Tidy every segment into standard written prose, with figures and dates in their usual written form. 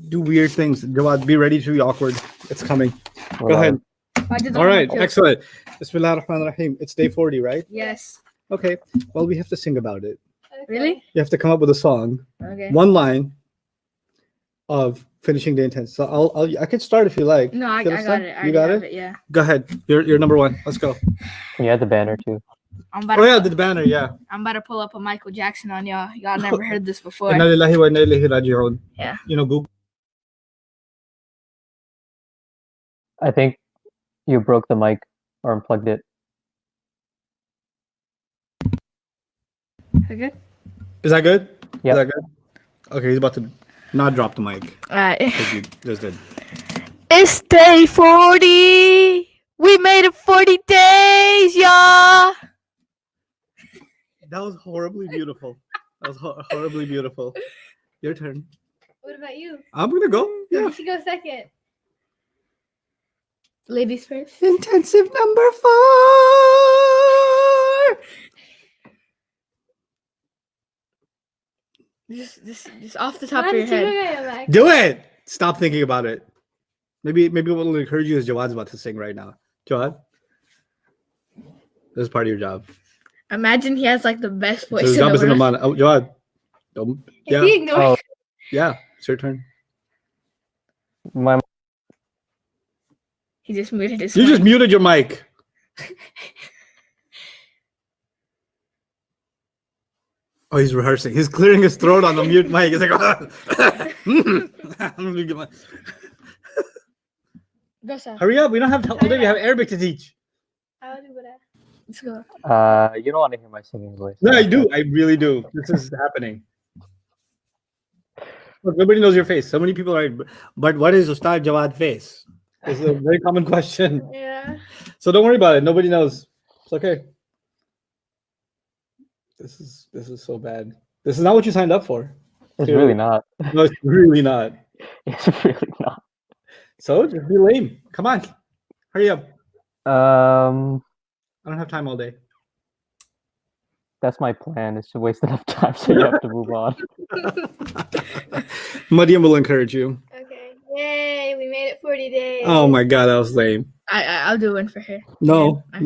do weird things. Jawad, be ready to be awkward. It's coming. Go ahead. All right, excellent. Bismillah ar-Rahman ar-Rahim. It's day 40, right? Yes. Okay. Well, we have to sing about it. Really? You have to come up with a song. Okay. One line of finishing the intent. So I can start if you like. No, I got it. You got it? Yeah. Go ahead. You're number one. Let's go. Can you add the banner too? Oh yeah, the banner. Yeah. I'm about to pull up a Michael Jackson on y'all. Y'all never heard this before. Inna lillahi wa inna ilayhi raji'un. Yeah. You know, Google. I think you broke the mic or unplugged it. Okay. Is that good? Yeah. Is that good? Okay, he's about to not drop the mic. Alright. You just did. It's day 40. We made it 40 days, y'all. That was horribly beautiful. That was horribly beautiful. Your turn. What about you? I'm gonna go. Yeah. You should go second. Ladies first. Intensive number 4. Just off the top of your head. Do it. Stop thinking about it. Maybe what will encourage you is Jawad's about to sing right now. Jawad, this is part of your job. Imagine he has like the best voice. So his in job the is in the world. man. Oh, Jawad. Yeah. If he ignores Yeah. It's your turn. My he just muted his You mic. just muted your mic. Oh, he's rehearsing. He's clearing his throat on the mute mic. He's like, Go, sir. hurry up. We don't have all day. We have Arabic to teach. I'll do that. Let's go. you don't want to hear my singing voice. No, I do. I really do. This is happening. Look, nobody knows your face. So many people are. But what is Ustad Jawad face? It's a very common question. Yeah. So don't worry about it. Nobody knows. It's okay. This is so bad. This is not what you signed up for. It's really not. No, it's really not. It's really not. So just be lame. Come on. Hurry up. I don't have time all day. That's my plan, is to waste enough time so you have to move on. Mariam will encourage you. Okay. Yay! We made it 40 days. Oh my god, that was lame. I'll do one for her. No, Okay.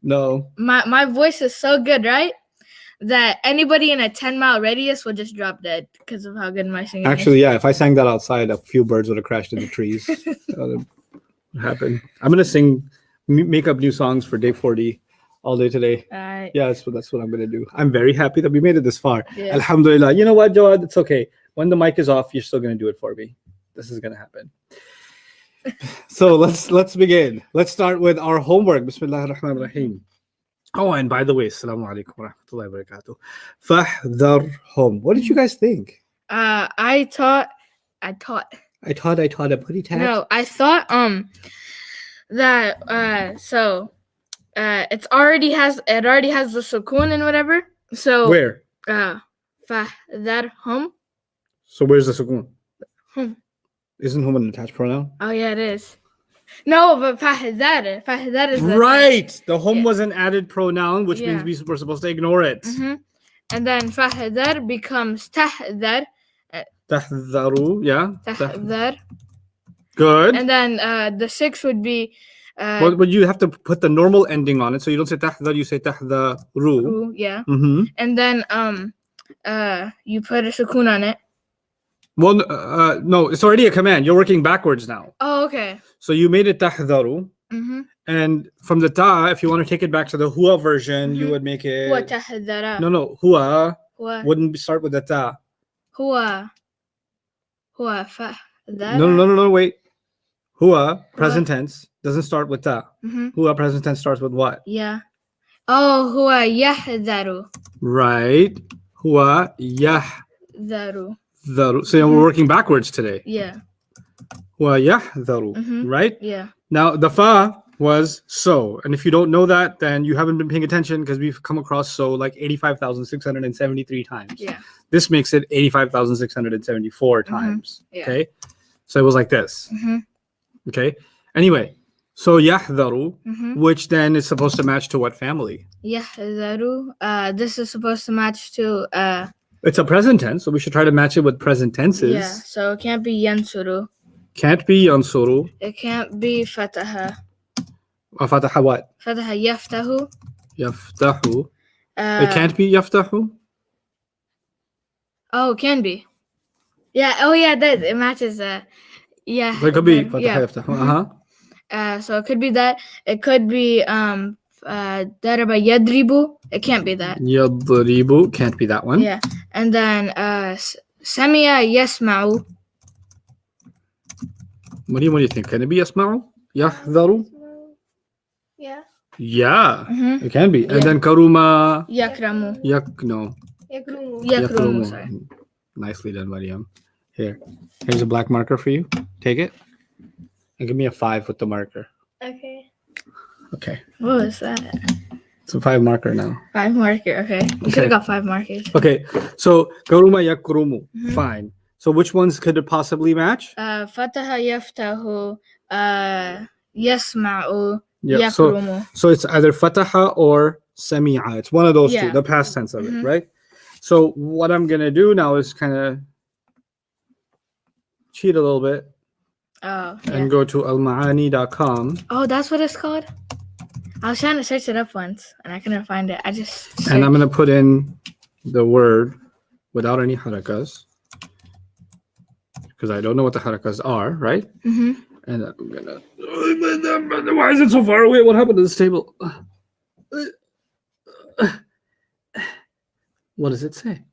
no. My voice is so good, right? That anybody in a 10-mile radius will just drop dead because of how good my singing Actually, is. yeah, if I sang that outside, a few birds would have crashed into trees. That would have happened. I'm gonna sing, make up new songs for day 40 all day today. Alright. Yeah, that's what I'm gonna do. I'm very happy that we made it this far. Yeah. Alhamdulillah. You know what, Jawad? It's okay. When the mic is off, you're still gonna do it for me. This is gonna happen. So let's begin. Let's start with our homework. Bismillah ar-Rahman ar-Rahim. Oh, and by the way, assalamu alaikum wa rahmatullahi wa barakatuh. Fahdharhum. What did you guys think? I thought I taught a pretty tat. no, I thought that so it already has the sukun and whatever. So Where? fahdharhum. So where's the sukun? Hum. Isn't hum an attached pronoun? Oh yeah, it is. No, but fahdhar is the Right. The hum Yeah. was an added pronoun, which means Yeah. we're supposed to ignore it. Mhm. And then fahdhar becomes tahdhar. Tahdharu, yeah. Tahdhar. Good. And then the 6 would be But you have to put the normal ending on it, so you don't say tahdhar, you say tahdharu. ru, yeah. Mm-hmm. And then you put a sukun on it. Well, no, it's already a command. You're working backwards now. Oh, okay. So you made it tahdharu, Mhm. and from the ta, if you want to take it back to the hua version, you Mhm. would make it. Huwa tahdhara. No, hua Huwa wouldn't start with the ta. huwa fahdhara. No, wait. Hua, present tense, doesn't start with ta. Mhm. Hua, present tense, starts with what? Yeah. Oh, huwa yahdharu. Right. Hua, Dharu. So we're working backwards today. Yeah. Hua, yahdharu. Mhm. Right? Yeah. Now, the fa was so. And if you don't know that, then you haven't been paying attention because we've come across so like 85,673 times. Yeah. This makes it 85,674 times. Yeah. Okay. So it was like this. Mhm. Okay. Anyway, so yahdharu, Mhm. which then is supposed to match to what family? Yahdharu. This is supposed to match to It's a present tense, so we should try to match it with present tenses. Yeah, so it can't be yansuru. Can't be yansuru. It can't be fataha. Fataha what? Fataha yaftahu. Yaftahu. It can't be yaftahu. Oh, it can be. Yeah. Oh, yeah. That it matches. Yeah. So it could be then- fataha yeah. yaftahu. So it could be that. It could be daraba yadribu. It can't be that. Yadribu can't be that one. Yeah. And then samia yasma'u. What do you think? Can it be yasma'u? Yahdharu? Yeah. Yeah, Mhm. it can be. And Yeah. then karuma Yakramu. no. Yakrumu. Yakrumu. Sorry. Nicely done, Mariam. Here's a black marker for you. Take it. And give me a 5 with the marker. Okay. Okay. What was that? It's a 5 marker now. 5 marker. Okay. We should Okay. have got 5 markers. Okay. So karuma yakrumu. Mhm. Fine. So which ones could it possibly match? Fataha yaftahu. Yasma'u. Yeah. So Yakrumu. it's either fataha or sami'a. It's one of those two, Yeah. the past tense of it, Mhm. right? So what I'm gonna do now is kind of cheat a little bit Oh, yeah. and go to almaani.com. Oh, that's what it's called? I was trying to search it up once and I couldn't find it. I just And I'm searched. gonna put in the word without any harakas because I don't know what the harakas are, right? Mhm. And I'm gonna. Why is it so far away? What happened to this table? What does it say?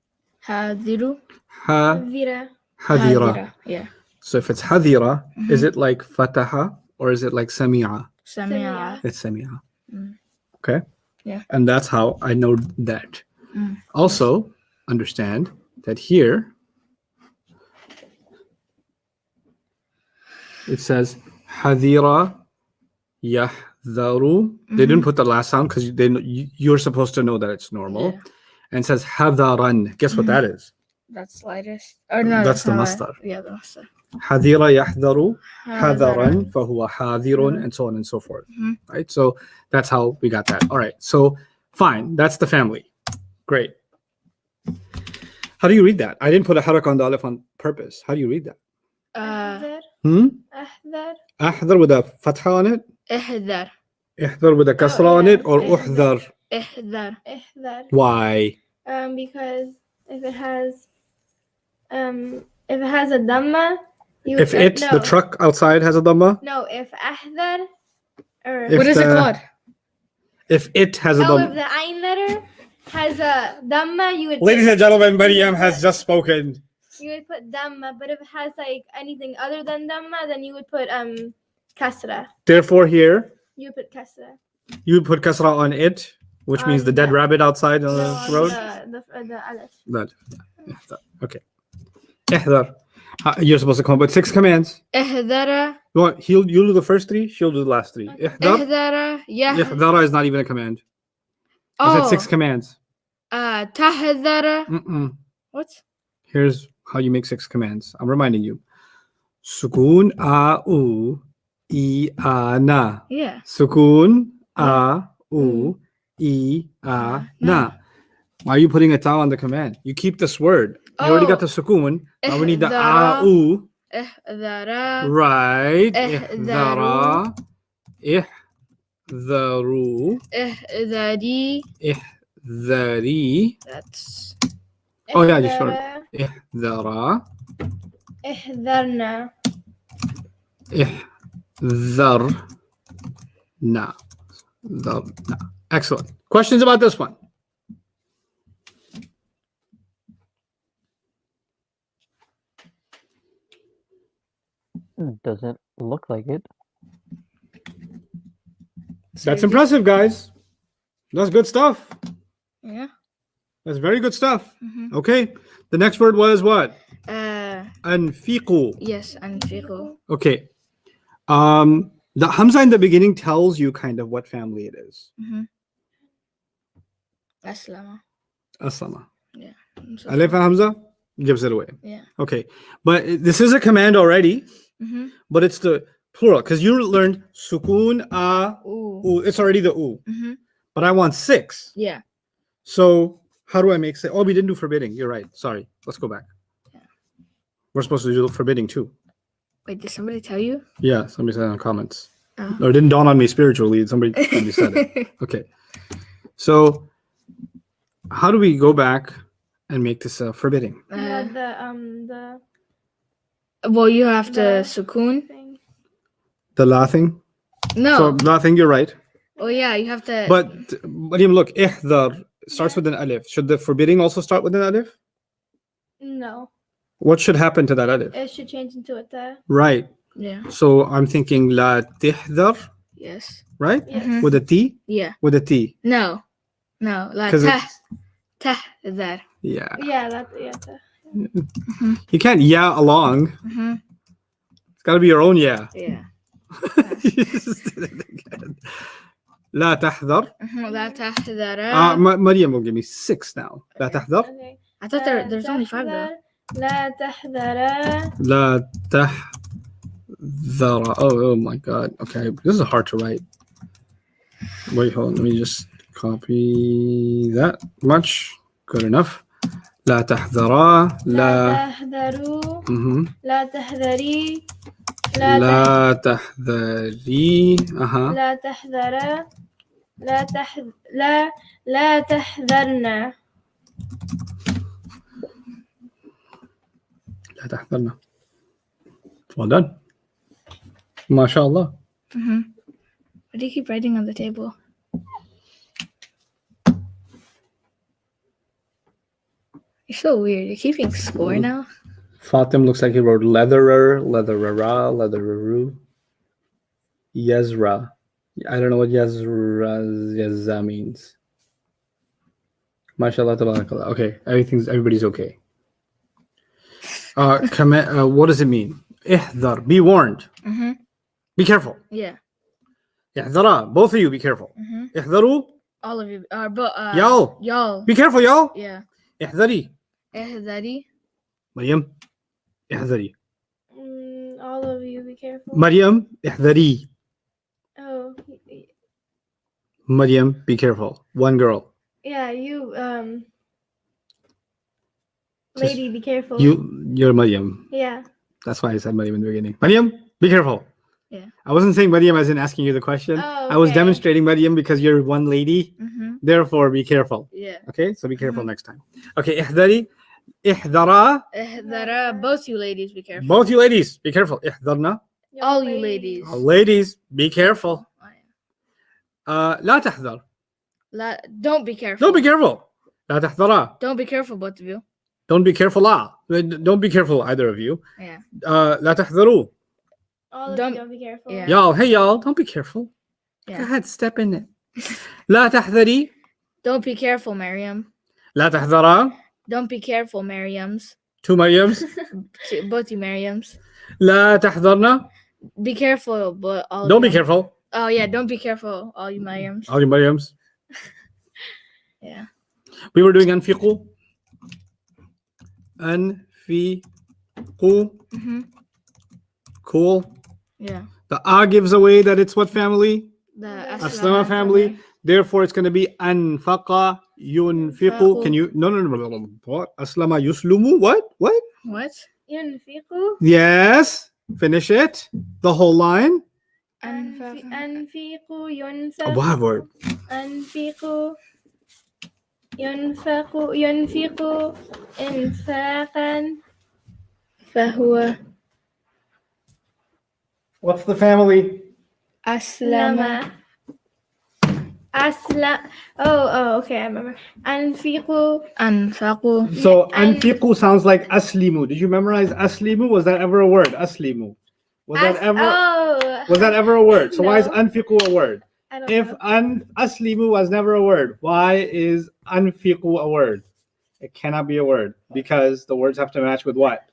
Hadiru. Vira. Hadira. Yeah. So if it's hadira, is Mhm. it like fataha or is it like sami'a? Samia. It's sami'a. Mm. Okay. Yeah. And that's how I know that. Mm. Also, understand that here it says hadira yahdharu. They didn't put the last sound because you're supposed to know that it's normal. Yeah. And it says hadaran. Guess what that is? That's lightest. Or no, That's the not masdar. Yeah, the masdar. Hadira yahdharu. Hadaran. Hadaran, fahuwa hadirun, and so on and so forth. Mhm. Right? So that's how we got that. All right. So fine. That's the family. Great. How do you read that? I didn't put a harak on the alif on purpose. How do you read that? Ahdar. Hmm? Ahdar. Ahdar with a fatha on it? Ihdar. Ihdar with a kasra on yeah. it? Or Ihdar. uhdar? Ihdar. Ahdar. Why? Because if it has a dhamma, you If it, no, the truck outside, has a dhamma? No, if ahdar or If What is it the- called? If it has a if dhamma. the ayn letter has a dhamma, you would Ladies put, and gentlemen, Maryam has just spoken. you would put dhamma, but if it has like anything other than dhamma, then you would put kasra. Therefore, here, You would put kasra. you would put kasra on it, which means On the dead the- rabbit outside on No, the on road. the alif. That. Ihdar. Okay. Ihdar. You're supposed to come up with 6 commands. Ihdara. You'll do the first 3, she'll do the last 3. Okay. Ihdar. Ihdara. Yeah. Ihdara is not even a command. I said Oh. 6 commands. Tahdara. Mm-mm. What? Here's how you make 6 commands. I'm reminding you. Sukun a u I a na. Yeah. Sukun a u I a na. Why are you putting a ta on the command? You keep this word. You already got the sukun. Now we need the a u. Ihdara. Right. Ihdaru. Ihdara. Ihdharu. Ihdari. Ihdhari. That's Oh, yeah, just short. Ihdara. Ihdara. Ihdarna. Ihdharna. Dharna. Excellent. Questions about this one? Doesn't look like it. That's impressive, guys. That's good stuff. yeah. That's very good stuff. Mhm. Okay. The next word was what? Uh, Anfiqu. yes, anfiqu. Okay. The hamza in the beginning tells you kind of what family it is. Mhm. Aslama. Aslama. I'm so Alif sorry. and hamza gives it away. Yeah. Okay. But this is a command already, Mhm. but it's the plural because you learned sukun a Ooh. u. It's already the u, Mhm. but I want 6. Yeah. So How do I make say? Oh, we didn't do forbidding. You're right. Sorry. Let's go back. Yeah. We're supposed to do forbidding too. Wait, did somebody tell you? Yeah, somebody said in the comments. Oh. Or it didn't dawn on me spiritually. Somebody said it. Okay. So how do we go back and make this forbidding? The Well, you have to The- sukoon. thing. The la thing? No. So la thing, you're right. Oh yeah, you have to. But Maryam, look, ihdar starts with an alif. Should the forbidding also start with an alif? No, What should happen to that alif? it should change into a ta. Right. yeah. So I'm thinking la tihdar, Yes. right? Yes. Mhm. With a T? Yeah. With a T. No. No. Like 'Cause tah. it's- Tah is that. Yeah. Yeah, ta. You can't yeah along. Mm-hmm. It's got to be your own yeah. Yeah. You just did it again. لا تحذر. لا تحذر. Maryam will give me 6 now. لا تحذر. Okay. I thought there's only 5 though. لا تحذر. لا تحذر. Oh my god. Okay, this is hard to write. Wait, hold on. Let me just copy that much. Good enough. لا تحذرا. لا لا. تحذروا. Mhm. لا تحذري. لا تحذري. لا تحذر. لا تحذرنا. لا تحذرنا. Well done. MashaAllah. Mm-hmm. What do you keep writing on the table? You're so weird. You're keeping score now? Fatim looks like he wrote leatherer, leatherera, leathereroo. Yezra. I don't know what Yezra means. MashaAllah, tabarakallah. Okay, everybody's okay. What does it mean? Ihdar, be warned. Mm-hmm. Be careful. Yeah. Ihdara, both of you be careful. Mm-hmm. Ihdaru, All of you. y'all. Y'all. Be careful, y'all. Yeah. Ihdari. Ehdari. Maryam, ihdari. All of you be careful. Maryam, ihdari. Oh, Maryam, be careful. One girl. yeah, you lady, be careful. You're Maryam. Yeah. That's why I said Maryam in the beginning. Maryam, be careful. Yeah. I wasn't saying Maryam as in asking you the question. Oh, I was okay. demonstrating Maryam because you're one lady. Mm-hmm. Therefore, be careful. Yeah. Okay, so be careful next time. Okay, ihdari, ihdara. Ehdara. Both you ladies, be careful. Both you ladies, be careful. Ihdarna. All you ladies. Ladies, be careful. Oh, yeah. لا تحذر. Don't be careful. Don't be careful. لا تحذرا. Don't be careful, both of you. Don't be careful. Don't be careful, either of you. Yeah. لا تحذروا. All of Don't- you don't be careful. yeah. Y'all, hey y'all, don't be careful. Go Yeah. ahead, step in it. لا تحذري. Don't be careful, Miriam. لا تحذرا. Don't be careful, Miriams. 2 Maryams. Both you Miriams. لا تحذرنا. Be careful, but all. Don't of be them. careful. Oh yeah, don't be careful, all you Miriams. All you Maryams. Yeah. We were doing أنفقوا. أنفقوا. Mm-hmm. Cool. Yeah. The A gives away that it's what family? The Aslama family. Therefore, it's going to be أنفق ينفق. Can you? No. What? Aslama yuslumu. What? What? What? ينفقوا. Yes. Finish it. The whole line. أنفقوا A ينفق. wild word. أنفقوا ينفق إنفاقا فهو What's the family? أسلم. Oh, okay, I remember. أنفقوا. أنفقوا. So And- anfiqu sounds like aslimu. Did you memorize aslimu? Was that ever a word? Aslimu. Was that ever a word? So why is No. anfiqu a word? I don't If know. aslimu was never a word, why is anfiqu a word? It cannot be a word because the words have to match with what?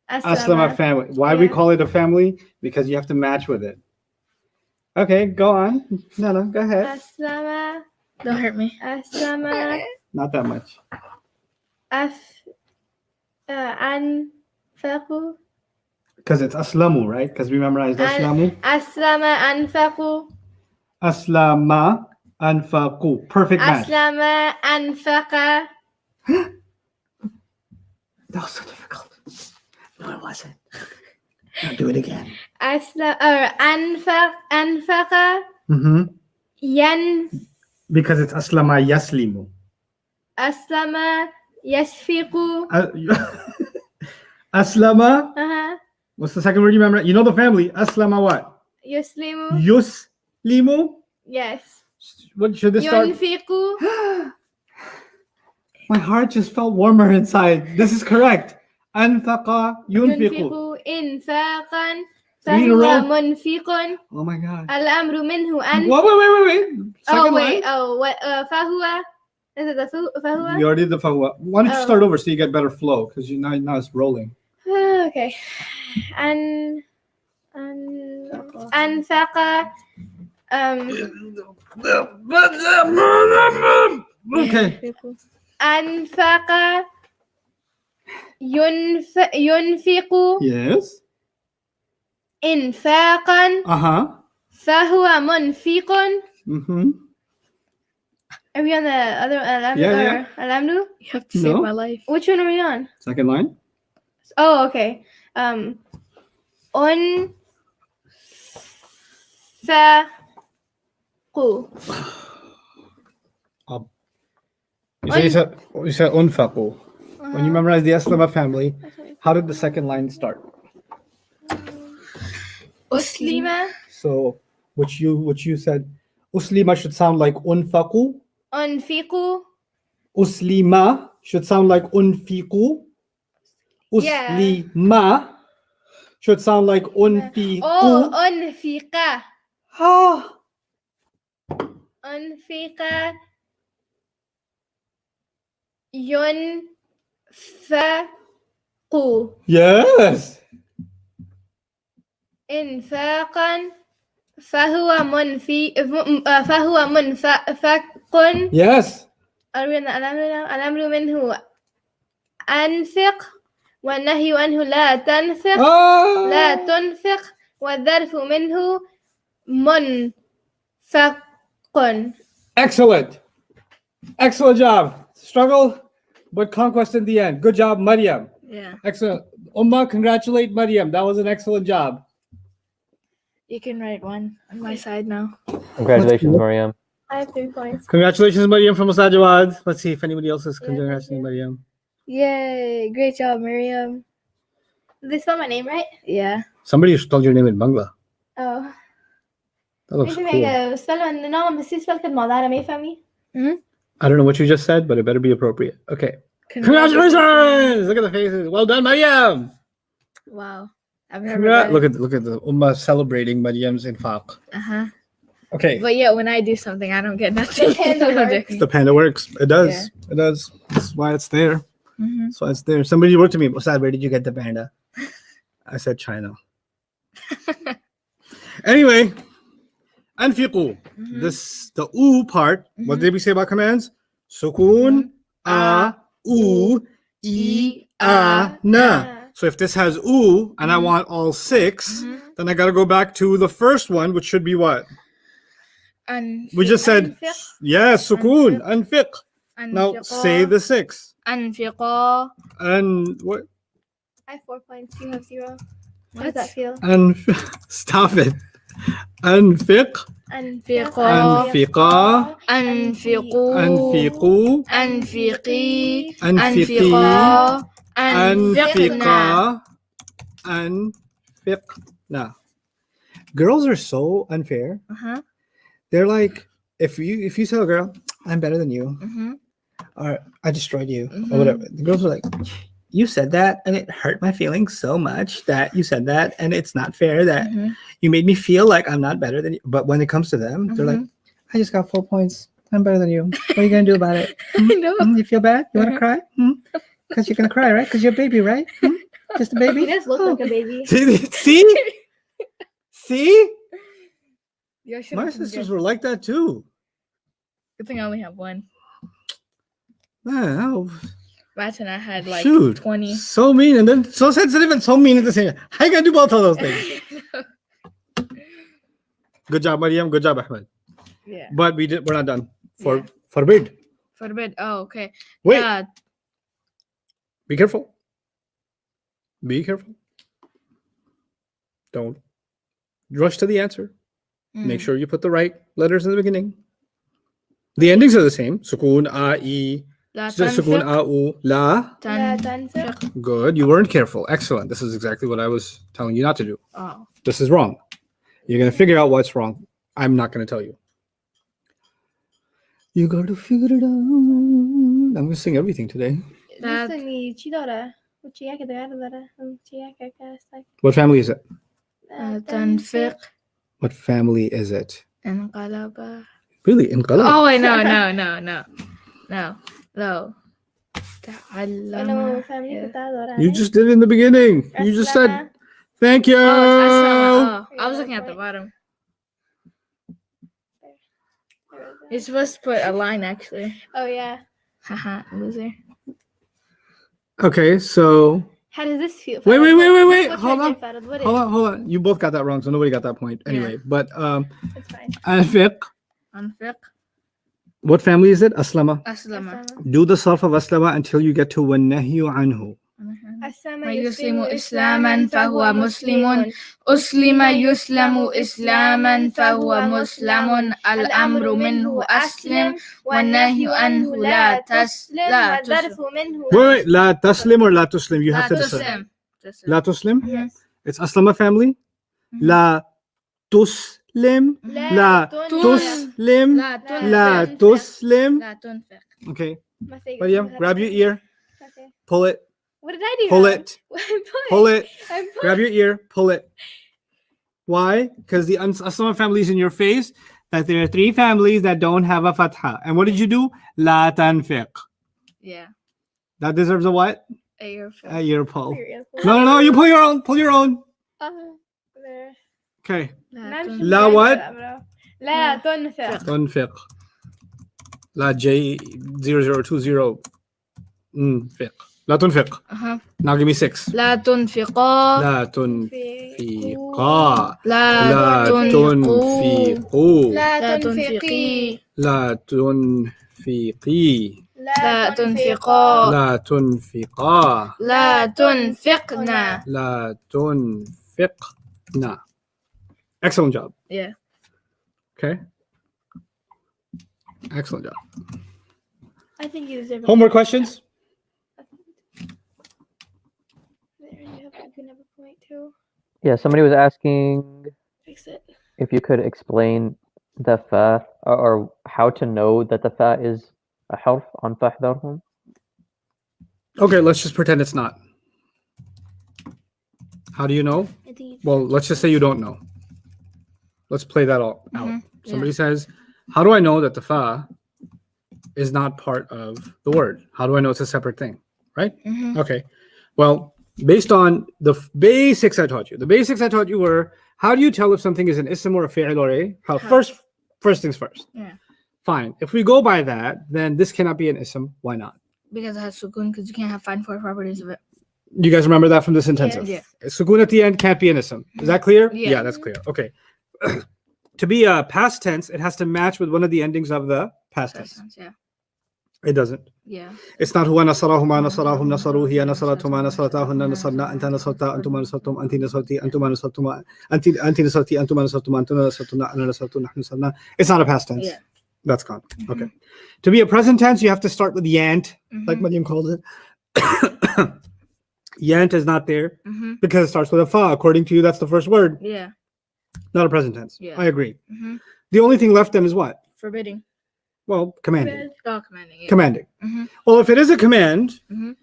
Aslama family. Why we Yeah. call it a family? Because you have to match with it. Okay, go on. No, go ahead. أسلم. Don't hurt me. أسلم. Not that much. أنفقوا. Because it's aslamu, right? Because we memorized aslamu. أسلم أنفقوا. Aslama anfaqu. Perfect match. أسلم أنفق. That was so difficult. No, it wasn't. Now do it again. أنفق Mm-hmm. ين Because it's aslama yaslimu. أسلم يشفق. Aslama. What's the second word you remember? You know the family. Aslama what? يسلم. Yuslimu. Yes. What should this start? ينفق. My heart just felt warmer inside. This is correct. Anfaqa yunfiqu. ينفق إنفاقا Three in a فهو row. منفق. Oh my god. الأمر منه أن. Wait. Oh Second wait. line. Oh what? فهو. Is it the فهو? You already did the fahwa. Why don't you Oh. start over so you get better flow? Because now it's rolling. Okay. أنفق Okay. أنفق ينفق Yes. إنفاقا فهو منفق. Mm-hmm. Are we on the other Yeah. Alamnu? You have to save No. my life. Which one are we on? Second line. Oh, okay. أنفقوا. You said unfaqu. When you memorize the Aslama family, how did the second line start? أسلم. So, which you said, uslima should sound like unfaqu. أنفقوا. Uslima should sound like unfiqu. Yeah. Uslima should sound like unfiqu. Oh, أنفق. Ah. أنفق ينفق Yes. إنفاقا فهو منفق. Yes. الأمر منه أنفق والنهي عنه لا تنفق. لا تنفق والظرف منه منفق. Excellent job. Struggle, but conquest in the end. Good job, Maryam. Yeah. Excellent. Ummah, congratulate Maryam. That was an excellent job. You can write one on my side now. Congratulations, Mariam. I have 3 points. Congratulations, Maryam from Masajawad. Let's see if anybody else is congratulating Maryam. Yay. Great job, Miriam. Did they spell my name right? Yeah. Somebody spelled your name in Bangla. Oh. That looks Maybe cool. I spell it. No, بس spell كلمة ضارة ما يفهمي. I don't know what you just said, but it better be appropriate. Okay. Congratulations! Look at the faces. Well done, Maryam. Wow. I've never done Look at the Ummah celebrating Maryam's infaq. Uh-huh. Okay. But yeah, when I do something, I don't get nothing. The panda works. It does. Yeah. It does. That's why it's there. Mhm. That's why it's there. Somebody wrote to me, Ustad, where did you get the panda? I said China. Anyway, anfiqu. The u part. What did we say about commands? Sukun, a, u, e, a, na. So if this has u and I want all 6, then I got to go back to the first one, which should be what? We just said, yes, sukun, anfiq. Now say the 6. أنفقا. And what? I have 4 points. You have 0. How does that feel? Stop it. Anfiq. أنفقا. Anfiqa. أنفقوا. Anfiqu. أنفقي. Anfiqi. أنفقا. Anfiqa. Anfiqna. Girls are so unfair. Uh-huh. They're like, if you tell a girl, I'm better than you, Mm-hmm. or I destroyed you, or whatever, the girls are like, you said that and it hurt my feelings so much that you said that, and it's not fair that you made me feel like I'm not better than you. But when it comes to them, they're like, I just got 4 points. I'm better than you. What are you gonna do about it? I know. You feel bad? You wanna cry? Because you're gonna cry, right? Because you're a baby, right? Just a baby? He does look like a baby. See? You should My have sisters good. were like that too. Good thing I only have one. Man, oh, Imagine I had like shoot. 20. So mean and then so sensitive and so mean at the same time. How you gonna do both of those things? Good job, Maryam. Good job, Ahmed. Yeah. But we're not done. Forbid. Forbid. Oh, okay. Wait. Yeah. Be careful. Be careful. Don't rush to the answer. Make sure you put the right letters in the beginning. The endings are the same. Sukun, a, e. لا Sukun, تنفق a, u, la. لا تنفق. تنفق. Good. You weren't careful. Excellent. This is exactly what I was telling you not to do. Oh. This is wrong. You're going to figure out what's wrong. I'm not going to tell you. You got to figure it out. I'm going to sing everything today. That- دوستني چی داره؟ و چی یک دیگر داره؟ چی یک است؟ What family is it? تنفق What family is it? انقلب. Really? Inqalab? Oh wait, no. تعلم. أنا فاهمين بتاع داره. You just did it in the beginning. You just said, أسلم. thank you. Oh, it's أسلم. Oh, I was looking at the bottom. You're supposed to put a line actually. Oh yeah. Haha, loser. Okay, so How does this feel? Wait. What's Hold your on. Farad? What is hold on. You both got that wrong, so nobody got that point. Anyway, but It's fine. Anfiq, أنفق. what family is it? Aslama. أسلم. Do the sarf of aslama until you get to وَالنَّهْيُ عَنْهُ. أسلم يسلم إسلاما فهو مسلم. أسلم يسلم إسلاما فهو مسلم. الأمر منه أسلم والنهي عنه لا تسلم. والظرف منه Wait, la taslim or la tuslim? You have لا to decide. تسلم. La tuslim? Yes. It's aslama family. La tuslim. La tuslim. La tuslim. لا تنفق. Okay. ما في- Maryam, grab your ear. Okay. Pull it. What did I do? Pull wrong? it. I'm Pull it. I'm Grab your ear. Pull it. Why? Because the Aslama family is in your face. That there are three families that don't have a fatha. And what did you do? La tanfiq. Yeah. That deserves a what? A earful. A ear pull. Serious. No. You pull your own. Pull your own. There. Okay. لا نمشي تنفق. لا بجد what? بقى، bro. لا تنفق. Tanfiq. La J0020. Fiq. La tunfiq. Now give me 6. لا تنفقا. La tunfiqa. لا La تنفقوا. tunfiqu. لا لا تنفقي. تنفقي. La tunfiqi. لا تنفقا. La tunfiqa. لا تنفقنا. La tunfiqna. Excellent job. Yeah. Okay. Excellent job. I think you deserve it. Homework questions? There, you can have a point too. Yeah, somebody was asking Fix it. if you could explain the fa or how to know that the fa is a harf on fahdharhum. Okay, let's just pretend it's not. How do you know? I think it's Well, let's just say you don't know. Let's play that all out. Mhm, Somebody says, how do I know that the fa is not part of the word? How do I know it's a separate thing? Right? Mhm. Okay. Well, based on the basics I taught you, the basics I taught you were, how do you tell if something is an ism or a fi'il or a? First things first. Yeah. Fine. If we go by that, then this cannot be an ism. Why not? Because it has sukun, because you can't find four properties of it. You guys remember that from this intensive? Yeah. Sukun at the end can't be an ism. Is that clear? Yeah. That's clear. Okay. To be a past tense, it has to match with one of the endings of the past That tense. sounds, yeah. It doesn't. Yeah. It's not huwa nasarahuma nasarahum nasaru hiya nasaratuma nasaratahunna nasarna anta nasarta antuma nasartum anti nasarti antuma nasartuma anti nasarti antuma nasartuma antuna nasartuna ana nasartu nahnu nasarna. It's not a past tense. Yeah. That's gone. Okay. To be a present tense, you have to start with yant, like Mhm. Maryam called it. Yant is not there Mhm. because it starts with a fa. According to you, that's the first word, Yeah. not a present tense. Yeah. I agree. Mhm. The only thing left then is what? Forbidding. Well, commanding. Oh, commanding. Yeah. Commanding. Mhm. Well, if it is a command, Mhm.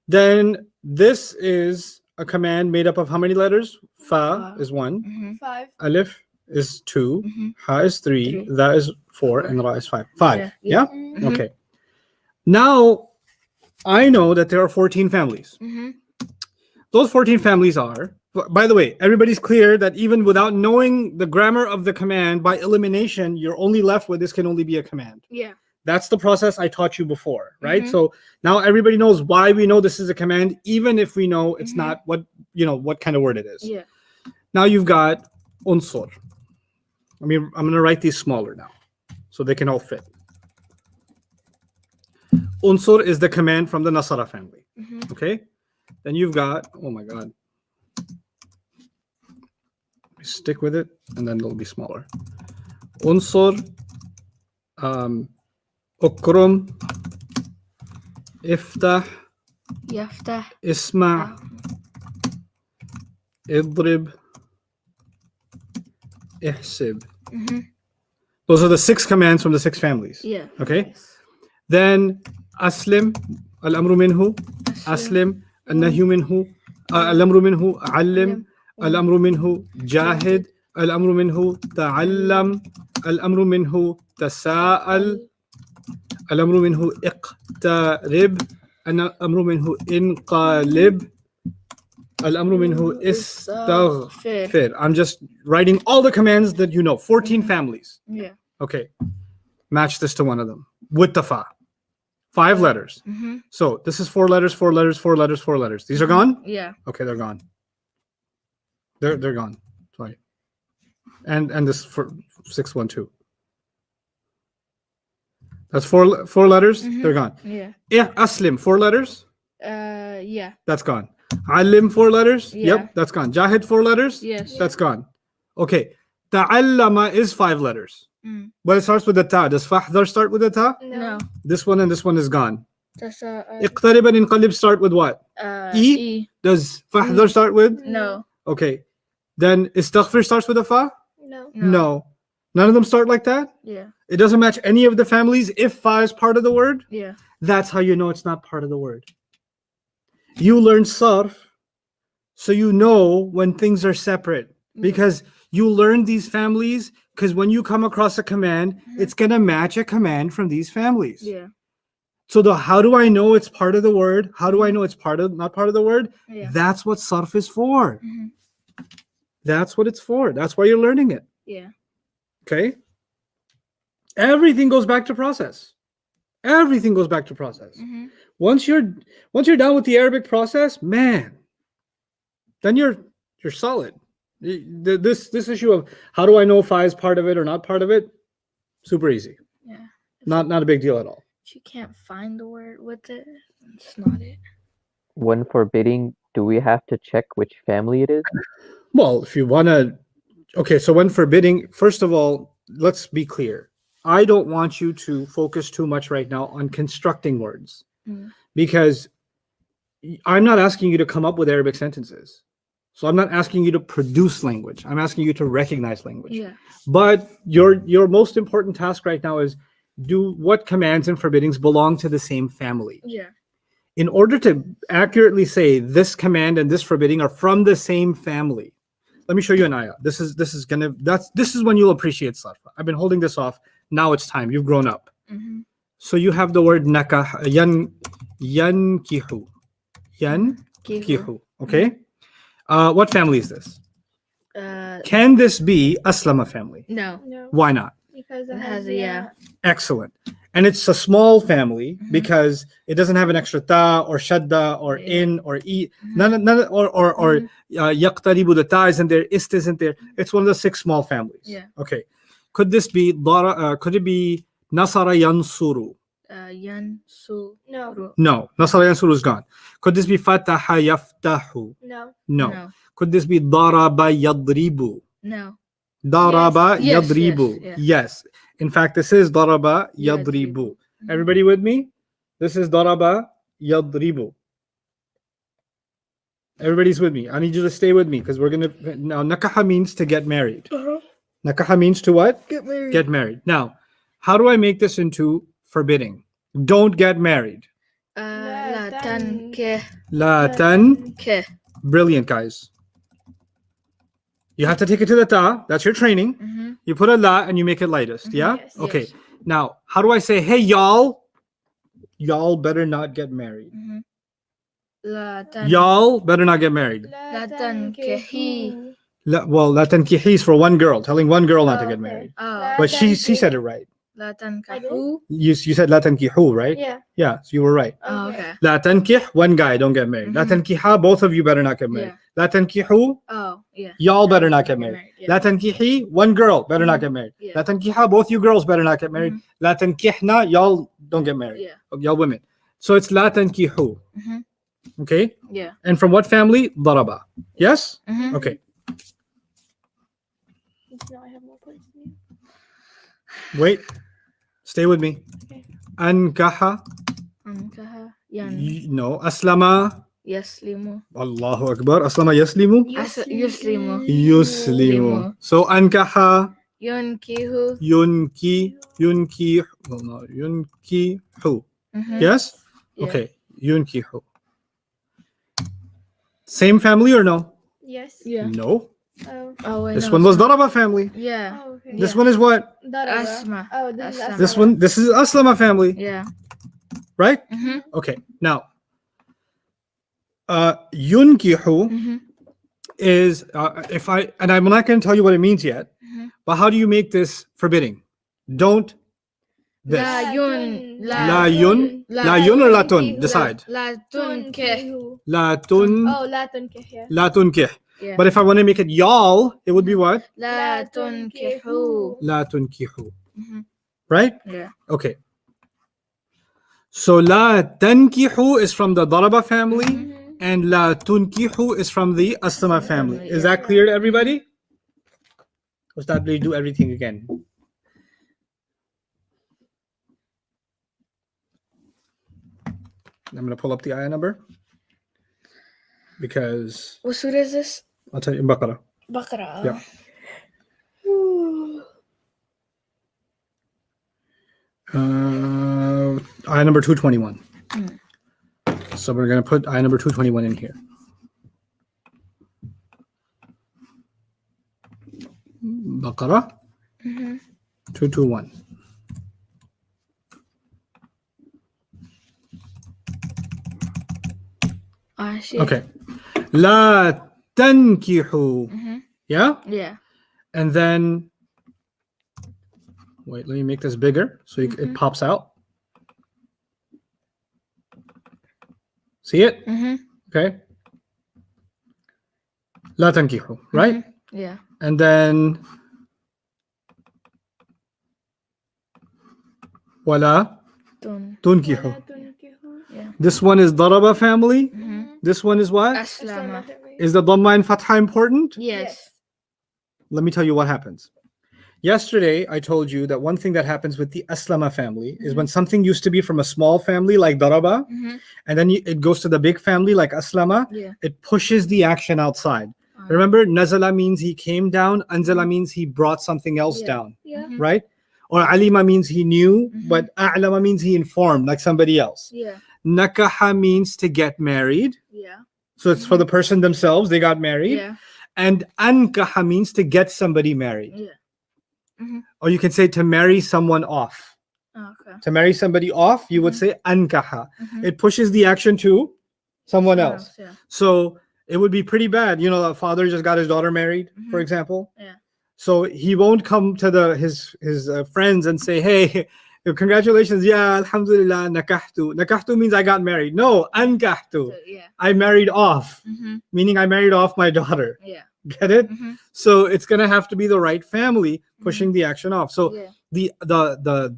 then this is a command made up of how many letters? Fa Fa. is 1, Mhm. 5. alif is 2, Mhm. ha is 3, Three. tha is 4, and ra is 5. 5. Yeah. Yeah? Mhm. Okay. Now, I know that there are 14 families. Mhm. Those 14 families are, by the way, everybody's clear that even without knowing the grammar of the command, by elimination, you're only left with this can only be a command. Yeah. That's the process I taught you before, right? Mhm. So now everybody knows why we know this is a command, even if we know it's Mhm. not what kind of word it is. Yeah. Now you've got unsur. I'm going to write these smaller now so they can all fit. Unsur is the command from the Nasara family. Mhm. Okay. Then you've got, oh my God. Stick with it, and then it'll be smaller. Unsur, ukrum, iftah, Yaftah. isma, idrib, ihsib. Those are the 6 commands from the 6 families. Yeah. Okay. Then aslim, al-amru minhu, aslim, al-nahyu minhu, al-amru minhu, allim, al-amru minhu, jahid, al-amru minhu, ta'allam, al-amru minhu, tasa'al, al-amru minhu, iqtarib, al-amru minhu, inqalib, al-amru minhu, istaghfir. I'm just writing all the commands that you know. 14 families. Yeah. Okay. Match this to one of them with the fa. 5 letters. So this is 4 letters, 4 letters, 4 letters, 4 letters. These are gone? Yeah. Okay, they're gone. They're gone. Sorry. And this for 612. That's 4 letters. They're gone. Yeah. Aslim, 4 letters. Yeah. That's gone. Alim, 4 letters. Yeah. Yep, that's gone. Jahid, 4 letters. Yes. That's gone. Okay. Ta'allama is 5 letters. Mm. But it starts with the ta. Does fahdar start with the ta? No. This one and this one is gone. That's Iqtarib and inqalib start with what? E. Does fahdar start with? No. Okay. Then istaghfir starts with a fa? No. No. None of them start like that? Yeah. It doesn't match any of the families if fa is part of the word? Yeah. That's how you know it's not part of the word. You learn sarf, so you know when things are separate. Because you learn these families, because when you come across a command, it's going to match a command from these families. Yeah. So how do I know it's part of the word? How do I know it's not part of the word? Yeah. That's what sarf is for. That's what it's for. That's why you're learning it. Yeah. Okay? Everything goes back to process. Everything goes back to process. Once you're done with the Arabic process, man, then you're solid. This issue of how do I know fa is part of it or not part of it? Super easy. Yeah. Not a big deal at all. If you can't find the word with it, it's not it. When forbidding, do we have to check which family it is? Well, if you want to, okay, so when forbidding, first of all, let's be clear. I don't want you to focus too much right now on constructing words because I'm not asking you to come up with Arabic sentences. So I'm not asking you to produce language. I'm asking you to recognize language. Yeah. But your most important task right now is what commands and forbiddings belong to the same family. Yeah. In order to accurately say this command and this forbidding are from the same family, let me show you an ayah. This is when you'll appreciate sarfa. I've been holding this off. Now it's time. You've grown up. So you have the word nakah, yankihu. Yankihu. Okay. What family is this? Can this be Aslama family? No. No. Why not? Because It has a yeah. Excellent. And it's a small family because it doesn't have an extra ta or shadda or in or e. None or yaqtaribu, the ta isn't there, ist isn't there. It's one of the 6 small families. Yeah. Okay. Could this be could it be nasara yansuru? Yansu. No. No. Nasara yansuru is gone. Could this be fataha yaftahu? No. No. Could this be daraba yadribu? No. Daraba Yes. yadribu. Yes. Yes. In fact, this is daraba yadribu. Everybody with me? This is daraba yadribu. Everybody's with me. I need you to stay with me because we're gonna now. Nakaha means to get married. Nakaha means to what? Get married. Get married. Now, how do I make this into forbidding? Don't get married. La tanke. La tan. Ke. Brilliant, guys. You have to take it to the ta. That's your training. You put a la and you make it lightest. Yeah? Yes. Okay. Yes. Now, how do I say, hey, y'all? Y'all better not get married. La tan. Y'all better not get married. La tankehi. Well, la tankihi is for one girl, telling one girl not to get okay. married. Oh. But she said it right. La tankahu. You said la tankihu, right? Yeah. Yeah, so you were right. Oh, okay. La tankih, one guy, don't get married. La tankiha, both of you better not get married. La tankihu, Oh, yeah. y'all better not get married. Yeah. La tankihi, one girl better not get married. Yeah. La tankiha, both you girls better not get married. La tankihna, y'all don't get married. Yeah. Y'all women. So it's la tankihu. Okay. Yeah. And from what family? Daraba. Yes? Mhm. Okay. No, I have more points than you. Wait. Stay with me. Okay. Ankaha. Ankaha. Yan. No. Aslama. Yaslimu. Allahu Akbar. Aslama yaslimu. Yuslimu. Yuslimu. So ankaha. Yunkihu. Yunki. Oh, no. Yunkihu. Mhm. Yes? Yeah. Okay. Yunkihu. Same family or no? Yes. Yeah. No. Oh. Oh, I This know. one was Daraba family. Yeah. Oh, okay. This Yeah. one is what? Daraba. Asma. Oh, this is Asma. Asma. This is Aslama family, Yeah. right? Mhm. Okay. Now, yunkihu Mhm. is I'm not going to tell you what it means yet, Mhm. but how do you make this forbidding? Don't this. La yun. La yun or latun? Decide. La tunkih. Tunkihu. La tun Oh, la tunkih, yeah. la tunkih. Yeah. But if I want to make it y'all, it would be what? La tunkihu. La tunkihu. Mhm. Right? Yeah. Okay. So la tankihu is from the Daraba family, Mhm. and la tunkihu is from the Aslama family. family, Is yeah. that clear to everybody? Ustad, please do everything again. I'm going to pull up the ayah number because What surah is this? I'll tell you in Baqarah. Baqarah. Yeah. Ayah number 221. So we're going to put ayah number 221 in here. Baqarah 221. Ah, shit. Okay. La tankihu. Yeah? Yeah. And then, wait, let me make this bigger so it pops out. See it? Mhm. Okay. La tankihu, right? Yeah. And then, wala Tun. tunkihu. La tunkihu. This one is Daraba family. This one is what? Aslama. Is the Dhamma and Fatha important? Yes. Let me tell you what happens. Yesterday, I told you that one thing that happens with the Aslama family is when something used to be from a small family like Daraba, and then it goes to the big family like Aslama, Yeah. it pushes the action outside. Remember, Nazala means he came down, Anzala means he brought something else Yeah. down, Yeah. right? Or Alima means he knew, but A'lama means he informed, like somebody else. Yeah. Nakaha means to get married. Yeah. So it's for the person themselves, they got married. Yeah. And ankaha means to get somebody married. Yeah. Or you can say to marry someone off. Okay. To marry somebody off, you would say ankaha. It pushes the action to someone else. Yeah. So it would be pretty bad. You know, a father just got his daughter married, for example. Yeah. So he won't come to his friends and say, "Hey, congratulations, yeah, alhamdulillah, nakahtu." Nakahtu means I got married. No, ankahtu. So, yeah. I married off, Mhm. meaning I married off my daughter. Yeah. Get it? Mhm. So it's gonna have to be the right family pushing the action off. So Yeah. the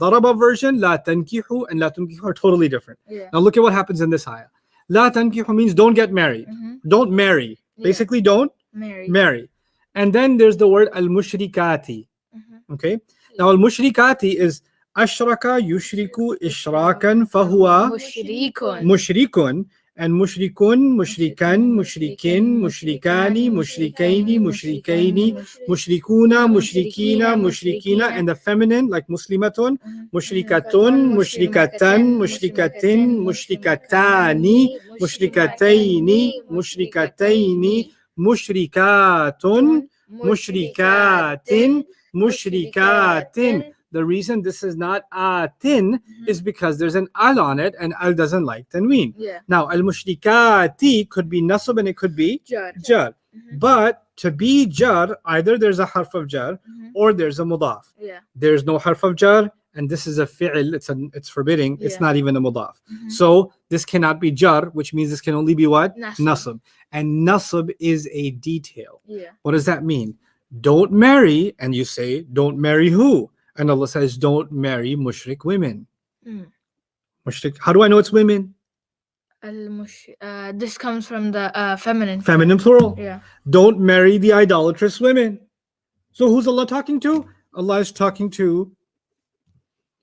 daraba version, la tankihu and la tunkihu are totally different. Yeah. Now look at what happens in this ayah. La tankihu means don't get married. Don't marry. Yeah. Basically, don't Married. marry. And then there's the word al-mushrikati. Okay. Now al-mushrikati is ashraka yushriku ishrakan fahuwa Mushrikun. mushrikun, and mushrikun, mushrikan, mushrikin, mushrikani, mushrikaini, mushrikaini, mushrikuna, mushrikina, mushrikina, and the feminine like muslimatun, mushrikatun, mushrikatan, mushrikatin, mushrikatani, mushrikataini, mushrikataini, mushrikatun, mushrikatin, mushrikatin. The reason this is not atin is because there's an al on it, and al doesn't like tanween. Yeah. Now, al mushrikati could be nasab and it could be Jar. jar. But to be jar, either there's a harf of jar or there's a mudaf. Yeah. There's no harf of jar, and this is a fi'l, it's forbidding. It's Yeah. not even a mudaf. So this cannot be jar, which means this can only be what? Nasab. Nasab. And nasab is a detail. Yeah. What does that mean? Don't marry, and you say, don't marry who? And Allah says, don't marry mushrik women. Mm. Mushrik, how do I know it's women? This comes from the feminine. Feminine plural. Yeah. Don't marry the idolatrous women. So who's Allah talking to? Allah is talking to,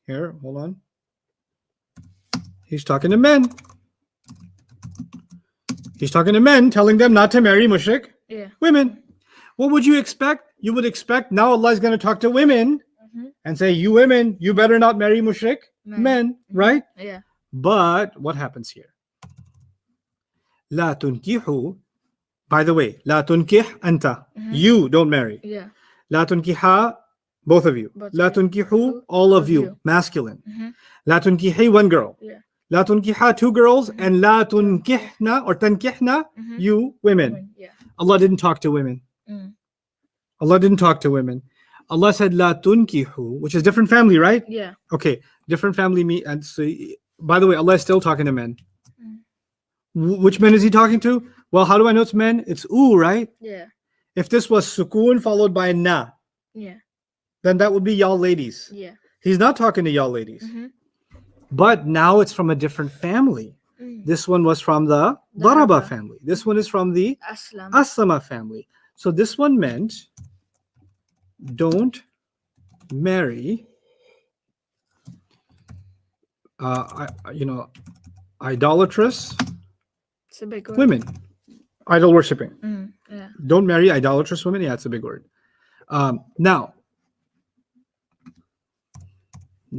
here, hold on. He's talking to men. He's talking to men, telling them not to marry mushrik Yeah. women. What would you expect? You would expect now Allah is going to talk to women and say, you women, you better not marry mushrik men, right? Yeah. But what happens here? La tunkihu. By the way, la tunkih anta. You don't marry. Yeah. La tunkiha, both of you. Both La of you. tunkihu, all of you, masculine. La tunkihi, one girl. Yeah. La tunkiha, two girls. And la tunkihna or tankihna, you women. Yeah. Allah didn't talk to women. Mm. Allah didn't talk to women. Allah said la tunkihu, which is different family, right? Yeah. Okay, different family. And so, by the way, Allah is still talking to men. Which men is he talking to? Well, how do I know it's men? It's right? Yeah. If this was sukoon followed by na, Yeah. then that would be y'all ladies. Yeah. He's not talking to y'all ladies. But now it's from a different family. This one was from the Daraba family. This one is from the Aslam. Aslama family. So this one meant don't marry idolatrous It's a big word. women. Idol worshipping. Yeah. Don't marry idolatrous women. Yeah, it's a big word. Now,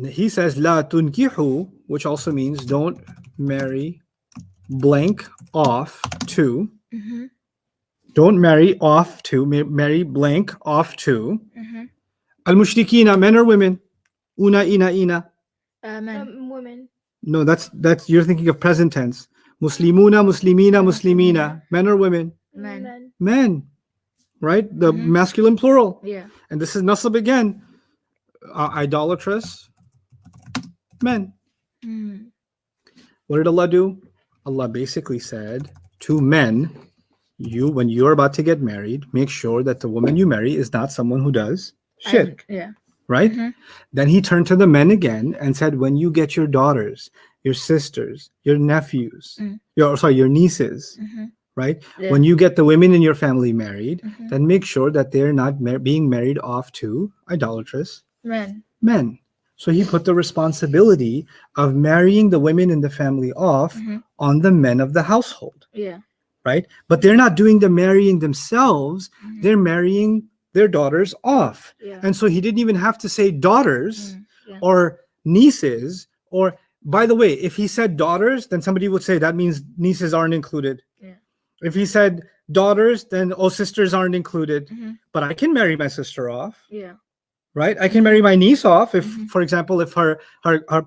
he says la tunkihu, which also means don't marry blank off to. Don't marry off to, marry blank off to. Al-mushrikina, men or women? Ina. Men. Women. No, that's you're thinking of present tense. Muslimuna, muslimina. Men or women? Men. Men. Right? The masculine plural. Yeah. And this is nasab again. Idolatrous men. What did Allah do? Allah basically said to men, when you're about to get married, make sure that the woman you marry is not someone who does shirk. Yeah. Right? Then he turned to the men again and said, when you get your daughters, your sisters, your nephews, your nieces, right? Yeah. When you get the women in your family married, then make sure that they're not being married off to idolatrous men. So he put the responsibility of marrying the women in the family off on the men of the household. Yeah. Right? But they're not doing the marrying themselves. They're marrying their daughters off. Yeah. And so he didn't even have to say daughters Yeah. or nieces. Or, by the way, if he said daughters, then somebody would say that means nieces aren't included. Yeah. If he said daughters, then sisters aren't included. But I can marry my sister off. Yeah. Right? I can marry my niece off if, for example, if her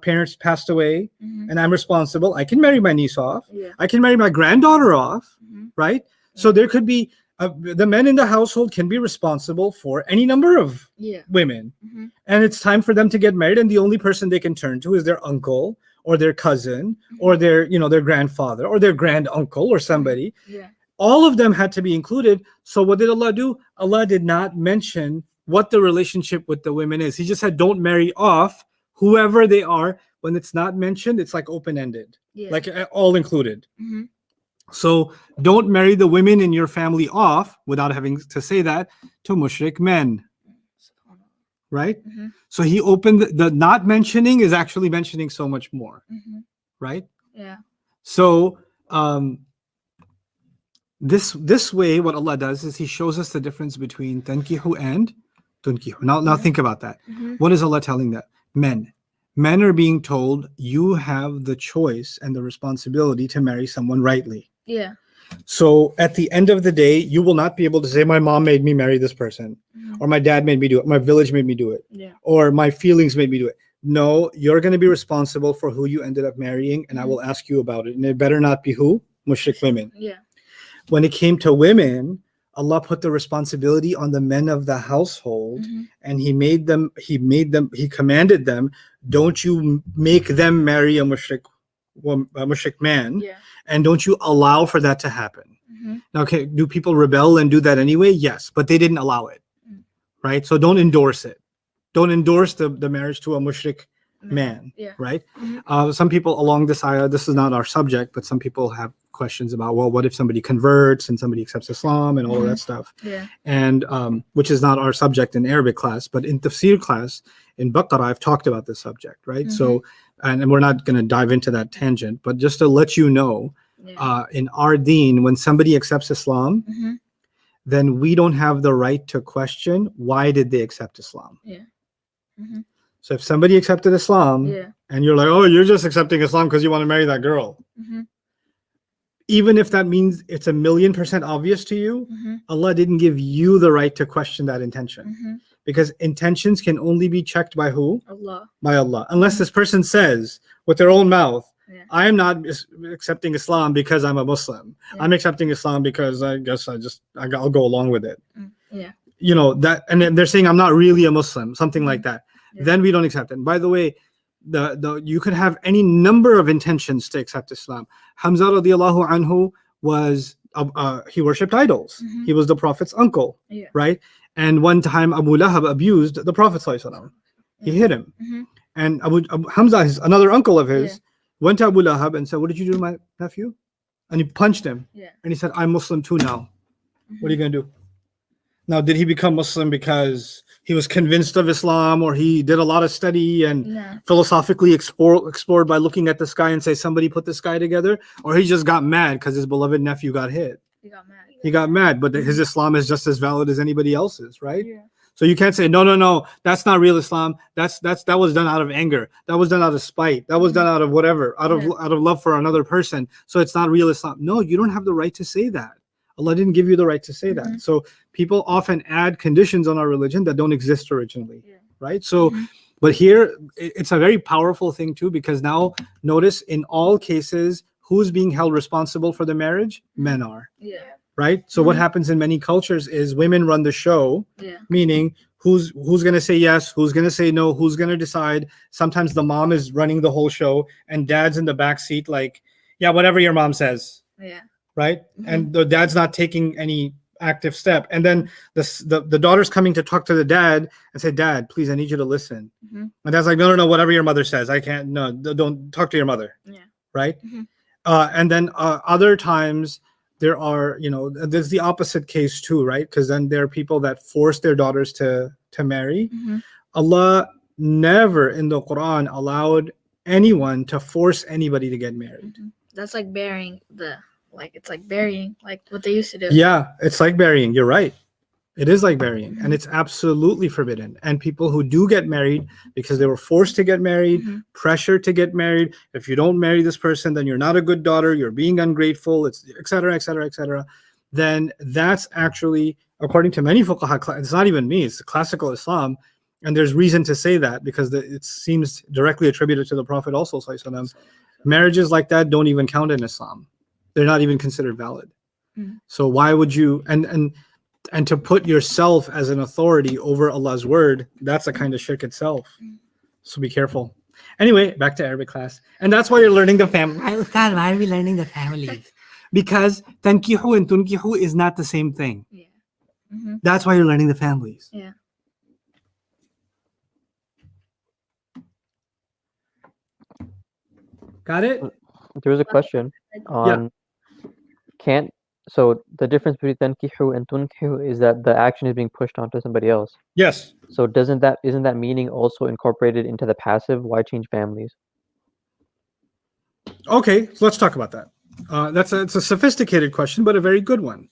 parents passed away and I'm responsible, I can marry my niece off. Yeah. I can marry my granddaughter off, right? So there could be, the men in the household can be responsible for any number of women. And it's time for them to get married. And the only person they can turn to is their uncle or their cousin or their grandfather or their grand uncle or somebody. Yeah. All of them had to be included. So what did Allah do? Allah did not mention what the relationship with the women is. He just said, don't marry off whoever they are. When it's not mentioned, it's like open-ended, like all included. So don't marry the women in your family off without having to say that to mushrik men. Right? So he opened the not mentioning is actually mentioning so much more. Right? Yeah. So this way, what Allah does is he shows us the difference between tankihu and tunkihu. Now think about that. What is Allah telling that? Men are being told you have the choice and the responsibility to marry someone rightly. Yeah. So at the end of the day, you will not be able to say my mom made me marry this person, or my dad made me do it, my village made me do it, or my feelings made me do it. No, you're going to be responsible for who you ended up marrying, and I will ask you about it. And it better not be who? Mushrik women. Yeah. When it came to women, Allah put the responsibility on the men of the household, and he commanded them, don't you make them marry a mushrik man, and don't you allow for that to happen. Now, okay, do people rebel and do that anyway? Yes, but they didn't allow it, right? So don't endorse it. Don't endorse the marriage to a mushrik man, Yeah. right? Mhm. Some people along this ayah, this is not our subject, but some people have questions about, well, what if somebody converts and somebody accepts Islam and all of that stuff? Yeah. And which is not our subject in Arabic class, but in tafsir class in Baqarah, I've talked about this subject, right? So, and we're not going to dive into that tangent, but just to let you know, Yeah. in our deen, when somebody accepts Islam, Mhm. then we don't have the right to question why did they accept Islam. Yeah. Mhm. So if somebody accepted Islam Yeah. and you're like, oh, you're just accepting Islam because you want to marry that girl, Mhm. even if that means it's 1,000,000% obvious to you, Mhm. Allah didn't give you the right to question that intention, Mhm. because intentions can only be checked by who? Allah. By Allah. Unless this person says with their own mouth, Yeah. I am not accepting Islam because I'm a Muslim. Yeah. I'm accepting Islam because I guess I'll go along with it. Yeah. You know that, and then they're saying I'm not really a Muslim, something like that. Yeah. Then we don't accept it. And by the way, the you could have any number of intentions to accept Islam. Hamza radiallahu anhu was he worshipped idols. Mhm. He was the Prophet's uncle, Yeah. right? And one time Abu Lahab abused the Prophet sallallahu alaihi wasallam. He hit him, Mhm. and Hamza, another uncle of his, Yeah. went to Abu Lahab and said, "What did you do to my nephew?" And he punched him. Yeah. And he said, "I'm Muslim too now. What are you gonna do?" Now, did he become Muslim because he was convinced of Islam, or he did a lot of study and No. philosophically explored by looking at the sky and say somebody put the sky together, or he just got mad because his beloved nephew got hit? He got mad. He got mad, but his Islam is just as valid as anybody else's, right? Yeah. So you can't say no, that's not real Islam. That was done out of anger. That was done out of spite. That was done out of whatever, out of love for another person. So it's not real Islam. No, you don't have the right to say that. Allah didn't give you the right to say that. So people often add conditions on our religion that don't exist originally, right? So, but here it's a very powerful thing too, because now notice in all cases, who's being held responsible for the marriage? Men are. Yeah. Right? So what happens in many cultures is women run the show, Yeah. meaning who's going to say yes, who's going to say no, who's going to decide. Sometimes the mom is running the whole show and dad's in the back seat like, yeah, whatever your mom says, Yeah. right? And the dad's not taking any active step. And then the daughter's coming to talk to the dad and say, "Dad, please, I need you to listen." And dad's like, no, whatever your mother says. I can't, no, don't talk to your mother. Yeah. Right? And then other times there are, there's the opposite case too, right? Because then there are people that force their daughters to marry. Allah never in the Quran allowed anyone to force anybody to get married. That's like burying it's like burying, like what they used to do. Yeah, it's like burying. You're right. It is like burying, and it's absolutely forbidden. And people who do get married because they were forced to get married, pressure to get married. If you don't marry this person, then you're not a good daughter. You're being ungrateful. It's et cetera, et cetera, et cetera. Then that's actually, according to many fuqaha, it's not even me. It's classical Islam, and there's reason to say that because it seems directly attributed to the Prophet also. Sallallahu Alaihi Wasallam. Marriages like that don't even count in Islam. They're not even considered valid. So why would you and to put yourself as an authority over Allah's word, that's a kind of shirk itself. So be careful. Anyway, back to Arabic class. And that's why you're learning the family. Why are we learning the families? Because tankihu and tunkihu is not the same thing. Yeah. That's why you're learning the families. Yeah. Got it? There was a question on so the difference between tankihu and tunkihu is that the action is being pushed onto somebody else. Yes. So isn't that meaning also incorporated into the passive? Why change families? Okay, so let's talk about that. It's a sophisticated question, but a very good one.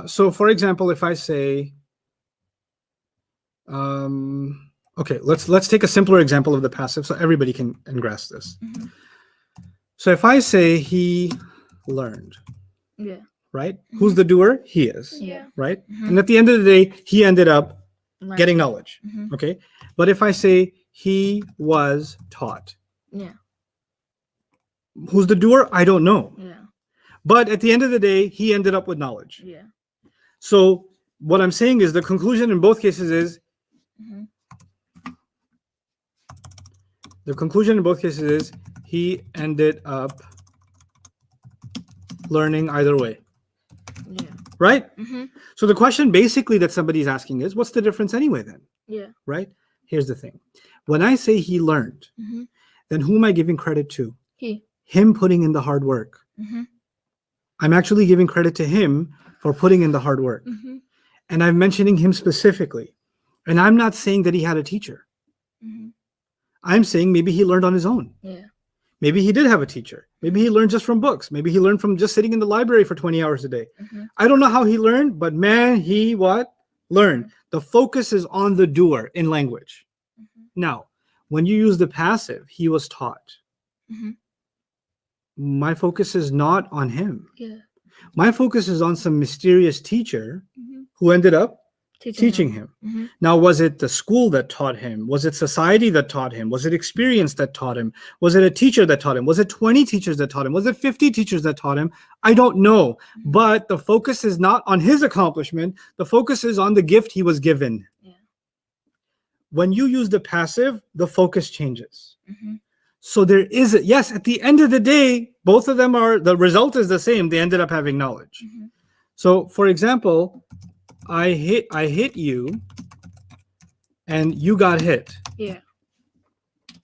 So for example, if I say, okay, let's take a simpler example of the passive so everybody can grasp this. So if I say he learned, right? Who's the doer? He is. Yeah. Right? And at the end of the day, he ended up getting knowledge. Okay. But if I say he was taught, Yeah. who's the doer? I don't know. Yeah. But at the end of the day, he ended up with knowledge. Yeah. So what I'm saying is the conclusion in both cases is he ended up learning either way. Yeah. Right? So the question basically that somebody's asking is, what's the difference anyway then? Yeah. Right? Here's the thing. When I say he learned, Mhm. then who am I giving credit to? He. Him putting in the hard work. Mhm. I'm actually giving credit to him for putting in the hard work. Mhm. And I'm mentioning him specifically. And I'm not saying that he had a teacher. Mhm. I'm saying maybe he learned on his own. Yeah. Maybe he did have a teacher. Maybe he learned just from books. Maybe he learned from just sitting in the library for 20 hours a day. Mhm. I don't know how he learned, but man, he what? Learned. The focus is on the doer in language. Mhm. Now, when you use the passive, he was taught. Mhm. My focus is not on him. Yeah. My focus is on some mysterious teacher Mhm. who ended up Teaching teaching him. him. Mhm. Now, was it the school that taught him? Was it society that taught him? Was it experience that taught him? Was it a teacher that taught him? Was it 20 teachers that taught him? Was it 50 teachers that taught him? I don't know. Mhm. But the focus is not on his accomplishment. The focus is on the gift he was given. Yeah. When you use the passive, the focus changes. Mhm. So there is a, yes, at the end of the day, both of them are, the result is the same. They ended up having knowledge. Mhm. So for example, I hit you and you got hit. Yeah.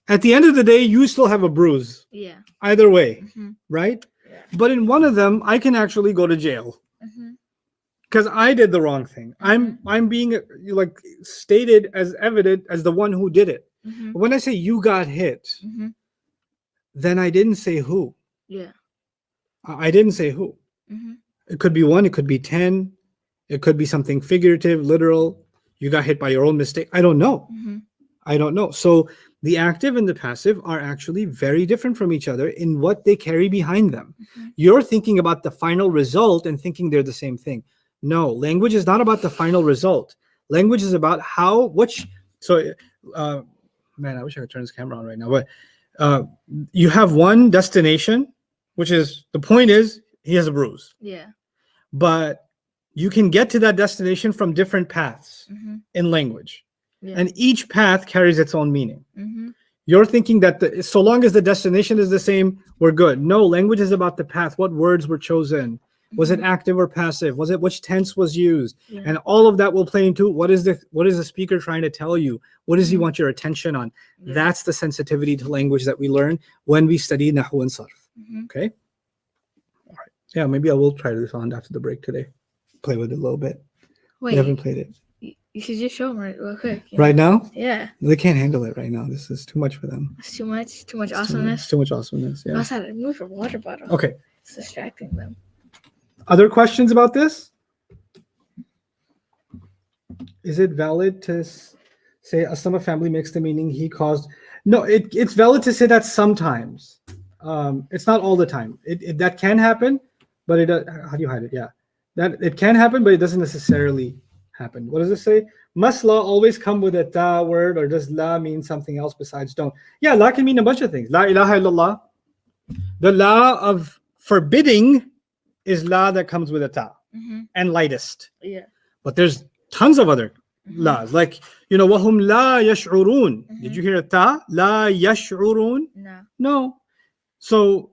At the end of the day, you still have a bruise. Yeah. Either way, Mhm. right? Yeah. But in one of them, I can actually go to jail Mhm. because I did the wrong thing. I'm being like stated as evident as the one who did it. Mhm. But when I say you got hit, Mhm. then I didn't say who. Yeah. I didn't say who. Mhm. It could be one, it could be 10, it could be something figurative, literal. You got hit by your own mistake. I don't know. Mhm. I don't know. So the active and the passive are actually very different from each other in what they carry behind them. Mhm. You're thinking about the final result and thinking they're the same thing. No, language is not about the final result. Language is about how, man, I wish I could turn this camera on right now, but you have one destination, which is the point is he has a bruise, Yeah. but you can get to that destination from different paths Mhm. in language. Yeah. And each path carries its own meaning. Mhm. You're thinking that so long as the destination is the same, we're good. No, language is about the path. What words were chosen? Was it Mhm. active or passive? Was it which tense was used? Yeah. And all of that will play into what is the speaker trying to tell you? What does he Mhm. want your attention on? Yeah. That's the sensitivity to language that we learn when we study Nahu and Sarf. Mhm. Okay. All right. Yeah, maybe I will try this on after the break today. Play with it a little bit. We haven't Wait. played it. You should just show them real quick. you Right know? now? Yeah. They can't handle it right now. This is too much for them. It's too much. Too much It's awesomeness. too much awesomeness. I Yeah. also had to move your water bottle. Okay. It's distracting them. Other questions about this? Is it valid to say a sum of family makes the meaning he caused? No, it's valid to say that sometimes. It's not all the time. That can happen, but how do you hide it? Yeah, that it can happen, but it doesn't necessarily happen. What does it say? Must la always come with a ta word, or does la mean something else besides don't? Yeah, la can mean a bunch of things. La ilaha illallah. The la of forbidding is la that comes with a ta Mm-hmm. and lightest. Yeah. But there's tons of other Mhm. la's, like wahum la yash'urun. Mhm. Did you hear a ta? La yash'urun? No. No. So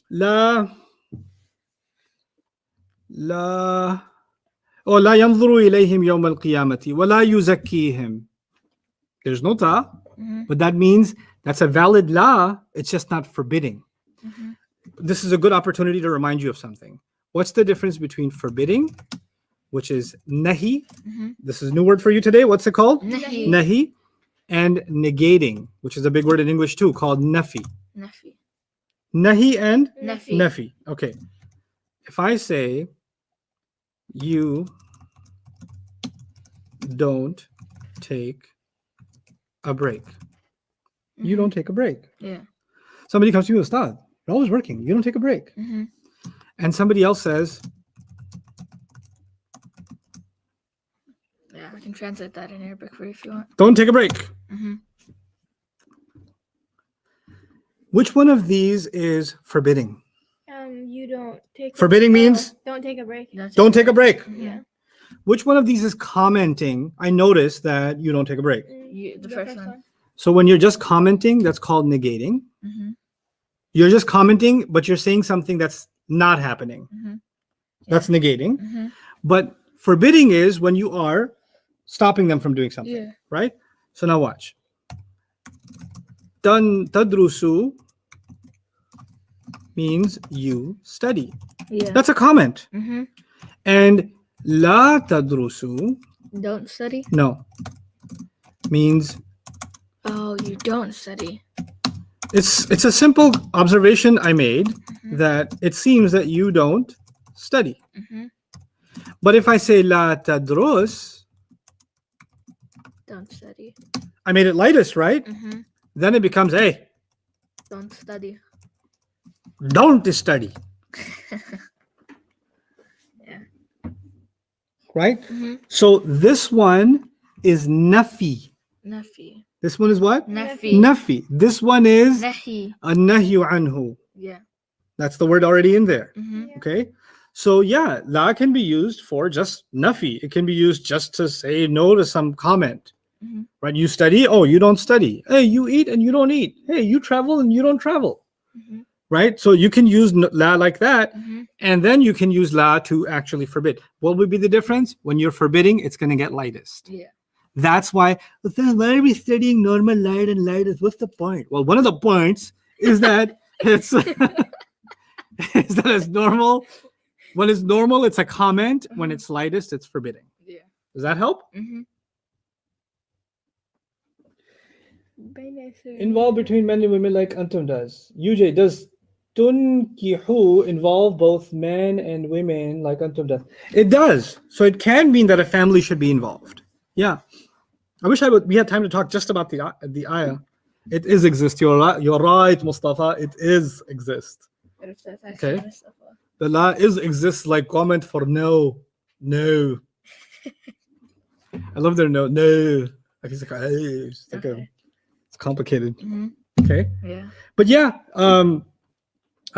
la la yanzuru ilayhim yawm al-qiyamati wa la yuzakkihim. There's no ta, Mm-hmm. but that means that's a valid la. It's just not forbidding. Mm-hmm. This is a good opportunity to remind you of something. What's the difference between forbidding, which is nahi? Mm-hmm. This is a new word for you today. What's it called? Nahi. Nahi. And negating, which is a big word in English too, called nafi. Nafi. Nahi and Nafi. nafi. Okay. If I say you don't take a break, you Mhm. don't take a break. Yeah. Somebody comes to you, Ustad, you're always working. You don't take a break. Mm-hmm. And somebody else says, Yeah, I can translate that in Arabic for you if you want. don't take a break. Mm-hmm. Which one of these is forbidding? You don't take. Forbidding means don't take a break. don't take a break. Mhm. Yeah. Which one of these is commenting? I noticed that you don't take a break. The first one. So when you're just commenting, that's called negating. Mm-hmm. You're just commenting, but you're saying something that's not happening. Mm-hmm. That's negating. Mm-hmm. But forbidding is when you are stopping them from doing something, Yeah. right? So now watch. Tadrusu means you study. Yeah. That's a comment. Mm-hmm. And la tadrusu, Don't study. no, means Oh, you don't study. it's a simple observation I made Mhm. that it seems that you don't study. Mm-hmm. But if I say la tadrus, Don't study. I made it lightest, right? Mm-hmm. Then it becomes, hey, Don't study. don't study, Yeah. right? Mm-hmm. So this one is nafi. Nafi. This one is what? Nafi. Nafi. This one is Nahi. a nahyu anhu. Yeah. That's the word already in there. Mm-hmm. Okay. So yeah, la can be used for just nafi. It can be used just to say no to some comment. Mhm. Right? You study, oh, you don't study. Hey, you eat and you don't eat. Hey, you travel and you don't travel. Mm-hmm. Right? So you can use la like that, Mm-hmm. and then you can use la to actually forbid. What would be the difference? When you're forbidding, it's going to get lightest. Yeah. That's why are we studying normal light and lightest? What's the point? Well, one of the points is that it's is that it's normal. When it's normal, it's a comment. When it's lightest, it's forbidding. Yeah. Does that help? Mm-hmm. Involve between men and women like Antum does. UJ, does tunkihu involve both men and women like Antum does? It does. So it can mean that a family should be involved. Yeah. I wish we had time to talk just about the ayah. It is exist. You're right, Mustafa. It is exist. Okay. The la is exists like comment for no. No. I love their no. No. Like it's like, hey, it's like Okay. it's complicated. Mm-hmm. Okay. Yeah. But yeah, I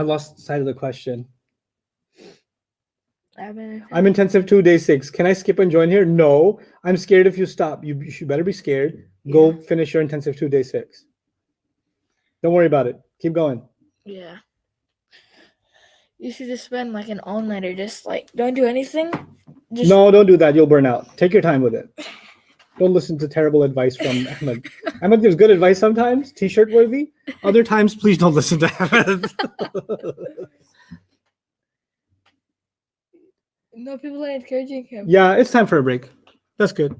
lost sight of the question. I'm intensive 2 day 6. Can I skip and join here? No. I'm scared if you stop. You should better be scared. Go finish your intensive 2 day 6. Don't worry about it. Keep going. Yeah. You should just spend like an all-nighter, just like don't do anything. Just No, don't do that. You'll burn out. Take your time with it. Don't listen to terrible advice from Ahmed. Ahmed gives good advice sometimes, t-shirt worthy. Other times, please don't listen to Ahmed. No, people are encouraging him. Yeah, it's time for a break. That's good.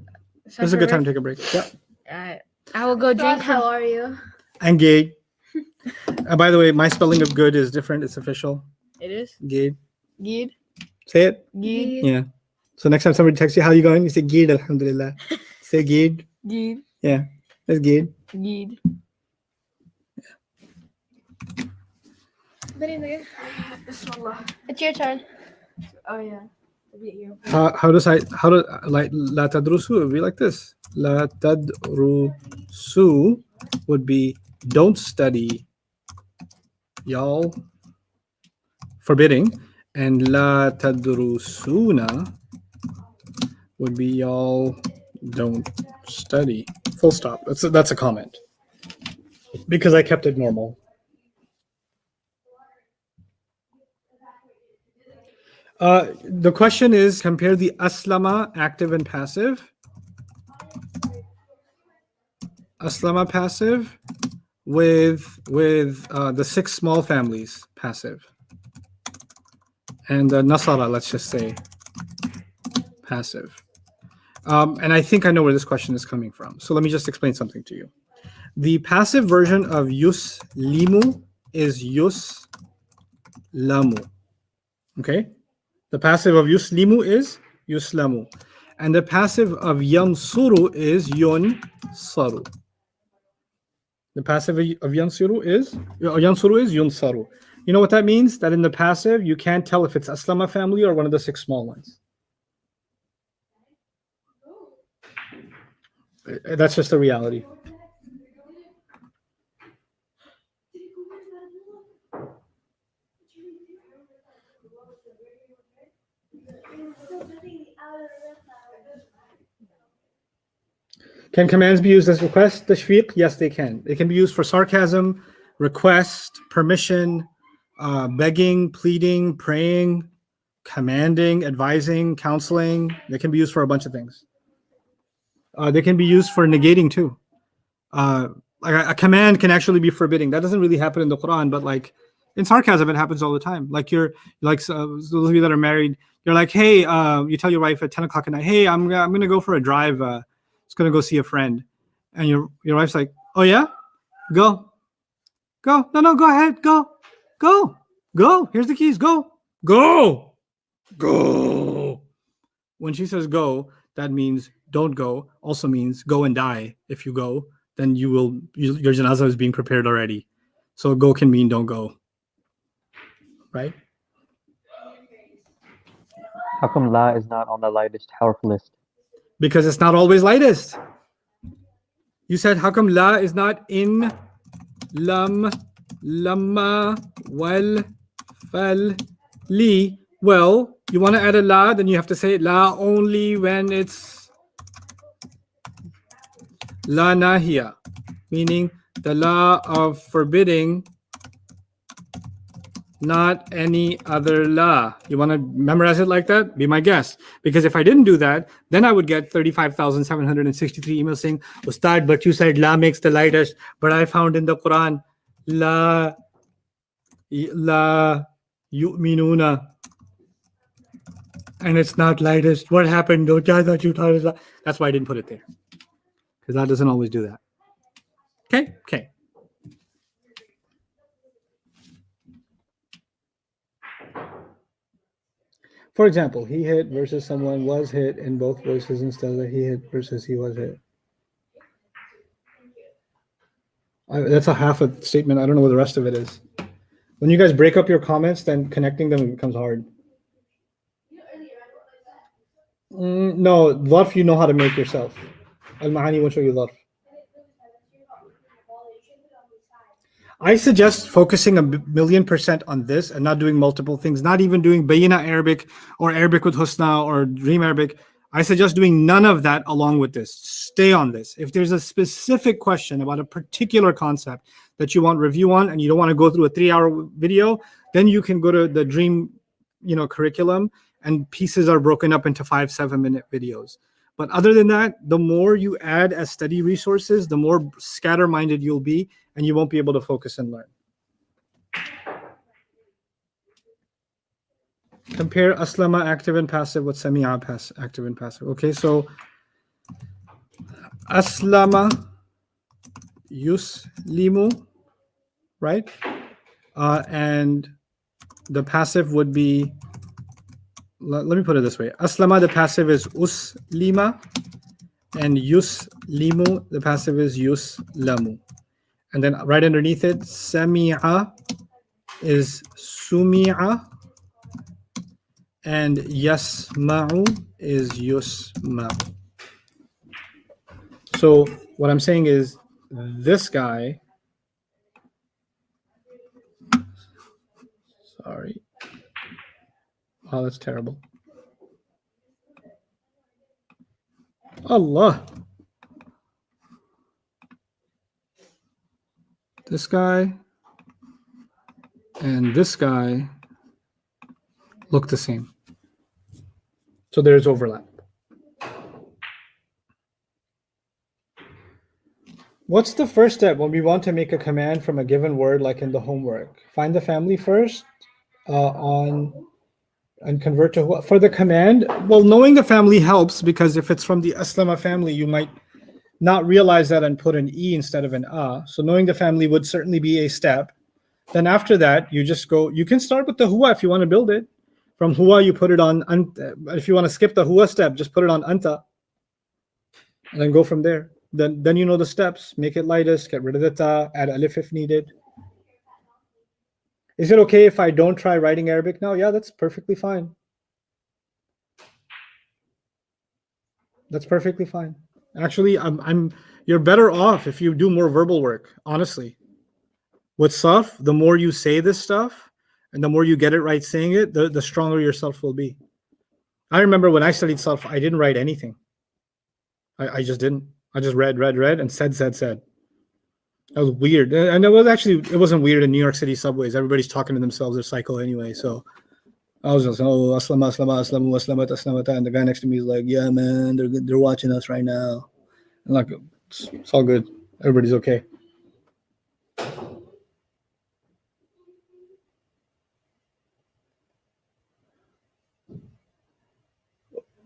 This is a good time to take a break. Yeah. I will go drink. How are you? And Gabe. By the way, my spelling of good is different. It's official. It is. Gabe. Gid. Say it. Gid. Yeah. So next time somebody texts you, how you going? You say Gid, alhamdulillah. Say Gid. Gid. Yeah. That's Gid. Gid. It's your turn. Oh yeah. How do like la tadrusu would be like this. La tadrusu would be don't study, y'all, forbidding, and la tadrusuna would be y'all don't study. Full stop. That's a comment because I kept it normal. The question is compare the aslama, active and passive. Aslama passive with the 6 small families passive. And Nasara, let's just say passive. And I think I know where this question is coming from. So let me just explain something to you. The passive version of yuslimu is yuslamu. Okay? The passive of yuslimu is yuslamu. And the passive of yansuru is yunsaru. The passive of yansuru is yunsaru. You know what that means? That in the passive, you can't tell if it's Aslama family or one of the 6 small ones. That's just the reality. Can commands be used as request, tashfiq? Yes, they can. They can be used for sarcasm, request, permission, begging, pleading, praying, commanding, advising, counseling. They can be used for a bunch of things. They can be used for negating too. like a command can actually be forbidding. That doesn't really happen in the Quran, but like in sarcasm, it happens all the time. Like you're like those of you that are married, you're like, hey, you tell your wife at 10 o'clock at night, hey, I'm gonna go for a drive. Just gonna go see a friend, and your wife's like, oh yeah, go, no, go ahead, go. Here's the keys, go. When she says go, that means don't go. Also means go and die. If you go, then your janazah is being prepared already. So go can mean don't go. Right? How come la is not on the lightest harf list? Because it's not always lightest. You said how come la is not in lam, lamma, wal, fal, li? Well, you want to add a la, then you have to say la only when it's la nahiya, meaning the law of forbidding, not any other law. You want to memorize it like that? Be my guest. Because if I didn't do that, then I would get 35,763 emails saying, Ustad, but you said la makes the lightest, but I found in the Quran, la yu'minuna, and it's not lightest. What happened? I thought you thought it was. That's why I didn't put it there. Because that doesn't always do that. Okay. For example, he hit versus someone was hit in both voices instead of he hit versus he was hit. That's a half a statement. I don't know what the rest of it is. When you guys break up your comments, then connecting them becomes hard. No, dharf you know how to make yourself. Al-Ma'ani won't show you dharf. I suggest focusing 1,000,000% on this and not doing multiple things, not even doing Bayina Arabic or Arabic with Husna or Dream Arabic. I suggest doing none of that along with this. Stay on this. If there's a specific question about a particular concept that you want review on and you don't want to go through a 3-hour video, then you can go to the Dream, curriculum, and pieces are broken up into 5-7 minute videos. But other than that, the more you add as study resources, the more scatter-minded you'll be, and you won't be able to focus and learn. Compare aslama active and passive with sami'a active and passive. Okay, so aslama yuslimu, right? And the passive would be, let me put it this way. Aslama, the passive is uslima, and yuslimu, the passive is yuslamu. And then right underneath it, sami'a is sumi'a, and yasma'u is yusma'u. So what I'm saying is this guy, sorry. Oh, that's terrible. Allah. This guy and this guy look the same. So there's overlap. What's the first step when we want to make a command from a given word, like in the homework? Find the family first and convert to who? For the command, well, knowing the family helps, because if it's from the Aslama family, you might not realize that and put an E instead of an A. So knowing the family would certainly be a step. Then after that, you just go, you can start with the huwa if you want to build it. From huwa, you put it on, if you want to skip the huwa step, just put it on anta. And then go from there. Then you know the steps. Make it lightest, get rid of the ta, add alif if needed. Is it okay if I don't try writing Arabic now? Yeah, that's perfectly fine. That's perfectly fine. Actually, you're better off if you do more verbal work, honestly. With Saf, the more you say this stuff and the more you get it right saying it, the stronger yourself will be. I remember when I studied Saf, I didn't write anything. I just didn't. I just read and said. That was weird. And it wasn't weird in New York City subways. Everybody's talking to themselves. They're psycho anyway. So I was just, aslama. And the guy next to me is like, yeah, man, they're watching us right now. And like, it's all good. Everybody's okay.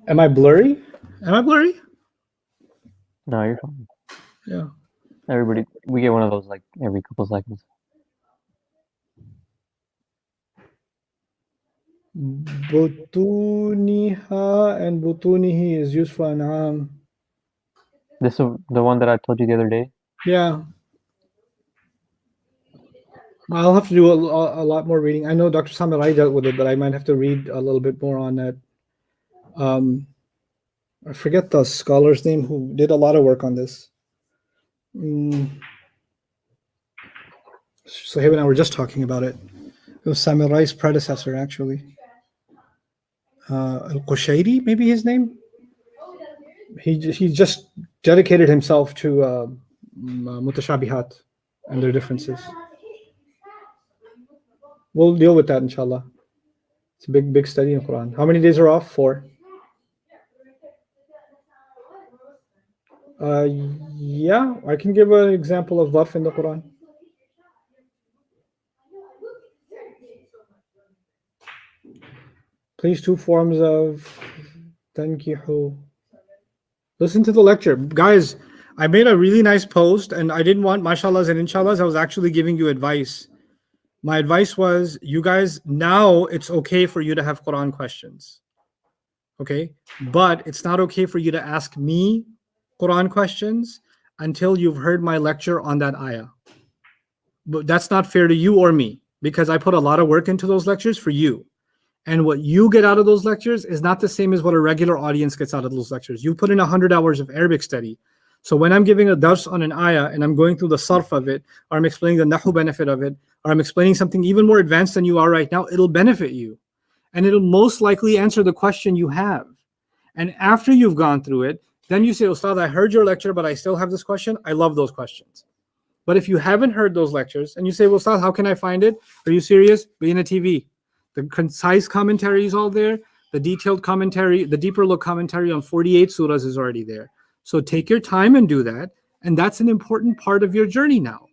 Am I blurry? Am I blurry? No, you're fine. Yeah. Everybody, we get one of those like every couple seconds. Butuniha and butunihi is used for an'am. This is the one that I told you the other day. Yeah. I'll have to do a lot more reading. I know Dr. Samirai dealt with it, but I might have to read a little bit more on that. I forget the scholar's name who did a lot of work on this. So Sohaib and I were just talking about it. It was Samirai's predecessor, actually. Al-Qushayri, maybe his name? He just dedicated himself to mutashabihat and their differences. We'll deal with that, inshallah. It's a big study in Quran. How many days are off? 4. Yeah, I can give an example of dharf in the Quran. Please, 2 forms of tankihu. Listen to the lecture. Guys, I made a really nice post and I didn't want mashallahs and inshallahs. I was actually giving you advice. My advice was, you guys, now it's okay for you to have Quran questions. Okay? But it's not okay for you to ask me Quran questions until you've heard my lecture on that ayah. But that's not fair to you or me, because I put a lot of work into those lectures for you. And what you get out of those lectures is not the same as what a regular audience gets out of those lectures. You put in 100 hours of Arabic study. So when I'm giving a dars on an ayah and I'm going through the sarf of it, or I'm explaining the nahu benefit of it, or I'm explaining something even more advanced than you are right now, it'll benefit you. And it'll most likely answer the question you have. And after you've gone through it, then you say, Ustad, I heard your lecture, but I still have this question. I love those questions. But if you haven't heard those lectures and you say, well, Ustad, how can I find it? Are you serious? Be in a TV. The concise commentary is all there. The detailed commentary, the deeper look commentary on 48 surahs is already there. So take your time and do that. And that's an important part of your journey now.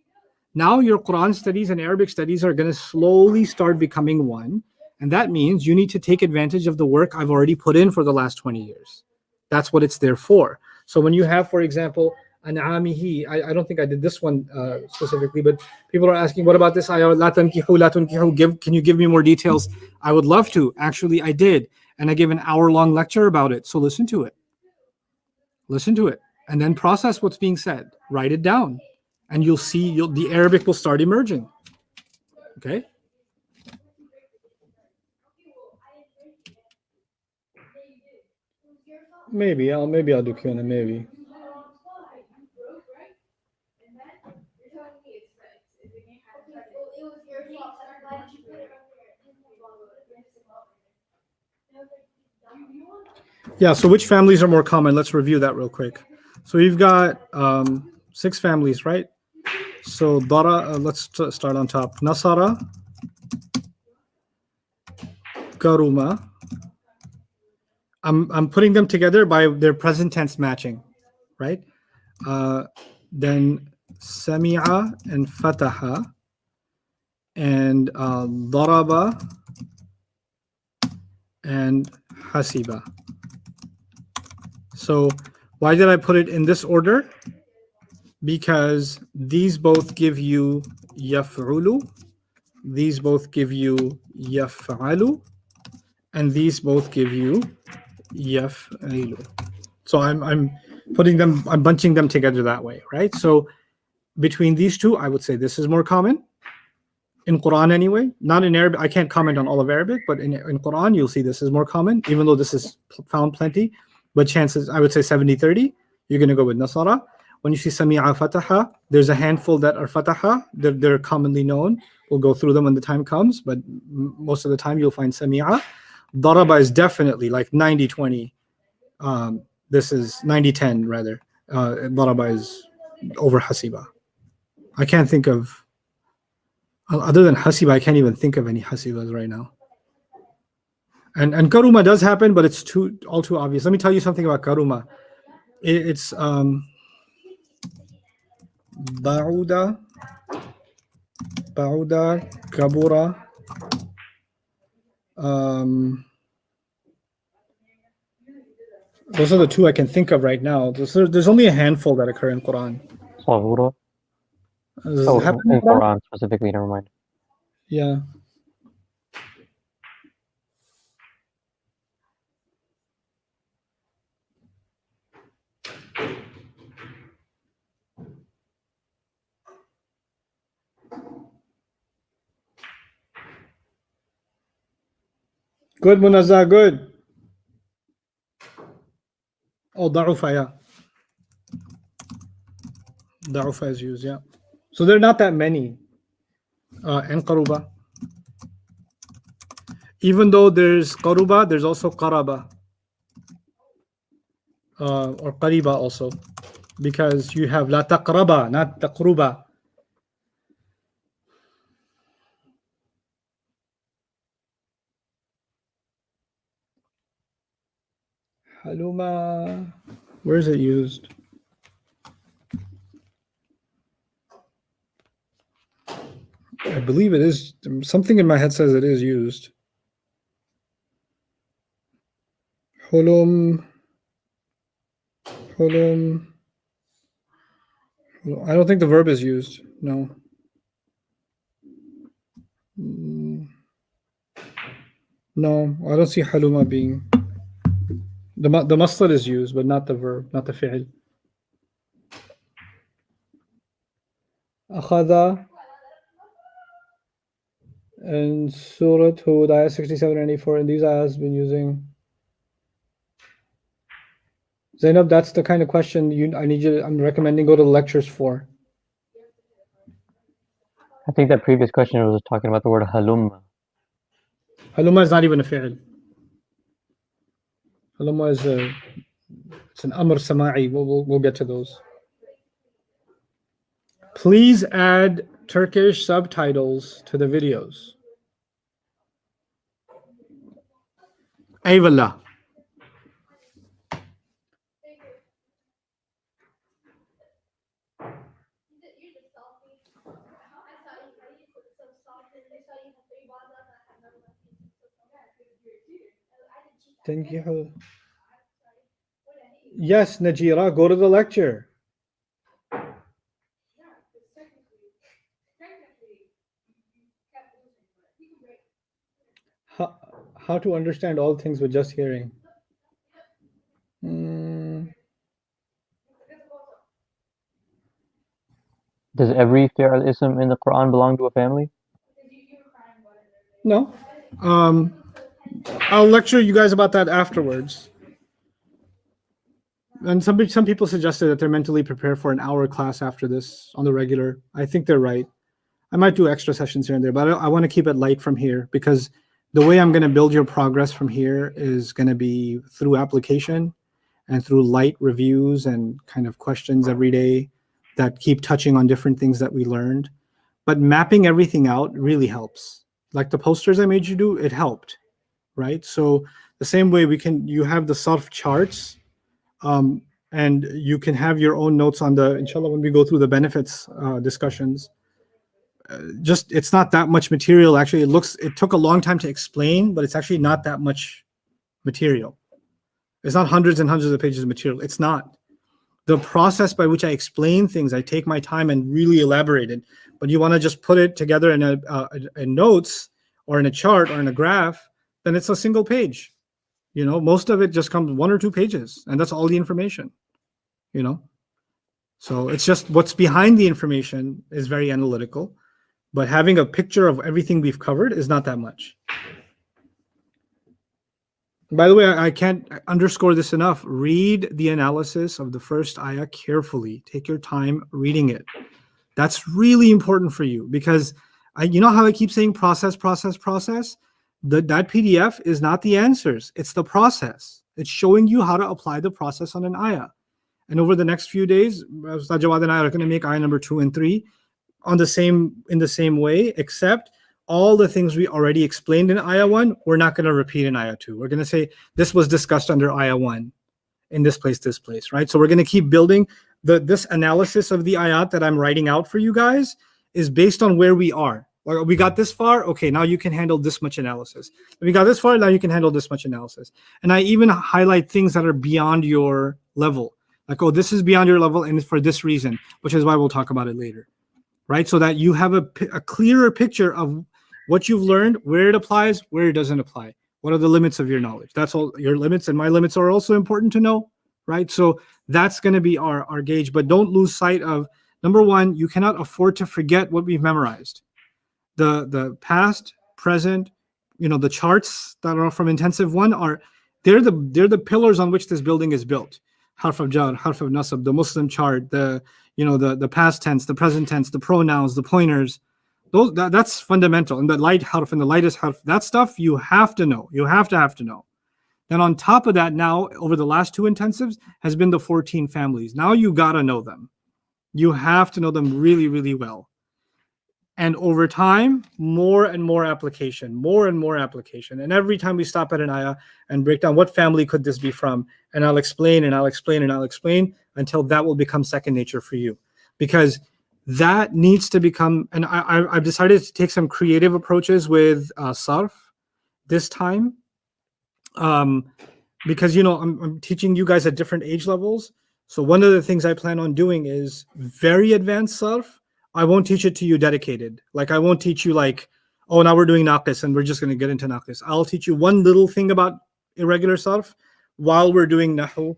Now your Quran studies and Arabic studies are going to slowly start becoming one. And that means you need to take advantage of the work I've already put in for the last 20 years. That's what it's there for. So when you have, for example, An'amihi, I don't think I did this one specifically, but people are asking, what about this ayah? La tankihu, la tunkihu. Can you give me more details? I would love to. Actually, I did. And I gave an hour-long lecture about it. So listen to it. Listen to it. And then process what's being said. Write it down. And you'll see the Arabic will start emerging. Okay? Maybe I'll do Q&A, maybe. Yeah, so which families are more common? Let's review that real quick. So you've got 6 families, right? So Dara, let's start on top. Nasara, Karuma. I'm putting them together by their present tense matching, right? Then Sami'a and Fataha and Daraba and Hasiba. So why did I put it in this order? Because these both give you yaf'ulu, these both give you yaf'alu, and these both give you yaf'ilu. So I'm putting them, I'm bunching them together that way, right? So between these two, I would say this is more common in Quran anyway. Not in Arabic. I can't comment on all of Arabic, but in Quran, you'll see this is more common, even though this is found plenty. But chances, I would say 70-30, you're going to go with Nasara. When you see Sami'a Fataha, there's a handful that are Fataha. They're commonly known. We'll go through them when the time comes, but most of the time you'll find Sami'a. Daraba is definitely like 90-20. This is 90-10 rather. Daraba is over Hasiba. I can't think of, other than Hasiba, I can't even think of any Hasibas right now. And Karuma does happen, but it's all too obvious. Let me tell you something about Karuma. It's Ba'uda, kabura. Those are the two I can think of right now. There's only a handful that occur in Quran. Saghura. Does Oh, it happen in in Quran? Quran specifically, never mind. Yeah. Good, Munazza, good. Oh, da'ufa, yeah. Da'ufa is used, yeah. So there are not that many. And qaruba. Even though there's qaruba, there's also qaraba. Or qariba also. Because you have la taqraba, not taqruba. Haluma. Where is it used? I believe it is. Something in my head says it is used. Hulum. I don't think the verb is used. No. No, I don't see haluma being. The masdar is used, but not the verb, not the fi'l. Akhadha and Surah Hud, ayah 67 and 84, and these ayahs been using. Zainab, that's the kind of question I'm recommending go to the lectures for. I think that previous question was talking about the word halum. Haluma is not even a fi'l. Haluma is it's an amr sama'i. We'll get to those. Please add Turkish subtitles to the videos. Eyvallah. Thank you. Yes, Najira, go to the lecture. How to understand all things with just hearing. Does every fi'al ism in the Quran belong to a family? No. I'll lecture you guys about that afterwards. And some people suggested that they're mentally prepared for an hour class after this on the regular. I think they're right. I might do extra sessions here and there, but I want to keep it light from here because the way I'm going to build your progress from here is going to be through application and through light reviews and kind of questions every day that keep touching on different things that we learned. But mapping everything out really helps. Like the posters I made you do, it helped, right? So the same way you have the sarf charts, and you can have your own notes on the, inshallah, when we go through the benefits discussions. Just it's not that much material. Actually, it took a long time to explain, but it's actually not that much material. It's not hundreds and hundreds of pages of material. It's not. The process by which I explain things, I take my time and really elaborate it. But you want to just put it together in notes or in a chart or in a graph, then it's a single page. Most of it just comes 1 or 2 pages, and that's all the information. So it's just what's behind the information is very analytical. But having a picture of everything we've covered is not that much. By the way, I can't underscore this enough. Read the analysis of the first ayah carefully. Take your time reading it. That's really important for you because you know how I keep saying process? That PDF is not the answers. It's the process. It's showing you how to apply the process on an ayah. And over the next few days, Ustad Jawad and I are going to make ayah number 2 and 3 in the same way, except all the things we already explained in ayah 1, we're not going to repeat in ayah 2. We're going to say this was discussed under ayah 1 in this place, right? So we're going to keep building this analysis of the ayat that I'm writing out for you guys is based on where we are. Like, we got this far, okay, now you can handle this much analysis. We got this far, now you can handle this much analysis. And I even highlight things that are beyond your level. Like, oh, this is beyond your level and it's for this reason, which is why we'll talk about it later, right? So that you have a clearer picture of what you've learned, where it applies, where it doesn't apply. What are the limits of your knowledge? That's all. Your limits and my limits are also important to know, right? So that's going to be our gauge. But don't lose sight of, number one, you cannot afford to forget what we've memorized. The past, present, the charts that are from intensive one they're the pillars on which this building is built. Harf of jar, harf of nasab, the Muslim chart, the past tense, the present tense, the pronouns, the pointers. That's fundamental. And the light harf and the lightest harf, that stuff you have to know. You have to know. Then on top of that, now over the last 2 intensives has been the 14 families. Now you gotta know them. You have to know them really, really well. And over time, more and more application. And every time we stop at an ayah and break down what family could this be from, and I'll explain until that will become second nature for you. Because that needs to become, and I've decided to take some creative approaches with sarf this time. Because, I'm teaching you guys at different age levels. So one of the things I plan on doing is very advanced sarf. I won't teach it to you dedicated. Like, I won't teach you like, oh, now we're doing naqis and we're just going to get into naqis. I'll teach you one little thing about irregular sarf while we're doing nahu,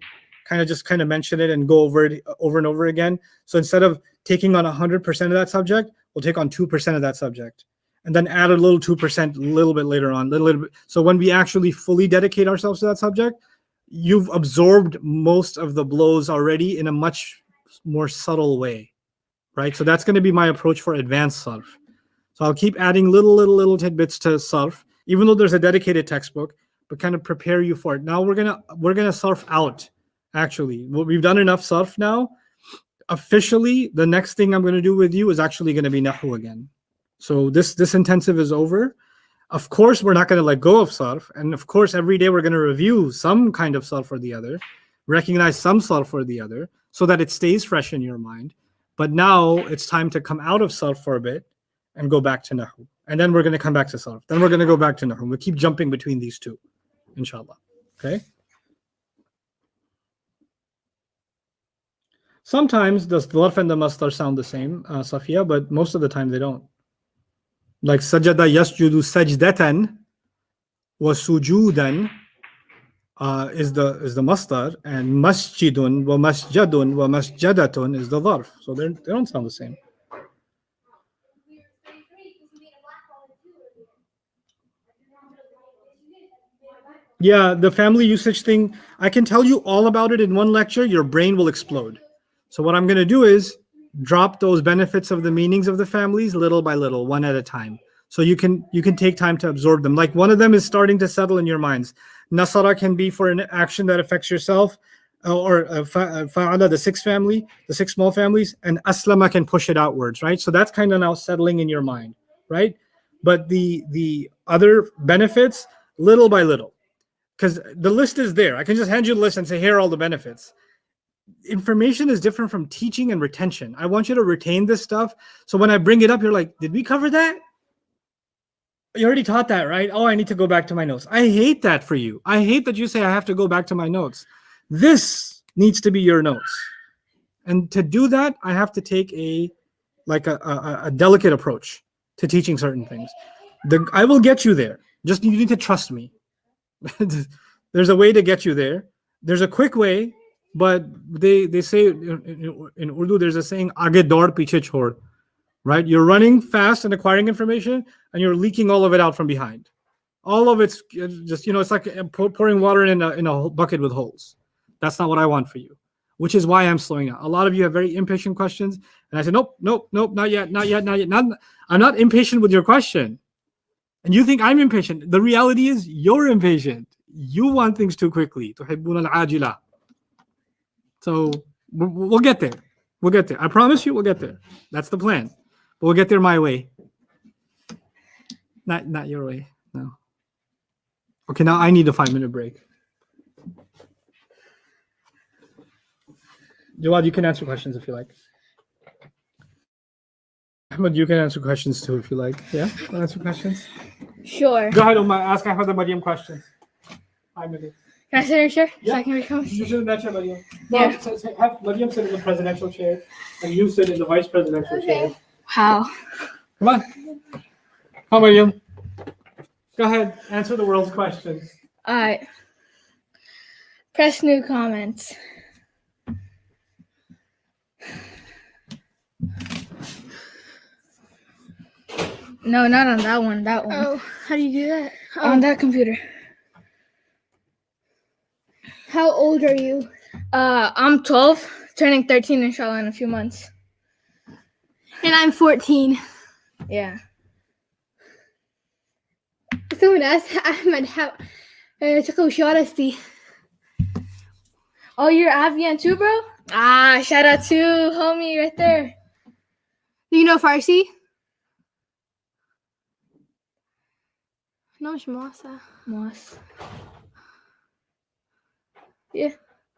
kind of mention it and go over it over and over again. So instead of taking on 100% of that subject, we'll take on 2% of that subject and then add a little 2% a little bit later on, little bit. So when we actually fully dedicate ourselves to that subject, you've absorbed most of the blows already in a much more subtle way. Right, so that's going to be my approach for advanced sarf. So I'll keep adding little tidbits to sarf, even though there's a dedicated textbook, but kind of prepare you for it. Now we're gonna sarf out. Actually, we've done enough sarf now. Officially, the next thing I'm going to do with you is actually going to be nahu again. So this intensive is over. Of course, we're not going to let go of sarf, and of course, every day we're going to review some kind of sarf or the other, recognize some sarf or the other, so that it stays fresh in your mind. But now it's time to come out of sarf for a bit and go back to nahu. And then we're going to come back to sarf. Then we're going to go back to nahu. We'll keep jumping between these two, inshallah. Okay? Sometimes the dharf and the masdar sound the same, Safiya, but most of the time they don't. Like sajada yasjudu sajdatan wa sujudan is the masdar, and masjidun wa masjadun wa masjadatun is the dharf. So they don't sound the same. Yeah, the family usage thing, I can tell you all about it in one lecture. Your brain will explode. So what I'm going to do is drop those benefits of the meanings of the families little by little, one at a time. So you can take time to absorb them. Like, one of them is starting to settle in your minds. Nasara can be for an action that affects yourself, or fa'ala, the 6 family, the 6 small families, and aslama can push it outwards, right? So that's kind of now settling in your mind, right? But the other benefits, little by little, because the list is there. I can just hand you the list and say, here are all the benefits. Information is different from teaching and retention. I want you to retain this stuff. So when I bring it up, you're like, did we cover that? You already taught that, right? Oh, I need to go back to my notes. I hate that for you. I hate that you say I have to go back to my notes. This needs to be your notes. And to do that, I have to take a delicate approach to teaching certain things. I will get you there. Just, you need to trust me. There's a way to get you there. There's a quick way, but they say in Urdu, there's a saying, aage daud piche chhod. Right? You're running fast and acquiring information, and you're leaking all of it out from behind. All of it's just, it's like pouring water in a bucket with holes. That's not what I want for you, which is why I'm slowing down. A lot of you have very impatient questions, and I said, nope, not yet. I'm not impatient with your question. And you think I'm impatient. The reality is you're impatient. You want things too quickly. تُحِبُّونَ الْعَاجِلَةَ. So we'll get there. We'll get there. I promise you we'll get there. That's the plan. But we'll get there my way. Not your way. No. Okay, now I need a 5-minute break. Jawad, you can answer questions if you like. Ahmed, you can answer questions too if you like. Yeah, wanna answer questions. Sure. Go ahead, Umar. Ask Ahmed and Mariam questions. 5 minutes. Can I sit in your chair? Yeah. So I can become. You sit in that chair, Mariam. Yeah. No, have Mariam sit in the presidential chair, and you sit in the vice presidential chair. How? Come on. Come, Mariam. Go ahead. Answer the world's questions. All right. Press new comments. No, not on that one. That one. Oh, how do you do that? On that computer. How old are you? I'm 12, turning 13 inshallah in a few months. And I'm 14. Yeah. Someone asked Ahmed how شارستي. Oh, you're Avian too, bro? Shout out to homie right there. Do you know Farsi? No, مش مواسى. Moss.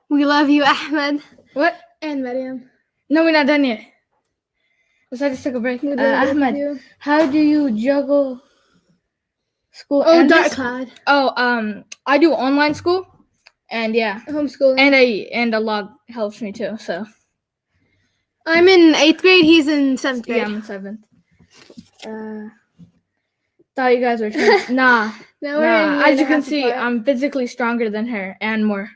We love you, Ahmed. What? And Mariam. No, we're not done yet. Let's take a break. We love Ahmed, you. how do you juggle school Oh, and dark this? cloud. Oh, I do online school, and yeah, Homeschooling. and a log helps me too. So I'm in 8th grade. He's in 7th grade. yeah, I'm in 7th. Thought you guys were twins. Nah. No, we're a year As and you a can half see, apart. I'm physically stronger than her and more.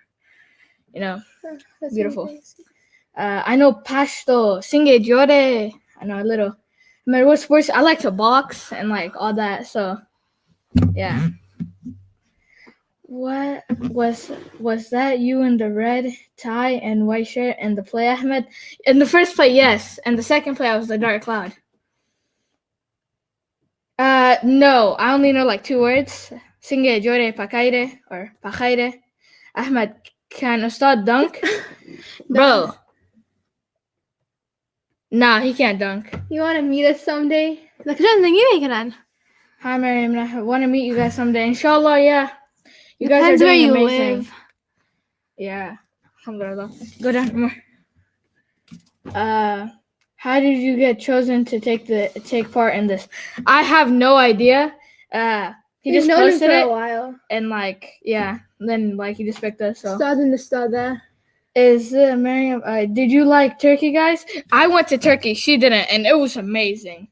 That's beautiful. nice. I know Pashto, Singe Jore. I know a little. I mean, what sports? I like to box and like all that. So, yeah. What was that? You in the red tie and white shirt and the play, Ahmed? In the first play, yes, and the second play, I was the dark cloud. No, I only know like 2 words. Singe Jore Pakaire or Pakaire. Ahmed, can Ustad dunk? Bro. Nah, he can't dunk. You want to meet us someday? Like, you make it. Hi, Mariam. I want to meet you guys someday. Inshallah, yeah. You guys are Depends where doing you amazing. live. Yeah. Alhamdulillah. Go down more. How did you get chosen to take part in this? I have no idea. He We've just known him posted for a it while. and like yeah, then like he just picked us. So Start in the start there. is Mariam? Did you like Turkey, guys? I went to Turkey. She didn't, and it was amazing.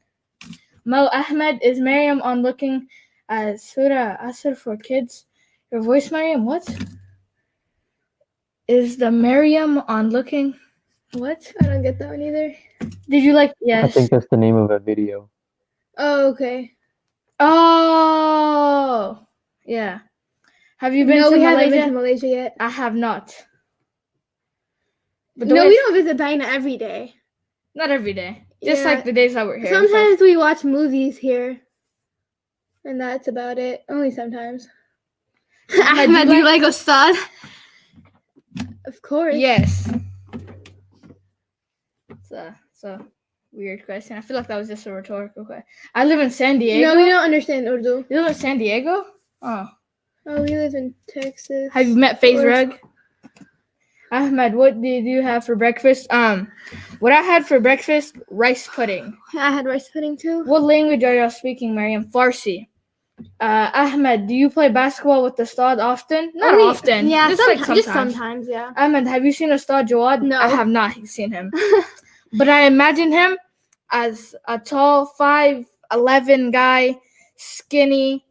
Mo Ahmed, is Mariam on looking at Surah Asr for kids? Your voice, Mariam? What? Is the Mariam on looking? What? I don't get that one either. Did you like? I Yes. think that's the name of a video. Oh, okay. Oh, yeah. Have you been No, to we Malaysia? haven't been to Malaysia yet. I have not. But No, we don't visit Baina every day. Not every day. Just Yeah. like the days that we're here. Sometimes we watch movies here. And that's about it. Only sometimes. Ahmed, Ahmed, do you like Ustad? Of course. Yes. It's a weird question. I feel like that was just a rhetorical question. I live in San Diego. No, we don't understand Urdu. You live in San Diego? Oh. Oh, we live in Texas. Have you met FaZe Or- Rug? Ahmed, what did you have for breakfast? What I had for breakfast, rice pudding. I had rice pudding too. What language are y'all speaking, Mariam? Farsi. Ahmed, do you play basketball with the Ustad often? Not Only- often. Yeah, just sometimes, like sometimes. just sometimes, yeah. Ahmed, have you seen Ustad Jawad? No. I have not seen him. But I imagine him as a tall 5'11" guy, skinny,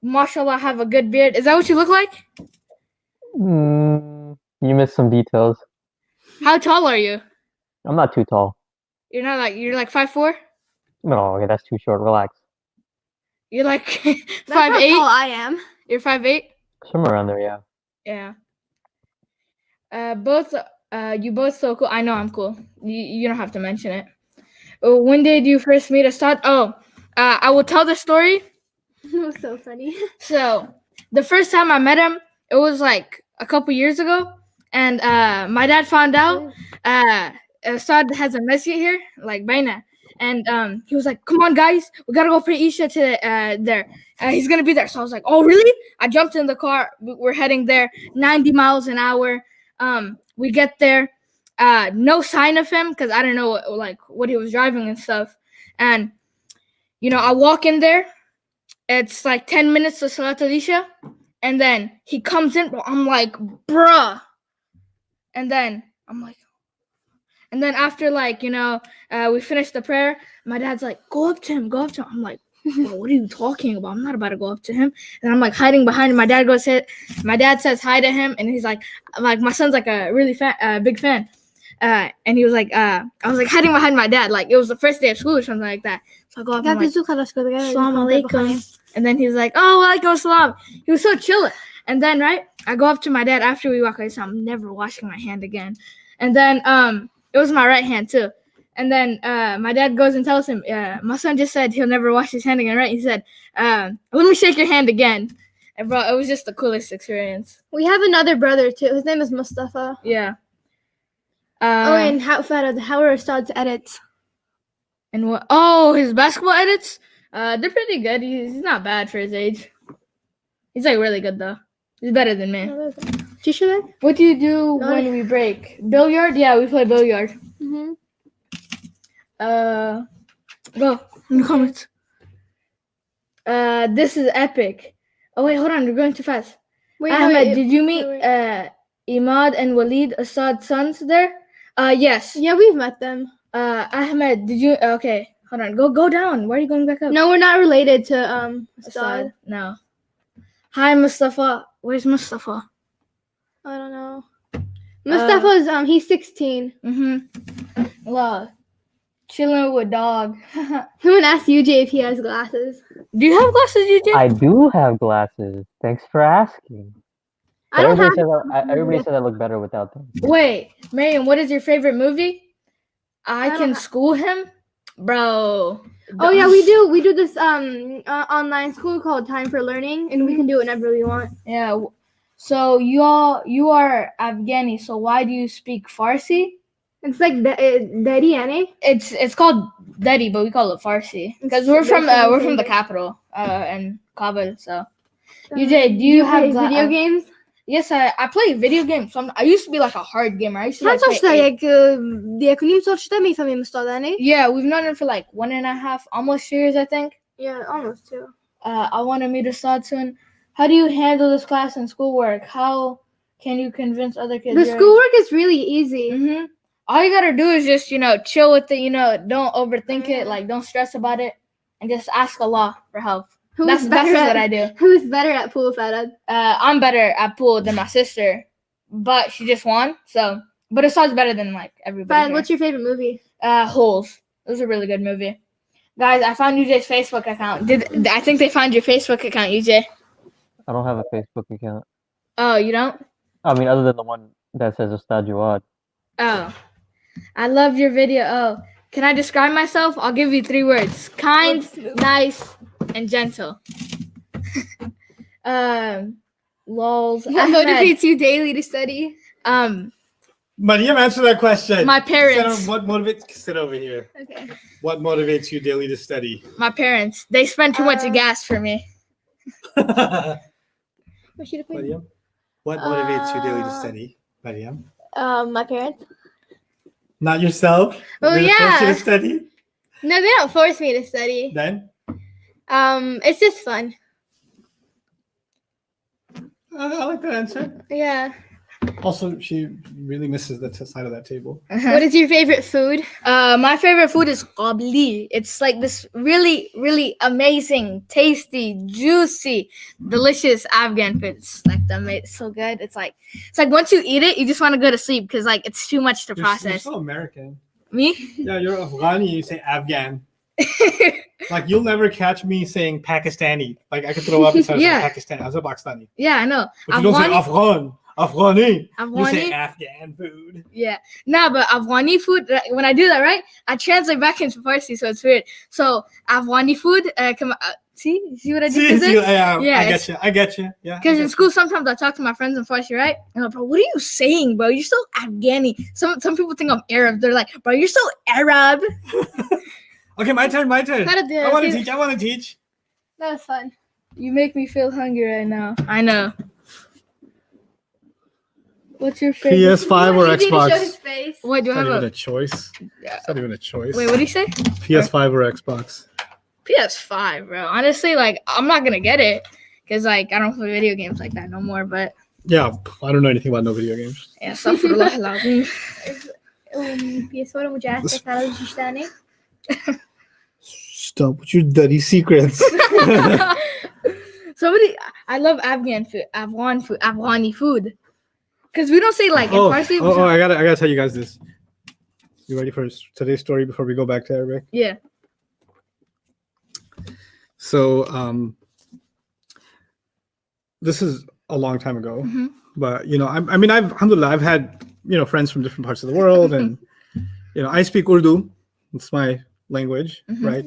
mashallah, have a good beard. Is that what you look like? You missed some details. How tall are you? I'm not too tall. You're like 5'4"? No, okay, that's too short. Relax. You're like That's how 5'8"? tall I am. You're 5'8"? Somewhere around there, yeah. Yeah. You both so cool. I know I'm cool. You don't have to mention it. When did you first meet Ustad? I will tell the story. It was so funny. So the first time I met him, it was like a couple years ago, and my dad found out Ustad has a masjid here, like Baina, and he was like, "Come on, guys, we gotta go pray Isha to there. He's gonna be there." So I was like, "Oh, really?" I jumped in the car. We're heading there, 90 miles an hour. We get there. no sign of him because I don't know what he was driving and stuff. And I walk in there. It's like 10 minutes to Salat al-Isha, and then he comes in. I'm like, bruh. And then I'm like, and then after we finished the prayer, my dad's like, go up to him. I'm like, bro, what are you talking about? I'm not about to go up to him. And I'm like hiding behind him. My dad says hi to him, and he's like my son's like a really big fan. And he was like, I was like hiding behind my dad, like it was the first day of school or something like that. So I go up and I'm like, Assalamu alaikum. And then he's like, oh, walaikum assalam. He was so chill. And then I go up to my dad after we walk away, so I'm never washing my hand again. And then it was my right hand too. And then my dad goes and tells him, my son just said he'll never wash his hand again, right? He said, let me shake your hand again. And bro, it was just the coolest experience. We have another brother too. His name is Mustafa. Yeah. And how are Ustad's edits? And what? Oh, his basketball edits? They're pretty good. He's not bad for his age. He's like really good though. He's better than me. What do you do when we break? Billiard? Yeah, we play billiard. Mm-hmm. Go in the comments. This is epic. Oh wait, hold on, you're going too fast. Wait, Ahmed, did you meet Imad and Walid, Assad's sons there? Yes. Yeah, we've met them. Ahmed, did you? Okay, hold on. Go down. Why are you going back up? No, we're not related to Assad. No. Hi, Mustafa. Where's Mustafa? I don't know. Mustafa's he's 16. Mm-hmm. Well, chilling with dog. Someone asked UJ if he has glasses. Do you have glasses, UJ? I do have glasses. Thanks for asking. I don't have. Everybody says I look better without them. Wait, Mariam, what is your favorite movie? I Can don't School Him? Bro. Oh yeah, we do this online school called Time for Learning, and we can do it whenever we want. Yeah. So you are Afghani, so why do you speak Farsi? It's like Dari, Annie. It's called Dari, but we call it Farsi because we're from the capital, in Kabul. So, UJ, do you have video games? Yes, I play video games. I used to be like a hard gamer. I used to Yeah, we've known him for like 1.5 almost years, I think. Yeah, almost 2. I want to meet Assad soon. How do you handle this class and schoolwork? How can you convince other kids? The schoolwork is really easy. Mm-hmm. All you gotta do is just chill with it. Don't overthink it. Like don't stress about it, and just ask Allah for help. That's what I do. Who's better at pool, Farad? I'm better at pool than my sister, but she just won. So, but Assad's better than like everybody. Farad, what's your favorite movie? Holes. It was a really good movie. Guys, I found UJ's Facebook account. I think they found your Facebook account, UJ? I don't have a Facebook account. Oh, you don't? I mean, other than the one that says Ustad Jawad. Oh, I love your video. Oh, can I describe myself? I'll give you 3 words: kind, nice, and gentle. Lols. What motivates you daily to study? Mariam, answer that question. My parents. Sit over here. Okay. What motivates you daily to study? My parents. They spend too much gas for me. Mariam, what motivates you daily to study? Mariam? My parents. Not yourself? Oh, They yeah. force you to study? No, they don't force me to study. Then? It's just fun. I like that answer. Yeah. Also, she really misses that side of that table. What is your favorite food? My favorite food is qabli. It's like this really, really amazing, tasty, juicy, delicious Afghan food. It's like it's so good. It's like once you eat it, you just want to go to sleep because like it's too much to You're process. so American. Me? Yeah, you're Afghani. You say Afghan. Like you'll never catch me saying Pakistani. Like I could throw up and say Pakistani. I say Pakistani. Yeah, I know. But you don't say Afghan. Afghani. You Afghani? say Afghan food. Yeah. Nah, but Afghani food, when I do that, right, I translate back into Farsi, so it's weird. So, Afghani food, see what I just did? Yeah, I get you. Yeah. Because in school, sometimes I talk to my friends in Farsi, right? And I'm like, bro, what are you saying, bro? You're so Afghani. Some people think I'm Arab. They're like, bro, you're so Arab. Okay, my turn. I want to teach. That was fun. You make me feel hungry right now. I know. What's your favorite? PS5 or You need to show his Xbox? face. Wait, do It's I not have even a a choice. It's not even a choice. wait? What do you say? PS5 or Xbox? PS5, bro. Honestly, like I'm not gonna get it because like I don't play video games like that no more. But Yeah, I don't know anything about no video games. yeah, astaghfirullah al-azim. PS4 مجهز تكنولوجي ثاني. Stop with your dirty secrets. Somebody, I love Afghani food. Because we don't say like in Farsi. I gotta tell you guys this. You ready for today's story before we go back to Arabic? Yeah. So this is a long time ago, Mhm. but you know, I mean, alhamdulillah, I've had friends from different parts of the world, and I speak Urdu. It's my language, Mhm. right?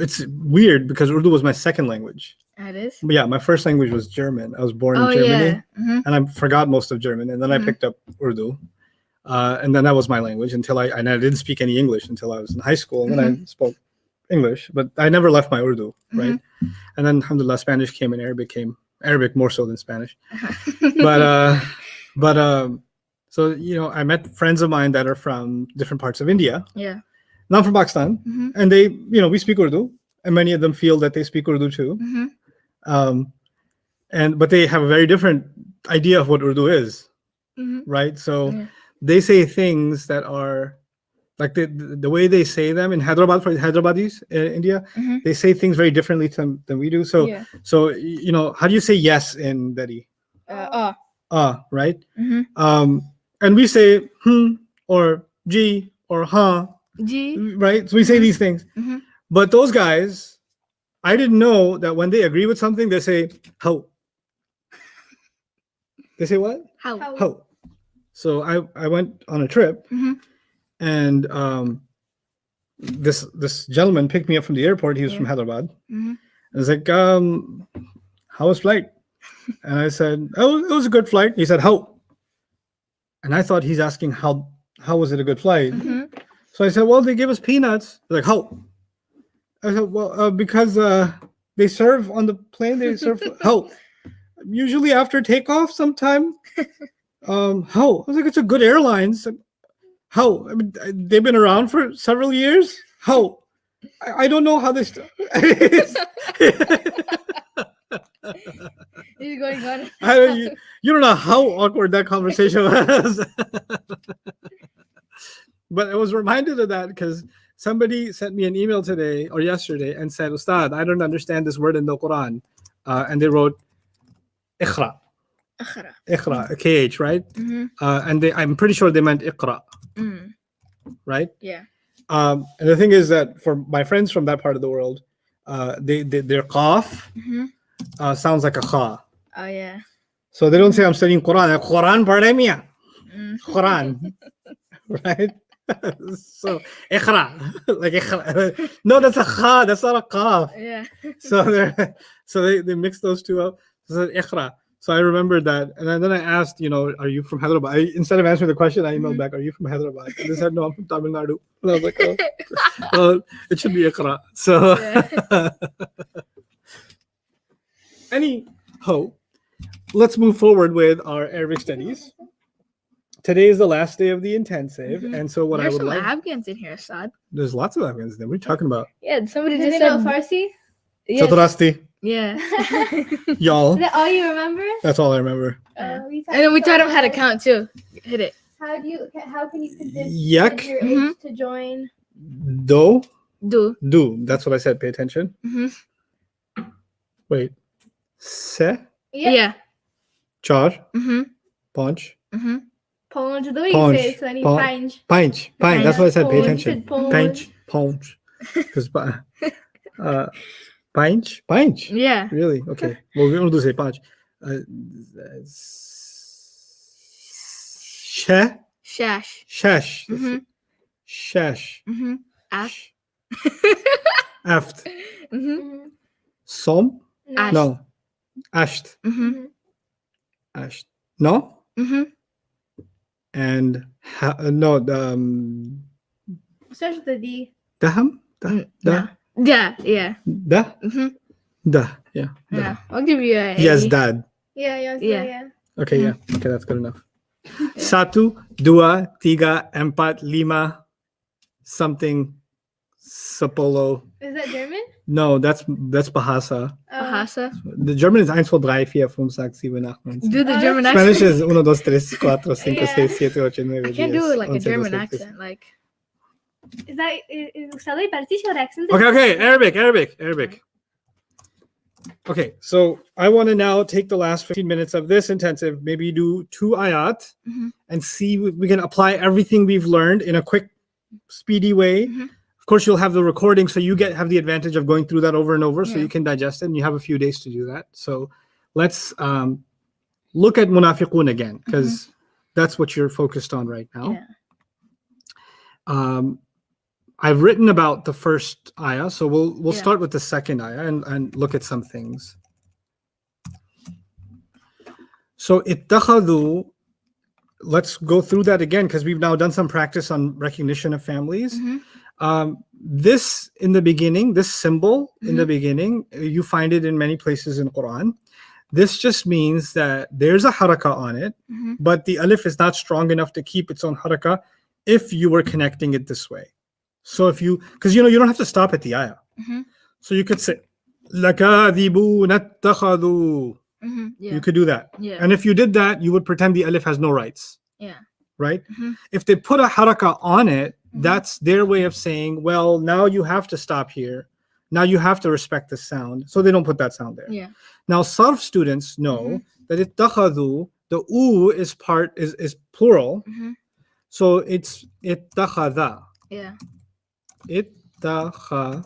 It's weird because Urdu was my second language. It is. But yeah, my first language was German. I was born Oh in Germany, yeah. Mhm. and I forgot most of German, and then I Mhm. picked up Urdu, and then that was my language until I didn't speak any English until I was in high school, and then I spoke English, but I never left my Urdu, right? And then alhamdulillah, Spanish came and Arabic came. Arabic more so than Spanish, but so I met friends of mine that are from different parts of India. Yeah. Not from Pakistan, Mhm. and they we speak Urdu, and many of them feel that they speak Urdu too. Mhm. But they have a very different idea of what Urdu is, Mhm. right? So Yeah. they say things that are like the way they say them in Hyderabad, for Hyderabadis in India, Mhm. they say things very differently than we do. So Yeah. how do you say yes in Delhi? Right? Mhm. And we say or G or huh, G. right? So we say these things. Mhm. But those guys, I didn't know that when they agree with something, they say how. They say what? How? How. So I went on a trip, Mhm. and this gentleman picked me up from the airport. He was from Yeah. Hyderabad. Mhm. I was like, how was flight? And I said, oh, it was a good flight. He said, how? And I thought he's asking how was it a good flight? Mhm. So I said, well, they gave us peanuts. They're like, how? I said, well, because they serve on the plane. They serve how? Usually after takeoff sometime. How? I was like, it's a good airline. So, how? I mean, they've been around for several years. How? I don't know how this. He's going on. You don't know how awkward that conversation was. But I was reminded of that because somebody sent me an email today or yesterday and said, Ustad, I don't understand this word in the Quran. And they wrote Ikhra. Akhara. Ikhra, KH, right? Mhm. And I'm pretty sure they meant Iqra, Mm. right? Yeah. And the thing is that for my friends from that part of the world, their qaf Mhm. sounds like a kha. Oh yeah. So they don't say I'm studying Quran. Quran padhe miya. Mm. Quran, right? So ikhra, like ikhra. No, that's a kha. That's not a qaf. Yeah. So they mix those two up. So ikhra. So I remembered that, and then I asked, are you from Hyderabad? Instead of answering the question, I emailed back, are you from Hyderabad? And they said, no, I'm from Tamil Nadu. And I was like, oh, well, it should be ikhra. So anyhow, let's move forward with our Arabic studies. Today is the last day of the intensive, and so what There's I would some like, Afghans in here, Assad. there's lots of Afghans there. What are you talking about? Yeah, somebody Do just they said know Farsi? yes. Satrasti, Yeah. y'all. Is that all you remember? That's all I remember. Yeah. We And then we talked taught him how to about, count too. Hit it. How can you convince Yak, your Mhm. age to join? do, Do. do. That's what I said. Pay attention. Mhm. Wait. Se, Yeah. char, Mhm. punch, Mhm. Ponge, the way Ponge, you say it, so any pon- pinch. pinch, pinch. That's what I said. Pay Ponge, you attention. said ponge. Pinch, punch. Because pinch, pinch. Yeah. Really? Okay. Well, we don't do say punch. She, Shash. shash, Mhm. shash, Mhm. Ash. aft, Mhm. Mhm. som, Ash. no, asht, Mhm. asht, no, Mhm. and no, Starts with a D. daham, da, No. Yeah. Yeah. da, Mhm. da, yeah, da. Yeah. I'll give you a. Yes, dad. Yeah. Yeah. Yeah. Okay, yeah, okay, that's good enough. Satu, dua, tiga, empat, lima, something, sepuluh. Is that German? No, that's Bahasa. Bahasa. The German is 1, 2, 3, 4, 5, 6, 7, 8, 9. Do the Oh, German Spanish accent. is 1, 2, 3, 4, 5, 6, Yeah. 7, 8, 9, I can't do it like a 10, German 11, 12. accent. Like Is that usado y parecido al accent? Okay, Arabic. Okay, so I want to now take the last 15 minutes of this intensive, maybe do 2 ayat Mhm. and see if we can apply everything we've learned in a quick, speedy way. Mhm. Of course, you'll have the recording, so you have the advantage of going through that over and over, so Yeah. you can digest it, and you have a few days to do that. So let's look at Munafiqun again, because that's what you're focused on right now. Yeah. I've written about the first ayah, so we'll Yeah. start with the second ayah and look at some things. So ittakhadhu, let's go through that again because we've now done some practice on recognition of families. This in the beginning, this symbol in the beginning, you find it in many places in Quran. This just means that there's a harakah on it, but the alif is not strong enough to keep its own harakah if you were connecting it this way. So if you, because you don't have to stop at the ayah. So you could say, لَكَاذِبُونَ اتَّخَذُوا. Yeah. You could do that. Yeah. And if you did that, you would pretend the alif has no rights, Yeah. right? If they put a harakah on it, that's their way of saying, well, now you have to stop here. Now you have to respect the sound. So they don't put that sound there. Yeah. Now, sarf students know that ittakhadhu, the u is plural. So it's ittakhadha. Yeah. Ittakhadha.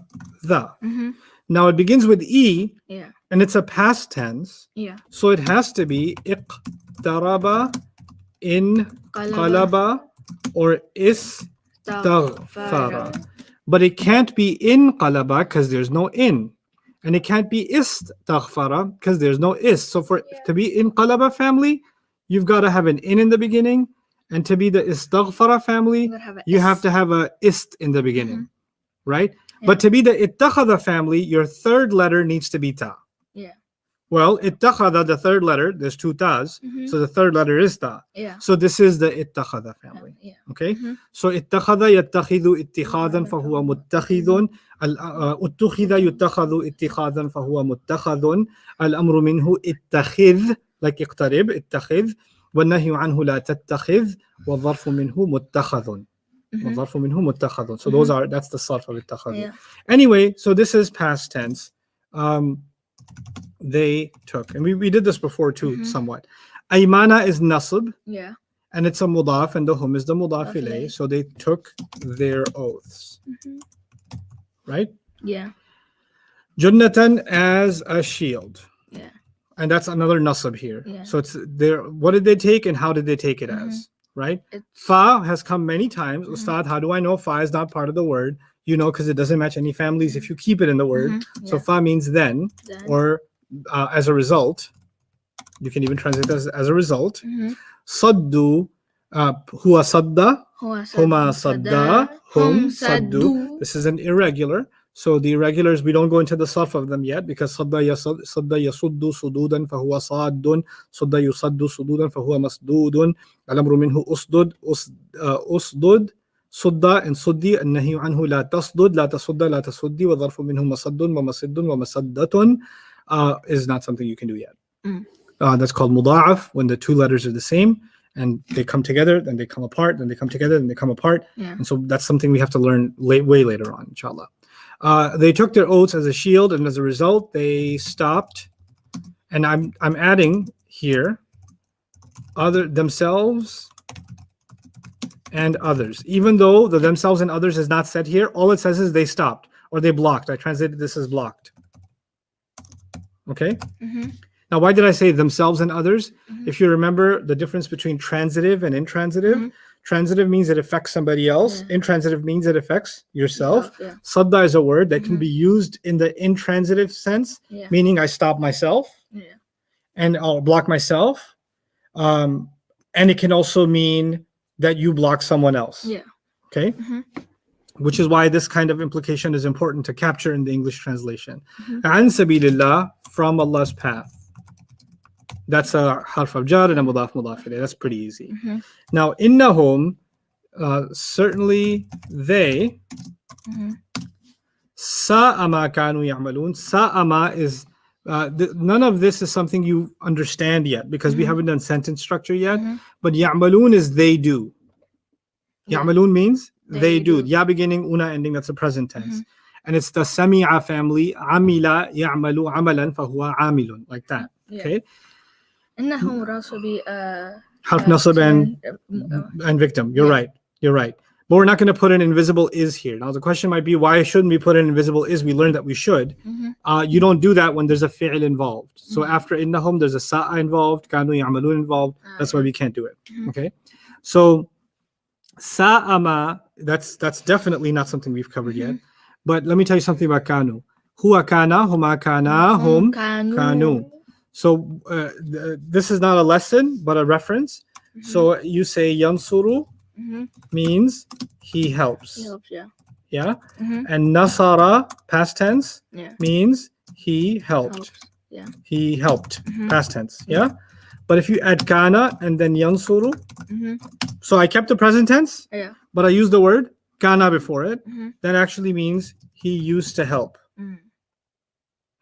Now it begins with e, Yeah. and it's a past tense. Yeah. So it has to be iqtaraba, inqalaba, or istaghfara. But it can't be inqalaba because there's no in. And it can't be istaghfara because there's no is. So for to be inqalaba family, you've got to have an in the beginning. And to be the istaghfara family, you have to have a ist in the beginning, right? Yeah. But to be the ittakhadha family, your third letter needs to be ta. Yeah. Well, ittakhadha, the third letter, there's 2 tas. So the third letter is ta. Yeah. So this is the ittakhadha family. Yeah. Okay? So ittakhadha yattakhidhu ittikhadan fahuwa muttakhidun. Uttukhidha yuttakhadhu ittikhadan fahuwa muttakhadun. Al-amru minhu ittakhidh, like iqtarib, ittakhidh. وَالنَّهْيُ عَنْهُ لَا تَتَّخِذْ وَالظَّرْفُ مِنْهُ مُتَّخَذٌ. وَالظَّرْفُ مِنْهُ مُتَّخَذٌ. So that's the sarf of ittakhadhu. Yeah. Anyway, so this is past tense. They took, and we did this before too, somewhat. Aymana is nasb, Yeah. and it's a mudaf, and the hum is the mudaf Mudaf ilayh. ilayh. So they took their oaths, right? Yeah. Junnatan as a shield. Yeah. And that's another nasab here. Yeah. So it's there. What did they take and how did they take it as? Right? Fa has come many times. Ustad, how do I know fa is not part of the word? You know, because it doesn't match any families if you keep it in the word. So Yeah. fa means then, Then. or as a result. You can even translate as a result. Saddu, huwa sadda, huma sadda, hum saddu. This is an irregular. So the irregulars, we don't go into the sarf of them yet because sadda yasuddu sududan fahuwa saddun, sadda yusaddu sududan fahuwa masdudun, al-amru minhu usdud, usdud, sudda and suddi, an-nahyu anhu la tasdud, la tasudda, la tasuddi, wa dharfu minhu masaddun, wa masiddun, wa masaddatun is not something you can do yet. That's called muda'af, when the 2 letters are the same and they come together, then they come apart, then they come together, then they come apart. Yeah. And so that's something we have to learn way later on, inshallah. They took their oaths as a shield, and as a result, they stopped. And I'm adding here other themselves and others. Even though the themselves and others is not said here, all it says is they stopped or they blocked. I translated this as blocked. Okay. Now, why did I say themselves and others? If you remember the difference between transitive and intransitive, transitive means it affects somebody else. Intransitive means it affects yourself. Yeah. Sadda is a word that can be used in the intransitive sense, Yeah. meaning I stop myself Yeah. and I'll block myself. And it can also mean that you block someone else. Yeah. Okay. Which is why this kind of implication is important to capture in the English translation. An sabilillah, from Allah's path. That's a harf of jar and a mudaf mudaf ilayh. That's pretty easy. Mhm. Now, innahum, certainly they, Mhm. sa'ama kanu ya'malun. Sa'ama is, none of this is something you understand yet because we Mhm. haven't done sentence structure yet. Mhm. But ya'malun is they do. Yeah. Ya'malun means They they do. do. Ya beginning, una ending, that's a present tense. Mhm. And it's the sami'a family. Amila ya'malu amalan fahuwa amilun. Like that. Yeah. Okay? إنهم would also be Harf nasab and victim. You're yeah. right. You're right. But we're not going to put an invisible is here. Now the question might be, why shouldn't we put an invisible is? We learned that we should. Mhm. You don't do that when there's a fi'l involved. So Mhm. after innahum, there's a sa'a involved, kanu ya'malun involved. That's why yeah. we can't do it. Mhm. Okay. So sa'ama, that's definitely not something we've covered yet. But let me tell you something about kanu. Huwa kana, huma kana, hum kanu. So this is not a lesson, but a reference. So you say yansuru Mhm. means he helps. He helps, yeah. Yeah. Mhm. And nasara, past tense, Yeah. means he helped. Helps. Yeah. He helped, Mhm. past tense. Yeah. But if you add kana and then yansuru, Mhm. so I kept the present tense, Yeah. but I used the word kana before it. Mhm. That actually means he used to help. Mm.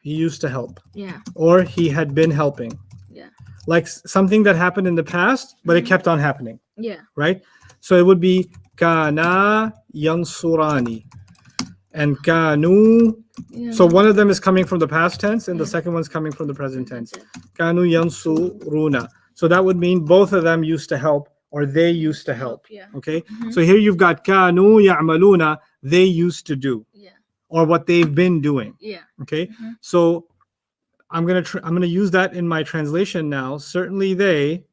He used to help. Yeah. Or he had been helping. Yeah. Like something that happened in the past, but it kept on happening, Yeah. right? So it would be kana yansurani and kanu. Yeah. So one of them is coming from the past tense and the Yeah. second one's coming from the present tense. That's it. Kanu yansuruna. So that would mean both of them used to help or they used to help. Yeah. Okay? So here you've got kanu ya'maluna, they used to do, Yeah. or what they've been doing. Yeah. Okay? So I'm gonna use that in my translation now. Certainly they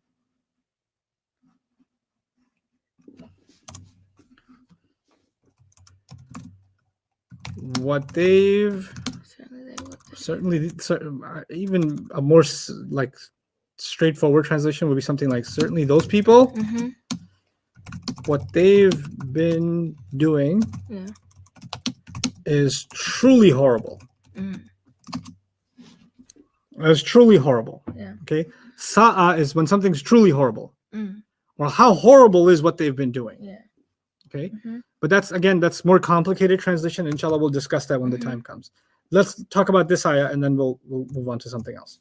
what they've certainly even a more like straightforward translation would be something like certainly those people Mhm. what they've been doing Yeah. is truly horrible. Mm. It's truly horrible. Yeah. Okay. Sa'a is when something's truly horrible. Mm. Or how horrible is what they've been doing. Yeah. Okay. Mhm. But that's more complicated translation. Inshallah, we'll discuss that when the time comes. Let's talk about this ayah and then we'll move on to something else.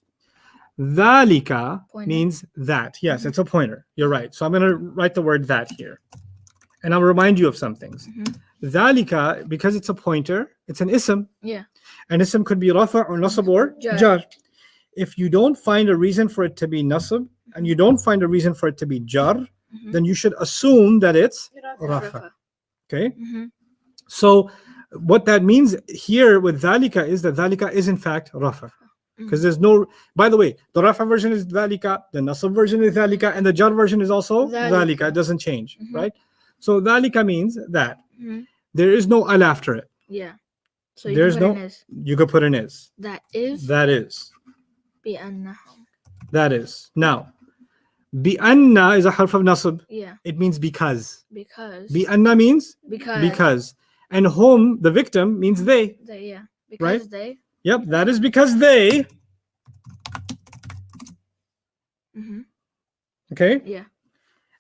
Dhalika Pointer. means that. Yes, it's a pointer. You're right. So I'm going to write the word that here. And I'll remind you of some things. Dhalika, because it's a pointer, it's an ism. Yeah. An ism could be rafa or nasab or Jar. jar. If you don't find a reason for it to be nasab and you don't find a reason for it to be jar, then you should assume that it's rafa. Okay? Mhm. So what that means here with dhalika is that dhalika is in fact rafa. Because there's no, by the way, the rafa version is dhalika, the nasab version is dhalika, and the jar version is also dhalika. It doesn't change, right? So dhalika means that. Mhm. There is no al after it. Yeah. So There's you can put no, an is. you could put an is. That is That is. بأنهم. That is. Now, bi'anna is a harf of nasab. Yeah. It means because. Because. Bi'anna means Because. because. And hum, the victim, means they. They, yeah. Because Right? they. Yep, that is because they. Mhm. Okay? Yeah.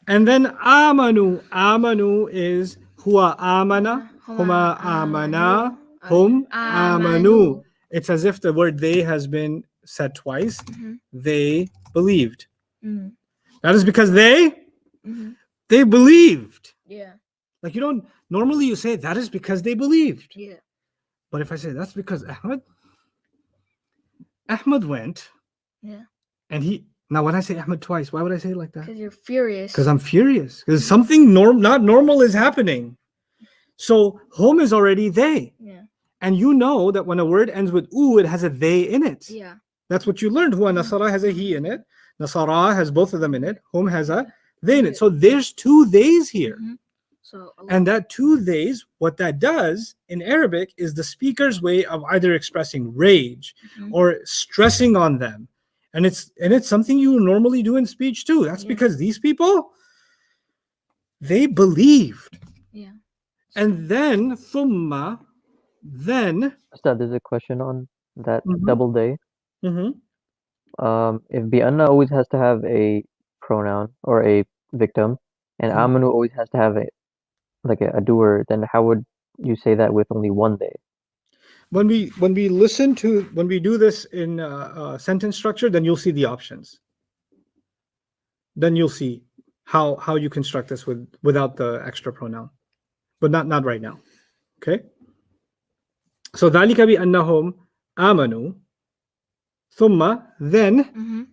And then amanu. Amanu is huwa amana, huma amana, hum amanu. It's as if the word they has been said twice. Mhm. They believed. Mm. That is because Mhm. they believed. Yeah. Like you don't normally you say that is because they believed. Yeah. But if I say that's because Ahmed went. Yeah. And he now when I say Ahmed twice, why would I say it like that? Because you're furious. Because I'm furious. Because something not normal is happening. So home is already they. Yeah. And you know that when a word ends with u, it has a they in it. Yeah. That's what you learned. Huwa Nasara has a he in it. Nasara has both of them in it. Home has a they in it. So there's two theys here. Mhm. So. And that two theys, what that does in Arabic is the speaker's way of either expressing rage Mhm. or stressing on them. And it's something you normally do in speech too. That's because these people, they believed. Yeah. And then thumma, then Ustad, there's a question on that Mhm. double day. Mhm. if bi'anna always has to have a pronoun or a victim, and Mhm. amanu always has to have a doer, then how would you say that with only one they? When we do this in sentence structure, then you'll see the options. Then you'll see how you construct this without the extra pronoun, but not right now. Okay. So ذلك بأنهم آمنوا ثم then Mhm.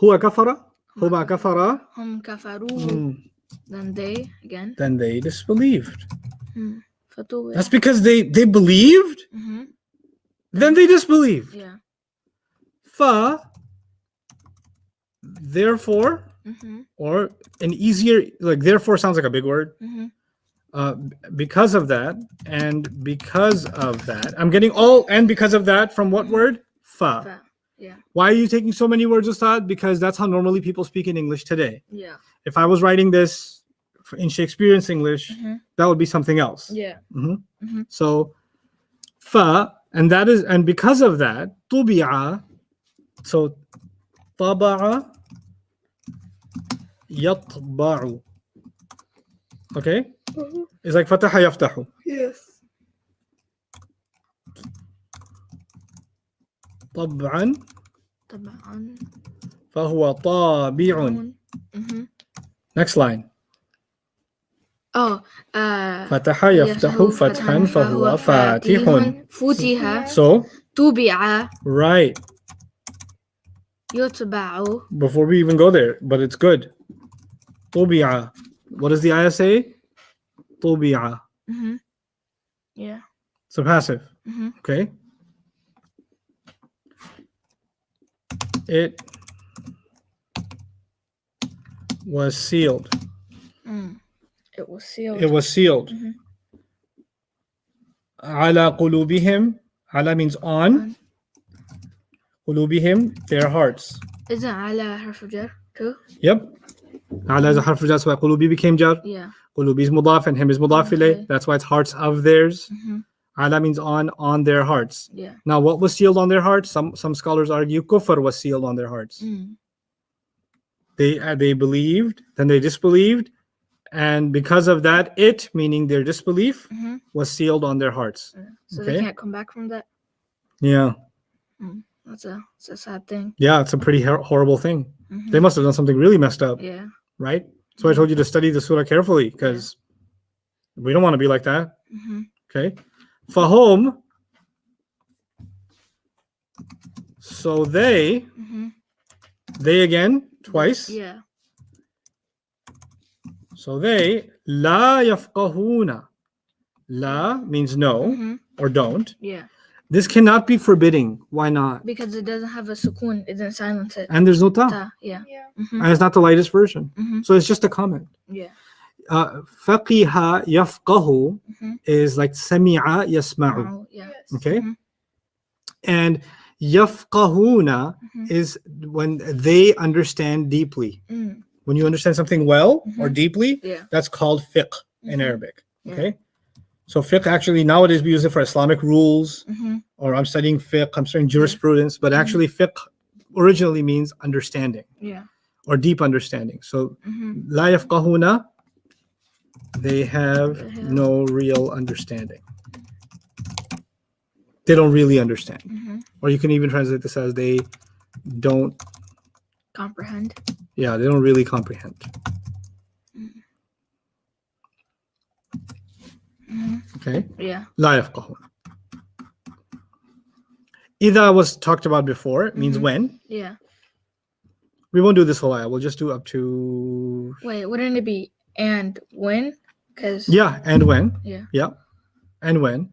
هو كفر هما كفر Hum kafaru. mm, Then they again. then they disbelieved. Fatu. That's because they believed, Mhm. then they disbelieved. Yeah. Fa, therefore, Mhm. or an easier, like therefore sounds like a big word. Mhm. Because of that, and because of that, I'm getting all and because of that from what word? Fa. Fa. Yeah. Why are you taking so many words, Ustad? Because that's how normally people speak in English today. Yeah. If I was writing this in Shakespearean's English, Mhm. that would be something else. Yeah. Mhm. Mhm. So, fa, and because of that, tubi'a. So, taba'a, yatba'u. Okay? It's like fataha yaftahu. Yes. طبعا طبعا. فهو طابع. Mhm. Next line. Oh. فتح يفتح فتحا فهو فاتح. فتح. So, طبع. right. يطبع. Before we even go there, but it's good. طبع. What does the ayah say? طبع. Mhm. Yeah. So passive. Mhm. Okay. It was sealed. It was sealed. It was sealed. Mhm. على قلوبهم. على means on. قلوبهم, their hearts. Isn't على حرف جر too? Yep. على is a حرف جر, so قلوبي became jar. Yeah. قلوبي is mudaf and him is mudaf Okay. ilayh. That's why it's hearts of theirs. Mhm. على means on their hearts. Yeah. Now, what was sealed on their hearts? Some scholars argue kufr was sealed on their hearts. They believed, then they disbelieved, and because of that, it, meaning their disbelief, was sealed on their hearts. So Okay. they can't come back from that. Yeah. It's a sad thing. Yeah, it's a pretty horrible thing. They must have done something really messed up. Yeah. Right? So I told you to study the surah carefully because we don't want to be like that. Okay. Fahom. So they again twice. Yeah. So they la yafqahuna. La means no or don't. Yeah. This cannot be forbidding. Why not? Because it doesn't have a sukoon. It doesn't silence it. And there's no ta. Ta. Yeah. And it's not the lightest version. So it's just a comment. Yeah. Faqiha yafqahu is like sami'a yasma'u. Oh, yeah. Okay. And yafqahuna is when they understand deeply. When you understand something well or deeply, that's called fiqh in Arabic. Okay. So fiqh, actually nowadays we use it for Islamic rules, or I'm studying fiqh, I'm studying jurisprudence, but actually fiqh originally means understanding, or deep understanding. So la yafqahuna, they have no real understanding. They don't really understand. Or you can even translate this as they don't comprehend. Yeah, they don't really comprehend. Okay. Yeah. لا يفقهون. إذا was talked about before. It means when. Yeah. We won't do this whole ayah. We'll just do up to. Wait, wouldn't it be and when? Because. Yeah, and when. Yeah. Yeah. And when.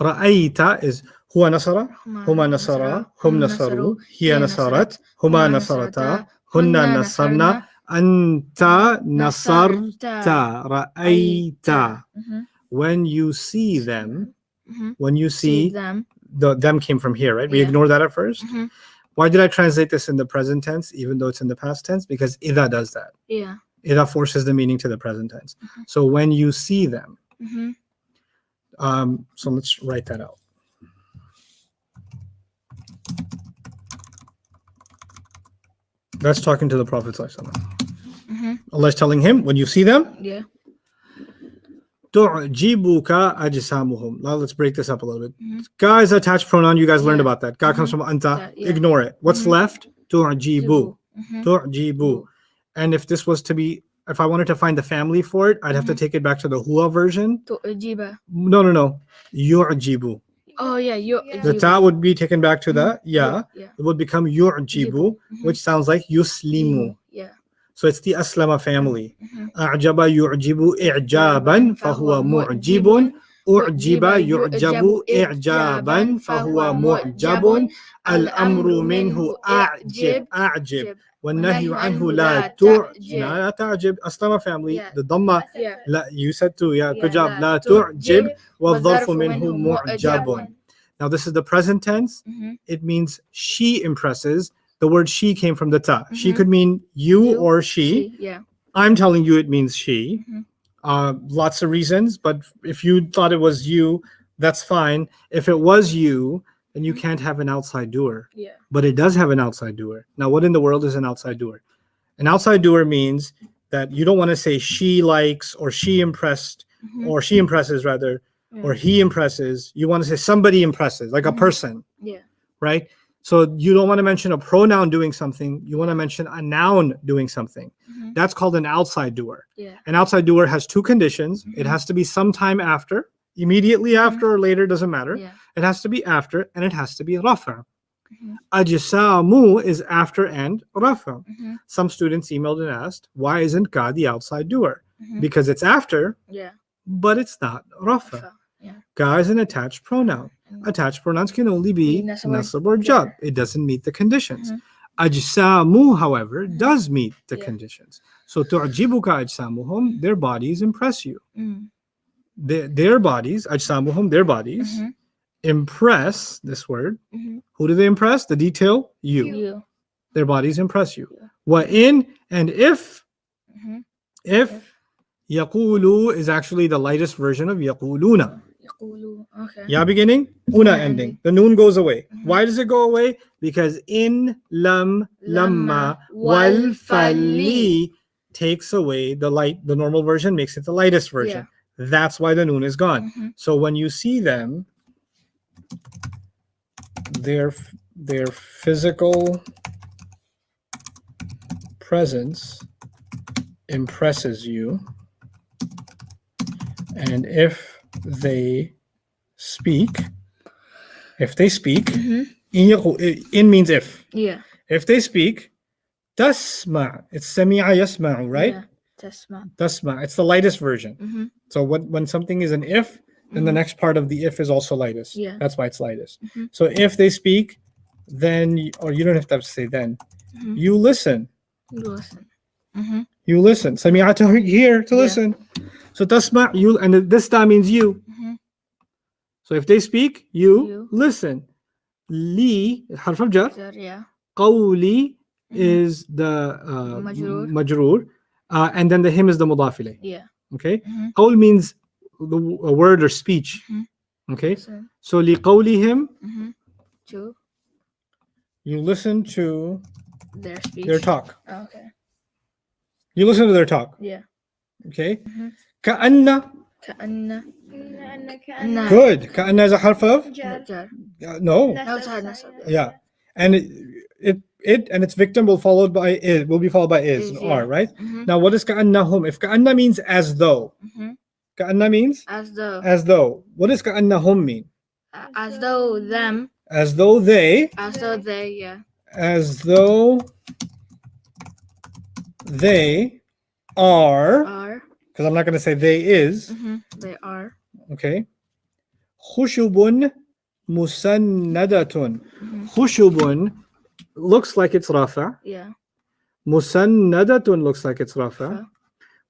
رأيت is هو نصر, هما نصرا, هم نصروا, هي نصرت, هما نصرتا, هن نصرنا, أنت نصرت, رأيت. When you see them, when you see them. Them came from here, right? We ignore that at first. Why did I translate this in the present tense, even though it's in the past tense? Because إذا does that. Yeah. إذا forces the meaning to the present tense. So when you see them. So let's write that out. That's talking to the Prophet ﷺ. Mhm. Allah is telling him, when you see them, Yeah. تُعْجِبُكَ أَجْسَامُهُم. Now let's break this up a little bit. Mhm. Ka is attached pronoun. You guys learned Yeah. about that. Ka comes from anta. That, yeah. Ignore it. What's Mhm. left? تُعْجِبُ. Mhm. تُعْجِبُ. And if this was to be, if I wanted to find the family for it, I'd have to take it back to the huwa version. Tu'jiba. No. يُعْجِبُ. Oh yeah, you. The ta would be taken back to the ya. Yeah. It would become يُعْجِبُ, which sounds like yuslimu. Yeah. So it's the aslama family. Mhm. أعجب يعجب إعجابا فهو معجب. أعجب يعجب إعجابا فهو معجب. الأمر منه أعجب والنهي عنه لا تعجب. أصلا family. Yeah. The dhamma. Yeah. لا, you said too. Yeah, good Yeah. job. لا تعجب والظرف والظرف منه منه معجب. Now this is the present tense. Mhm. It means she impresses. The word she came from the ta. She Mhm. could mean you or she. Yeah. I'm telling you it means she. Mhm. Lots of reasons, but if you thought it was you, that's fine. If it was you, then you can't have an outside doer. Yeah. But it does have an outside doer. Now, what in the world is an outside doer? An outside doer means that you don't want to say she likes or she impressed Mhm. or she impresses rather, or Yeah. he impresses. You want to say somebody impresses, like a Mhm. person, Yeah. right? So you don't want to mention a pronoun doing something. You want to mention a noun doing something. Mhm. That's called an outside doer. Yeah. An outside doer has two conditions. It Mhm. has to be sometime after, immediately after or later, doesn't matter. Yeah. It has to be after, and it has to be rafa. Mhm. Ajsamu is after and rafa. Mhm. Some students emailed and asked, why isn't ka the outside doer? Mhm. Because it's after, Yeah. but it's not rafa. Rafa. Yeah. Ka is an attached pronoun. Mm. Attached pronouns can only be Be nasab or nasab or jar. jar. It doesn't meet the conditions. Mhm. Ajsamu, however, does meet the Yeah. conditions. So tu'jibuka ajsamuhum, their bodies impress you. Mm. Their bodies, ajsamuhum, their bodies, Mhm. impress, this word. Mhm. Who do they impress? The detail, you. You. Their bodies impress you. Yeah. Wa in and if Mhm. yaqulu is actually the lightest version of yaquluna. يقولوا. Okay. Ya beginning, una ending. ending. The noon goes away. Mhm. Why does it go away? Because in lam lamma wal fali takes away the light. The normal version makes it the lightest version. That's why the noon is gone. Mhm. So when you see them, their physical presence impresses you, and if they speak, Mhm. in means if. Yeah. If they speak, tasma. It's sami'a yasma'u, right? Yeah. تسمع. Tasma. It's the lightest version. Mhm. So when something is an if, then the Mhm. next part of the if is also lightest. Yeah. That's why it's lightest. Mhm. So if they speak, then, or you don't have to say then, Mhm. you listen. Listen. Mhm. You listen. Sami'a to hear, to Yeah. listen. So tasma, you, and this ta means you. Mhm. So if they speak, you You. listen. Li, harf of jar. Yeah. Qawli Mhm. is the Majroor. majroor, and then the him is the mudaf ilayh. Yeah. Okay, Mhm. qawl means a word or speech. Mhm. Okay, Listen. so li qawlihim, Mhm. To you listen to their speech. their talk. Oh, okay. You listen to their talk. Yeah. Okay, Mhm. ka'anna, كأن كأن good. Ka'anna is a harf of جار. jar. no, No, it's hard nasab. yeah, and it and its victim will be followed by is and Is, are, yeah. right? Mhm. Now, what is ka'annahum? If ka'anna means as though, Mhm. ka'anna means As though. as though. What does ka'annahum mean? As though them. As though they, As though they. Yeah. as though they are, Are. because I'm not going to say they is, Mhm. They are. okay? Khushubun musannadatun. Mhm. Khushubun looks like it's rafa. Yeah. Musannadatun looks like it's rafa. Rafa.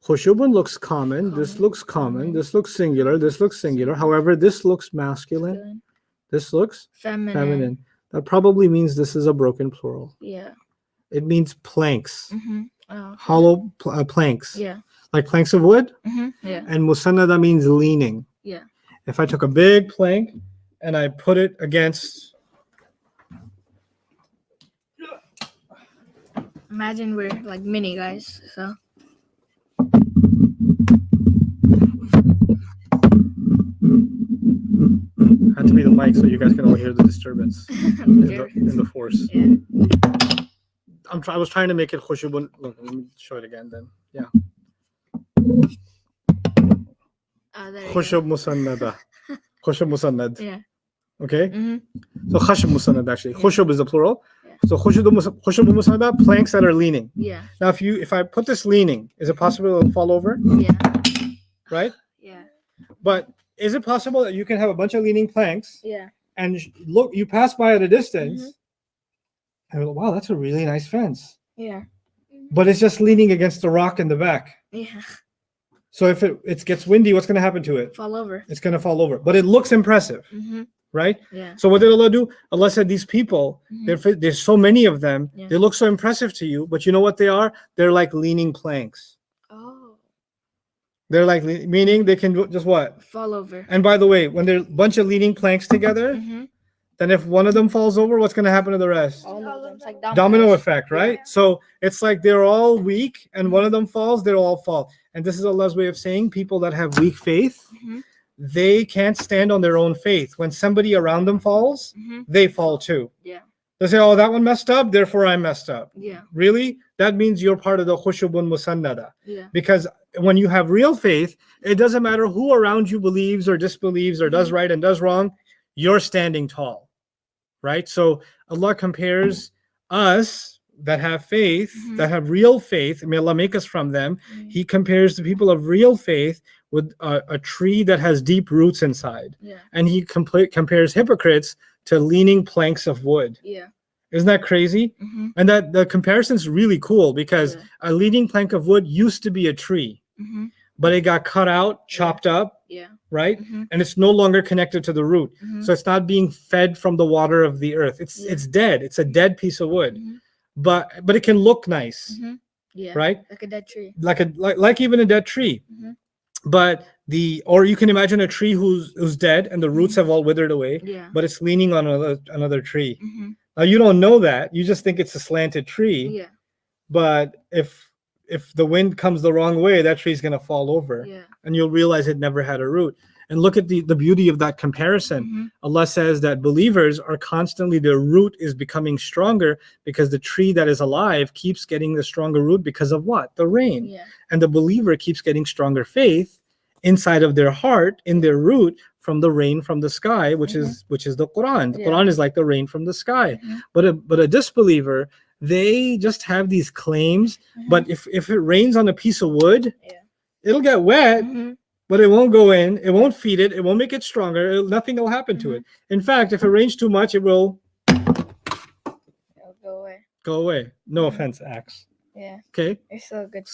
Khushubun looks common. This Common. looks common. Common. This looks singular. This looks singular. However, this looks masculine. Feeling. This looks Feminine. feminine. That probably means this is a broken plural. Yeah. It means planks, Mhm. Oh. hollow planks, Yeah. like planks of wood. Mhm. Yeah. And musannada means leaning. Yeah. If I took a big plank and I put it against Imagine we're like mini guys. So Had to be the mic so you guys can all hear the disturbance in the force. Yeah. I was trying to make it khushubun. Look, let me show it again then. Yeah. There you go. Khushub musannada. Khushub musannad. Yeah. Okay? Mm-hmm. So khashb musannad actually. Yeah. Khushub is the plural. Yeah. So khushub musannada, planks that are leaning. Yeah. Now if I put this leaning, is it possible it'll fall over? Yeah. Right? Yeah. But is it possible that you can have a bunch of leaning planks Yeah. and look, you pass by at a distance Mhm. and you're like, wow, that's a really nice fence. Yeah. But it's just leaning against the rock in the back. Yeah. So if it gets windy, what's going to happen to it? Fall over. It's going to fall over. But it looks impressive, Mm-hmm. right? Yeah. So what did Allah do? Allah said these people, Mhm. there's so many of them, Yeah. they look so impressive to you, but you know what they are? They're like leaning planks. Oh. They're like, meaning they can just what? Fall over. And by the way, when there's a bunch of leaning planks together, Mm-hmm. then if one of them falls over, what's going to happen to the rest? All of them. It's like Domino effect, right? Yeah. So it's like they're all weak and one of them falls, they'll all fall. And this is Allah's way of saying people that have weak faith, Mhm. they can't stand on their own faith. When somebody around them falls, Mm-hmm. they fall too. Yeah. They say, oh, that one messed up, therefore I messed up. Yeah. Really? That means you're part of the khushubun musannada. Yeah. Because when you have real faith, it doesn't matter who around you believes or disbelieves or does right and does wrong, you're standing tall, right? So Allah compares us that have faith, Mhm. that have real faith, may Allah make us from them. Mhm. He compares the people of real faith with a tree that has deep roots inside. Yeah. And he compares hypocrites to leaning planks of wood. Yeah. Isn't that crazy? Mm-hmm. And that the comparison's really cool because Yeah. a leaning plank of wood used to be a tree, Mm-hmm. but it got cut out, chopped up, Yeah. right? Mm-hmm. And it's no longer connected to the root. Mm-hmm. So it's not being fed from the water of the earth. It's Yeah. it's dead. It's a dead piece of wood. Mm-hmm. But it can look nice, Mm-hmm. Yeah. right? Like a dead tree. Like even a dead tree. Mm-hmm. But or you can imagine a tree who's dead and the roots have all withered away, Yeah. but it's leaning on another tree. Mm-hmm. Now you don't know that. You just think it's a slanted tree. Yeah. But if the wind comes the wrong way, that tree's going to fall over, Yeah. and you'll realize it never had a root. And look at the beauty of that comparison. Mhm. Allah says that believers are constantly, their root is becoming stronger because the tree that is alive keeps getting the stronger root because of what? The rain. Yeah. And the believer keeps getting stronger faith inside of their heart, in their root, from the rain from the sky, which is the Quran. The Yeah. Quran is like the rain from the sky. Mhm. But a disbeliever, they just have these claims. But if it rains on a piece of wood, Yeah. it'll get wet, Mhm. but it won't go in. It won't feed it. It won't make it stronger. Nothing will happen to it. In fact, if it rains too much, it will It'll go away. go away. No offense, Axe. Yeah. Okay. It's so good.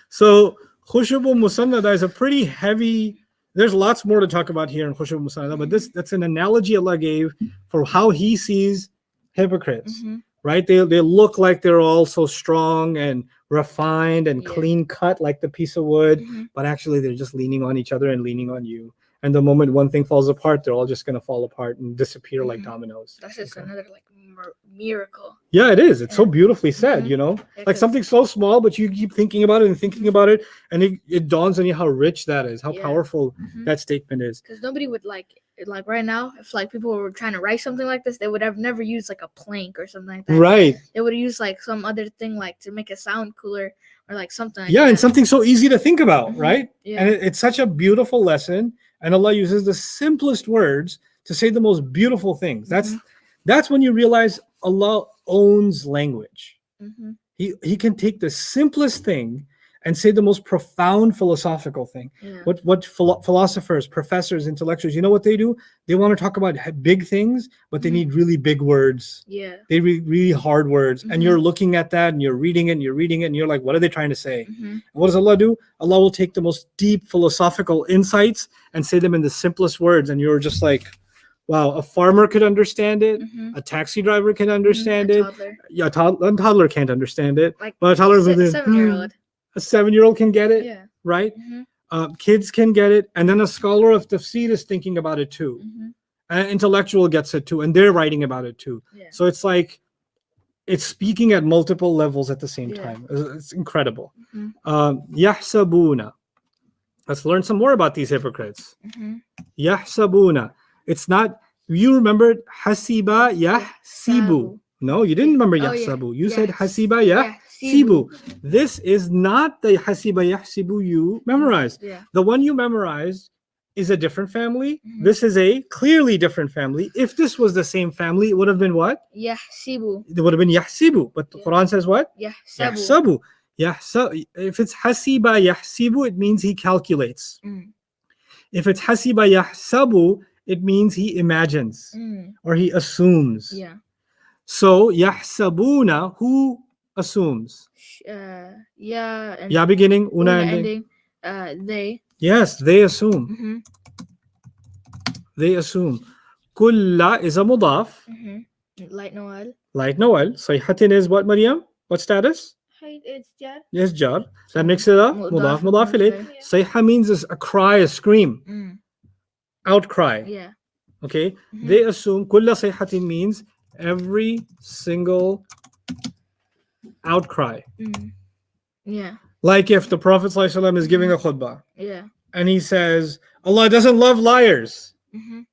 So Khushubu Musannada is a pretty heavy. There's lots more to talk about here in Khushubu Musannada, but that's an analogy Allah gave for how He sees hypocrites. Mm-hmm. Right? They look like they're all so strong and refined and Yeah. clean cut like the piece of wood, Mhm. but actually they're just leaning on each other and leaning on you. And the moment one thing falls apart, they're all just going to fall apart and disappear like Mhm. dominoes. That's just Okay. another like miracle. Yeah, it is. It's so Yeah. beautifully said, Mhm. you know? Yeah, Like 'cause- something so small, but you keep thinking about it and thinking about it, and it dawns on you how rich that is, how Yeah. powerful Mhm. that statement is. Because nobody would like right now, if like people were trying to write something like this, they would have never used like a plank or something like that. Right. They would use like some other thing like to make it sound cooler or like something like Yeah, that. and something so easy to think about, Mhm. right? Yeah. And it's such a beautiful lesson, and Allah uses the simplest words to say the most beautiful things. That's when you realize Allah owns language. Mhm. He can take the simplest thing and say the most profound philosophical thing. Yeah. What philosophers, professors, intellectuals, you know what they do? They want to talk about big things, but they Mhm. need really big words. Yeah. They read really hard words, and Mhm. you're looking at that and you're reading it and you're reading it and you're like, what are they trying to say? Mhm. And what does Allah do? Allah will take the most deep philosophical insights and say them in the simplest words, and you're just like, wow, a farmer could understand it, Mhm. a taxi driver can understand A it. toddler. Yeah, a toddler can't understand it, Like but a toddler will be, 7-year-old. a 7-year-old can get it, Yeah. right? Mhm. Kids can get it, and then a scholar of tafsir is thinking about it too. Mhm. An intellectual gets it too, and they're writing about it too. Yeah. So it's like it's speaking at multiple levels at the same Yeah. time. It's incredible. Mhm. Yahsabuna. Let's learn some more about these hypocrites. Mhm. Yahsabuna. It's not, you remembered hasiba yahsibu. Sabu. No, you didn't remember Oh, yeah. yahsabu. You said Yahs- hasiba yahsibu. This is not the hasiba yahsibu you memorized. Yeah. The one you memorized is a different family. Mhm. This is a clearly different family. If this was the same family, it would have been what? Yahsibu. It would have been yahsibu. But the Yeah. Quran says what? Yahsabu. Yahsabu. If it's hasiba yahsibu, it means he calculates. Mm. If it's hasiba yahsabu, it means he imagines Mm. or he assumes. Yeah. So yahsabuna, who assumes? Yeah. And Ya beginning, una Una ending. ending. They. Yes, they assume. Mhm. They assume. Kulla is a mudaf, Mhm. Like Noel. like Noel. Sayhatin is what, Maryam? What status? Height, it's jar. Yes, jar. So, That makes it a mudaf, mudaf ilayh. mudaf Sayha means is a cry, a scream, Mm. outcry. Yeah. Okay? Mhm. They assume kulla sayhatin means every single outcry. Mm. Yeah. Like if the Prophet ﷺ is giving a khutbah Yeah. and he says, Allah doesn't love liars. Mhm.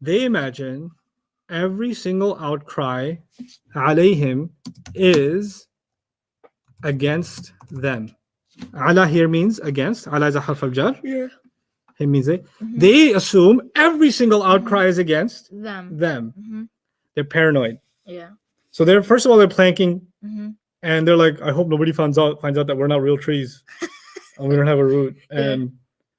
They imagine every single outcry alayhim is against them. Ala here means against. Ala is a harf al-jar. Yeah. It means it. Mhm. They assume every single outcry is against Them. them. Mhm. They're paranoid. Yeah. So they're, first of all, they're planking Mhm. and they're like, I hope nobody finds out that we're not real trees and we don't have a root. Yeah. And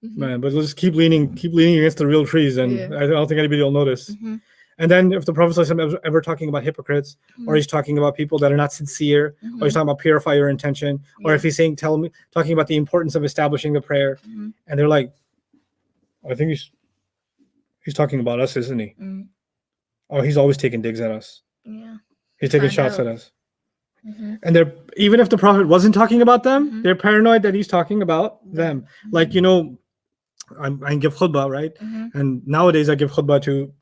Mhm. man, but let's just keep leaning against the real trees, and Yeah. I don't think anybody will notice. Mhm. And then if the Prophet ﷺ is ever talking about hypocrites, or Mhm. he's talking about people that are not sincere, or he's Mhm. talking about purify your intention, or if Yeah. he's saying talking about the importance of establishing the prayer, Mhm. and they're like, I think he's talking about us, isn't he? Mm. Oh, he's always taking digs at us. Yeah. He's taking Find shots out. at us. Mhm. And they're, even if the Prophet wasn't talking about them, Mhm. they're paranoid that he's talking about them. Mhm. Like, you know, I give khutbah, right? Mhm. And nowadays I give khutbah to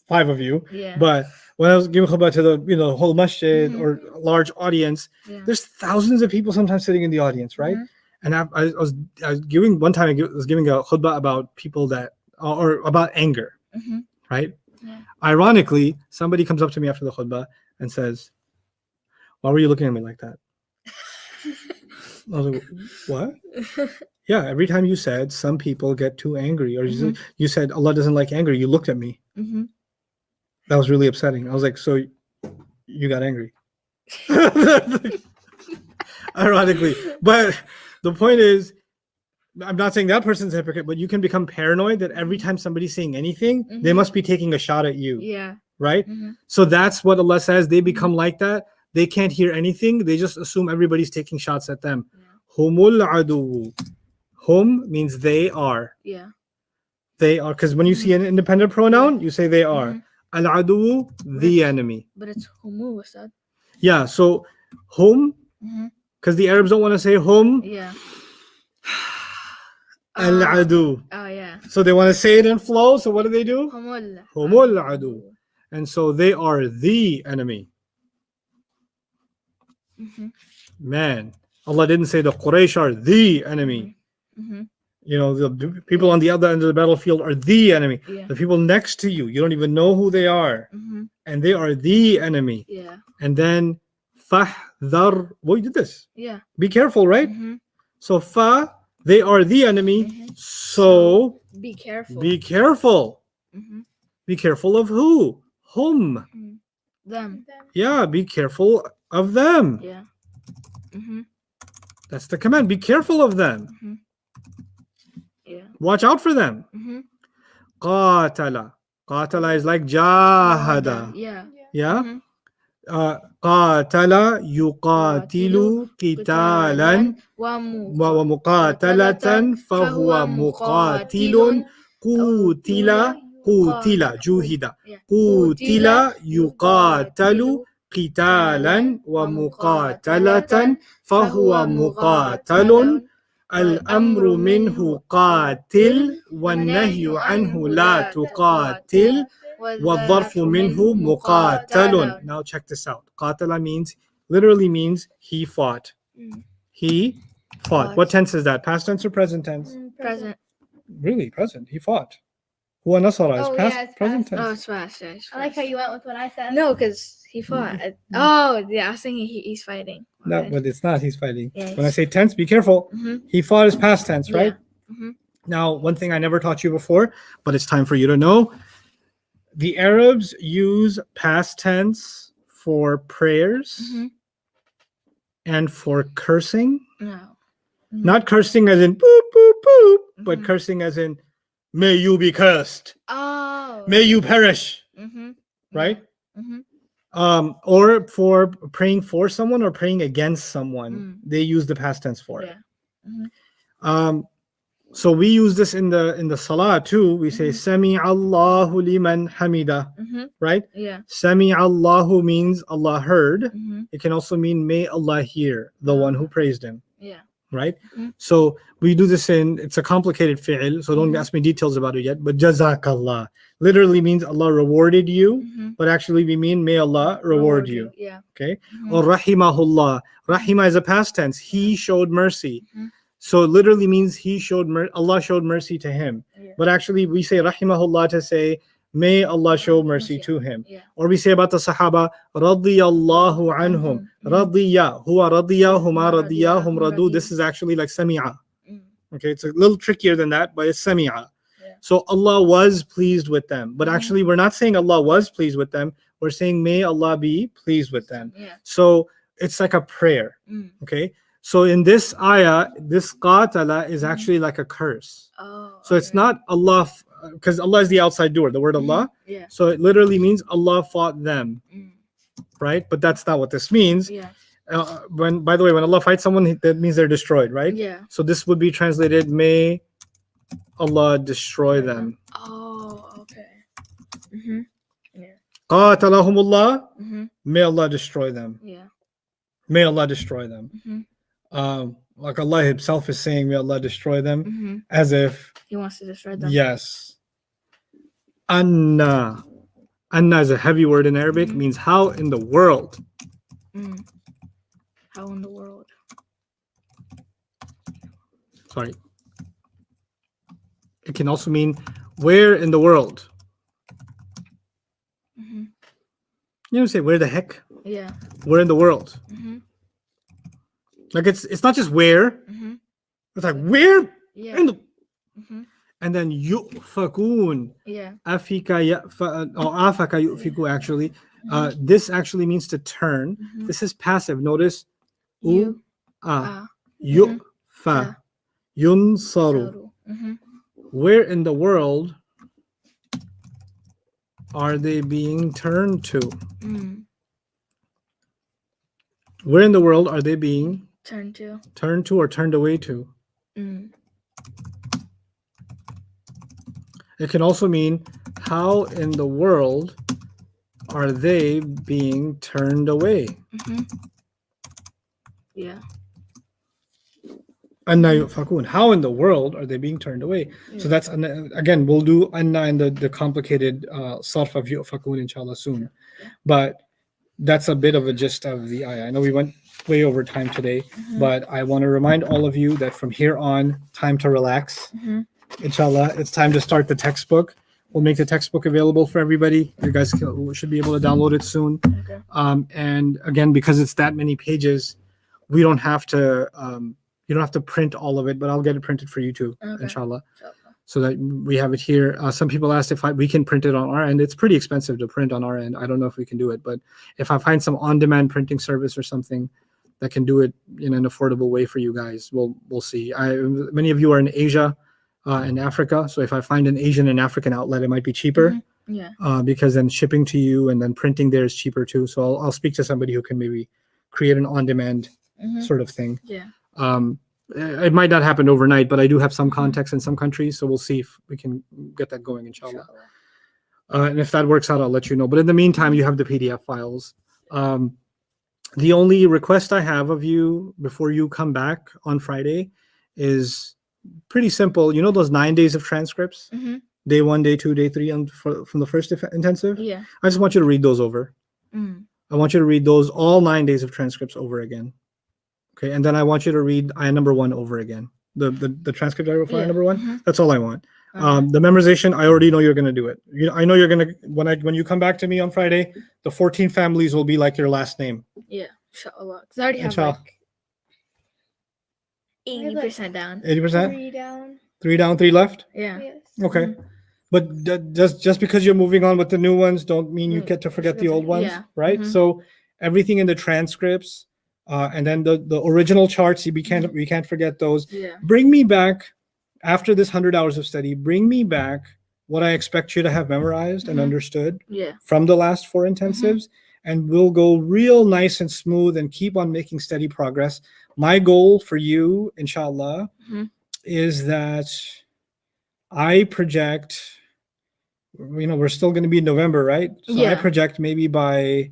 5 of you. Yeah. But when I was giving khutbah to the whole masjid Mhm. or a large audience, Yeah. there's thousands of people sometimes sitting in the audience, right? Mhm. And I was giving one time I was giving a khutbah about people that or about anger, Mhm. right? Yeah. Ironically, somebody comes up to me after the khutbah and says, "Why were you looking at me like that?" I was like, "What?" Yeah, every time you said some people get too angry, or you said Allah doesn't like anger, you looked at me. Mhm. That was really upsetting. I was like, so you got angry. Ironically. But the point is, I'm not saying that person's a hypocrite, but you can become paranoid that every time somebody's saying anything, they Mhm. must be taking a shot at you. Yeah. Right? Mhm. So that's what Allah says. They become like that. They can't hear anything. They just assume everybody's taking shots at them. Humul adu. Hum means they are. Yeah. They are, because when you see an independent pronoun, you say they are. Mhm. Al-adu, the enemy. But it's humu, Ustad. Yeah, so hum, Mhm. because the Arabs don't want to say hum, Yeah. al-adu. Oh yeah. So they want to say it in flow. So what do they do? Humul. Humul adu. And so they are the enemy. Mhm. Man, Allah didn't say the Quraysh are the enemy. Mhm. You know, the people on the other end of the battlefield are the enemy. Yeah. The people next to you, you don't even know who they are. Mhm. And they are the enemy. Yeah. And then fahdhar. Well, you did this. Yeah. Be careful, right? Mhm. So fa, they are the enemy. Mhm. So Be careful. be careful. Mhm. Be careful of who? Hum. Mhm. Them. Yeah, be careful of them. Yeah. Mhm. That's the command. Be careful of them. Mhm. Yeah. Watch out for them. Mhm. Qatala. Qatala is like jahada. Yeah. Yeah. Mhm. Qatala yuqatilu qitalan ومقاتلة فهو مقاتل قتل جوهد قتل يقاتل قتالا ومقاتلة فهو مقاتل الأمر منه قاتل والنهي عنه لا تقاتل وَالظَّرْفُ مِنْهُ مُقَاتَلٌ. Now check this out. قَاتَلَ means, literally means he fought. Mm. He fought. What tense is that? Past tense or present tense? Present. Really, present. He fought. Huwa nasara is Oh, past, yeah, it's present past. Oh, tense. it's fast. Yeah, it's I like fast. how you went with what I said. No, because he fought. Oh, yeah. I was thinking he's fighting. My No, bad. but it's not. He's fighting. Yeah, When I say tense, be careful. Mhm. He fought is past tense, right? Yeah. Mhm. Now, one thing I never taught you before, but it's time for you to know. The Arabs use past tense for prayers Mhm. and for cursing. No. Not cursing as in boop, boop, boop, but Mhm. cursing as in, may you be cursed. Oh. May you perish, Mm-hmm. right? Mm-hmm. Or for praying for someone or praying against someone, Mm. they use the past tense for it. Yeah. So we use this in the salah too. We say Sami Allahu liman hamida, Mm-hmm. right? Yeah. Sami Allahu means Allah heard. Mm-hmm. It can also mean may Allah hear, the one who praised him, Yeah. right? Mhm. So we do this it's a complicated fi'l, so don't Mhm. ask me details about it yet, but jazakallah literally means Allah rewarded you, Mm-hmm. but actually we mean may Allah reward you. Yeah. Okay. Mhm. Or rahimahullah. Rahima is a past tense. He showed mercy. Mhm. So it literally means Allah showed mercy to him. Yeah. But actually we say rahimahullah to say may Allah show mercy to him. Yeah. Or we say about the Sahaba, radiyallahu anhum. Radiya, huwa radiya, huma radiya, hum radu. This is actually like sami'a. Mm. Okay, it's a little trickier than that, but it's sami'a. Yeah. So Allah was pleased with them. But actually we're not saying Allah was pleased with them. We're saying may Allah be pleased with them. Yeah. So it's like a prayer. Mm. Okay. So in this ayah, this qatala is actually like a curse. Oh. So it's not Allah, because Allah is the outside door, the word Allah. Yeah. So it literally means Allah fought them, Mm. right? But that's not what this means. Yeah. By the way, when Allah fights someone, that means they're destroyed, right? Yeah. So this would be translated, may Allah destroy them. Oh. Okay. Mm-hmm. Qatalahumullah, Mm-hmm. may Allah destroy them. Yeah. May Allah destroy them. Mm-hmm. Like Allah himself is saying, may Allah destroy them, Mm-hmm. as if, He wants to destroy them. yes. Anna. Anna is a heavy word in Arabic, Mhm. means how in the world. Mm. How in the world? Sorry. It can also mean where in the world. Mm-hmm. You know, say where the heck? Yeah. Where in the world? Mm-hmm. Like it's not just where. Mm-hmm. It's like where Yeah. in the. Mm-hmm. And then yufakun. Yeah. Afika or afaka yufiku actually. This actually means to turn. Mhm. This is passive. Notice You. yufa yunsaru. Mm-hmm. Where in the world are they being turned to? Mm. Where in the world are they being Turn to. turned to or turned away to? Mm. It can also mean how in the world are they being turned away? Mm-hmm. Yeah. Anna yufakun. How in the world are they being turned away? So that's again, we'll do anna and the complicated sarf of yufakun inshallah soon. But that's a bit of a gist of the ayah. I know we went way over time today, but I want to remind all of you that from here on, time to relax. Mm-hmm. Inshallah, it's time to start the textbook. We'll make the textbook available for everybody. You guys should be able to download it soon. Okay. And again, because it's that many pages, we don't have to. You don't have to print all of it, but I'll get it printed for you too, Okay. inshallah, so that we have it here. Some people asked if we can print it on our end. It's pretty expensive to print on our end. I don't know if we can do it, but if I find some on-demand printing service or something that can do it in an affordable way for you guys, we'll see. Many of you are in Asia and Africa, so if I find an Asian and African outlet, it might be cheaper. Yeah. Because then shipping to you and then printing there is cheaper too. So I'll speak to somebody who can maybe create an on-demand sort of thing. Yeah. It might not happen overnight, but I do have some contacts in some countries, so we'll see if we can get that going, inshallah. And if that works out, I'll let you know. But in the meantime, you have the PDF files. The only request I have of you before you come back on Friday is pretty simple. You know those 9 days of transcripts? Mm-hmm. day 1, day 2, day 3, and from the first intensive. Yeah. I just want you to read those over. Mm. I want you to read those all 9 days of transcripts over again. Okay, and then I want you to read ayah number 1 over again. The transcript I wrote for ayah Yeah. number 1. Mhm. That's all I want. Okay. The memorization, I already know you're gonna do it. I know you're gonna when you come back to me on Friday, the 14 families will be like your last name. Yeah. Inshallah. Because I already have Inshallah. like 80% down. 80%, 3 down. 3 down, 3 left. Yeah. Yes. Okay, Mhm. but just because you're moving on with the new ones, don't mean you Mm, get to forget the forget old the- ones, yeah. right? Mhm. So everything in the transcripts, and then the original charts, we can't forget those. Yeah. Bring me back after this 100 hours of study. Bring me back what I expect you to have memorized and Mhm. understood Yeah. from the last 4 intensives, and we'll go real nice and smooth and keep on making steady progress. My goal for you, inshallah, Mhm. is that I project, we're still going to be in November, right? So I Yeah. project maybe by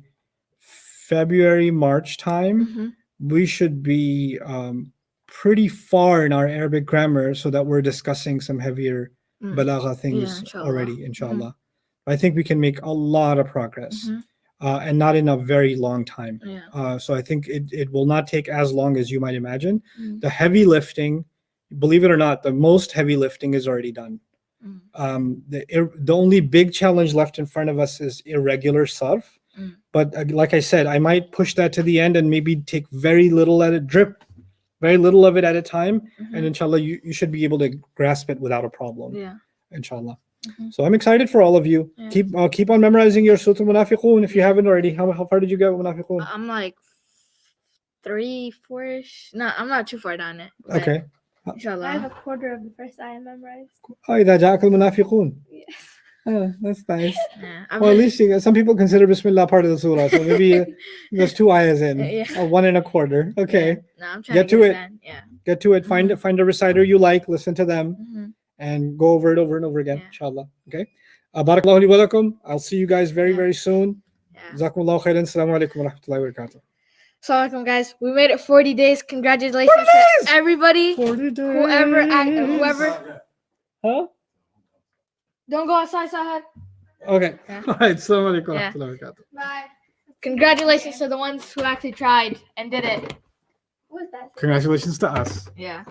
February, March time, Mhm. we should be pretty far in our Arabic grammar so that we're discussing some heavier Mm. balagha things inshallah. already, inshallah. I think we can make a lot of progress, Mhm. and not in a very long time. Yeah. So I think it will not take as long as you might imagine. Mm. The heavy lifting, believe it or not, the most heavy lifting is already done. Mm. The only big challenge left in front of us is irregular sarf. Mm. But like I said, I might push that to the end and maybe take very little at a drip, very little of it at a time. And Mhm. inshallah, you should be able to grasp it without a problem. Yeah. Inshallah. Mhm. So I'm excited for all of you. Yeah. Keep on memorizing your Surah Al-Munafiqun if you Yeah. haven't already. How far did you get with Munafiqun? I'm like 3, 4-ish. No, I'm not too far down it. but Okay. I have Inshallah. a quarter of the first ayah memorized. إذا جاءك المنافقون. Yes. That's nice. Yeah. Well, at least some people consider Bismillah part of the surah. So maybe there's 2 ayahs in, Yeah. or 1 1/4. Okay. Yeah. No, I'm trying Get to to get it. done. Yeah. Get to it. Find a reciter you like, listen to them, Mhm. and go over it over and over again, Yeah. inshallah. Okay. Barakallahu li wa lakum. I'll see you guys very, Yeah. very soon. Yeah. Jazakumullahu khairan. Assalamu alaikum wa rahmatullahi wa barakatuh. Assalamualaikum, guys. We made it 40 days. Congratulations 40 days! to everybody. 40 days. Whoever. Huh? Don't go outside, Sahad. Okay. Yeah. All right. Assalamu alaikum wa Yeah. rahmatullahi wa barakatuh. Bye. Congratulations to the ones who actually tried and did it. What was that? Congratulations to us. Yeah.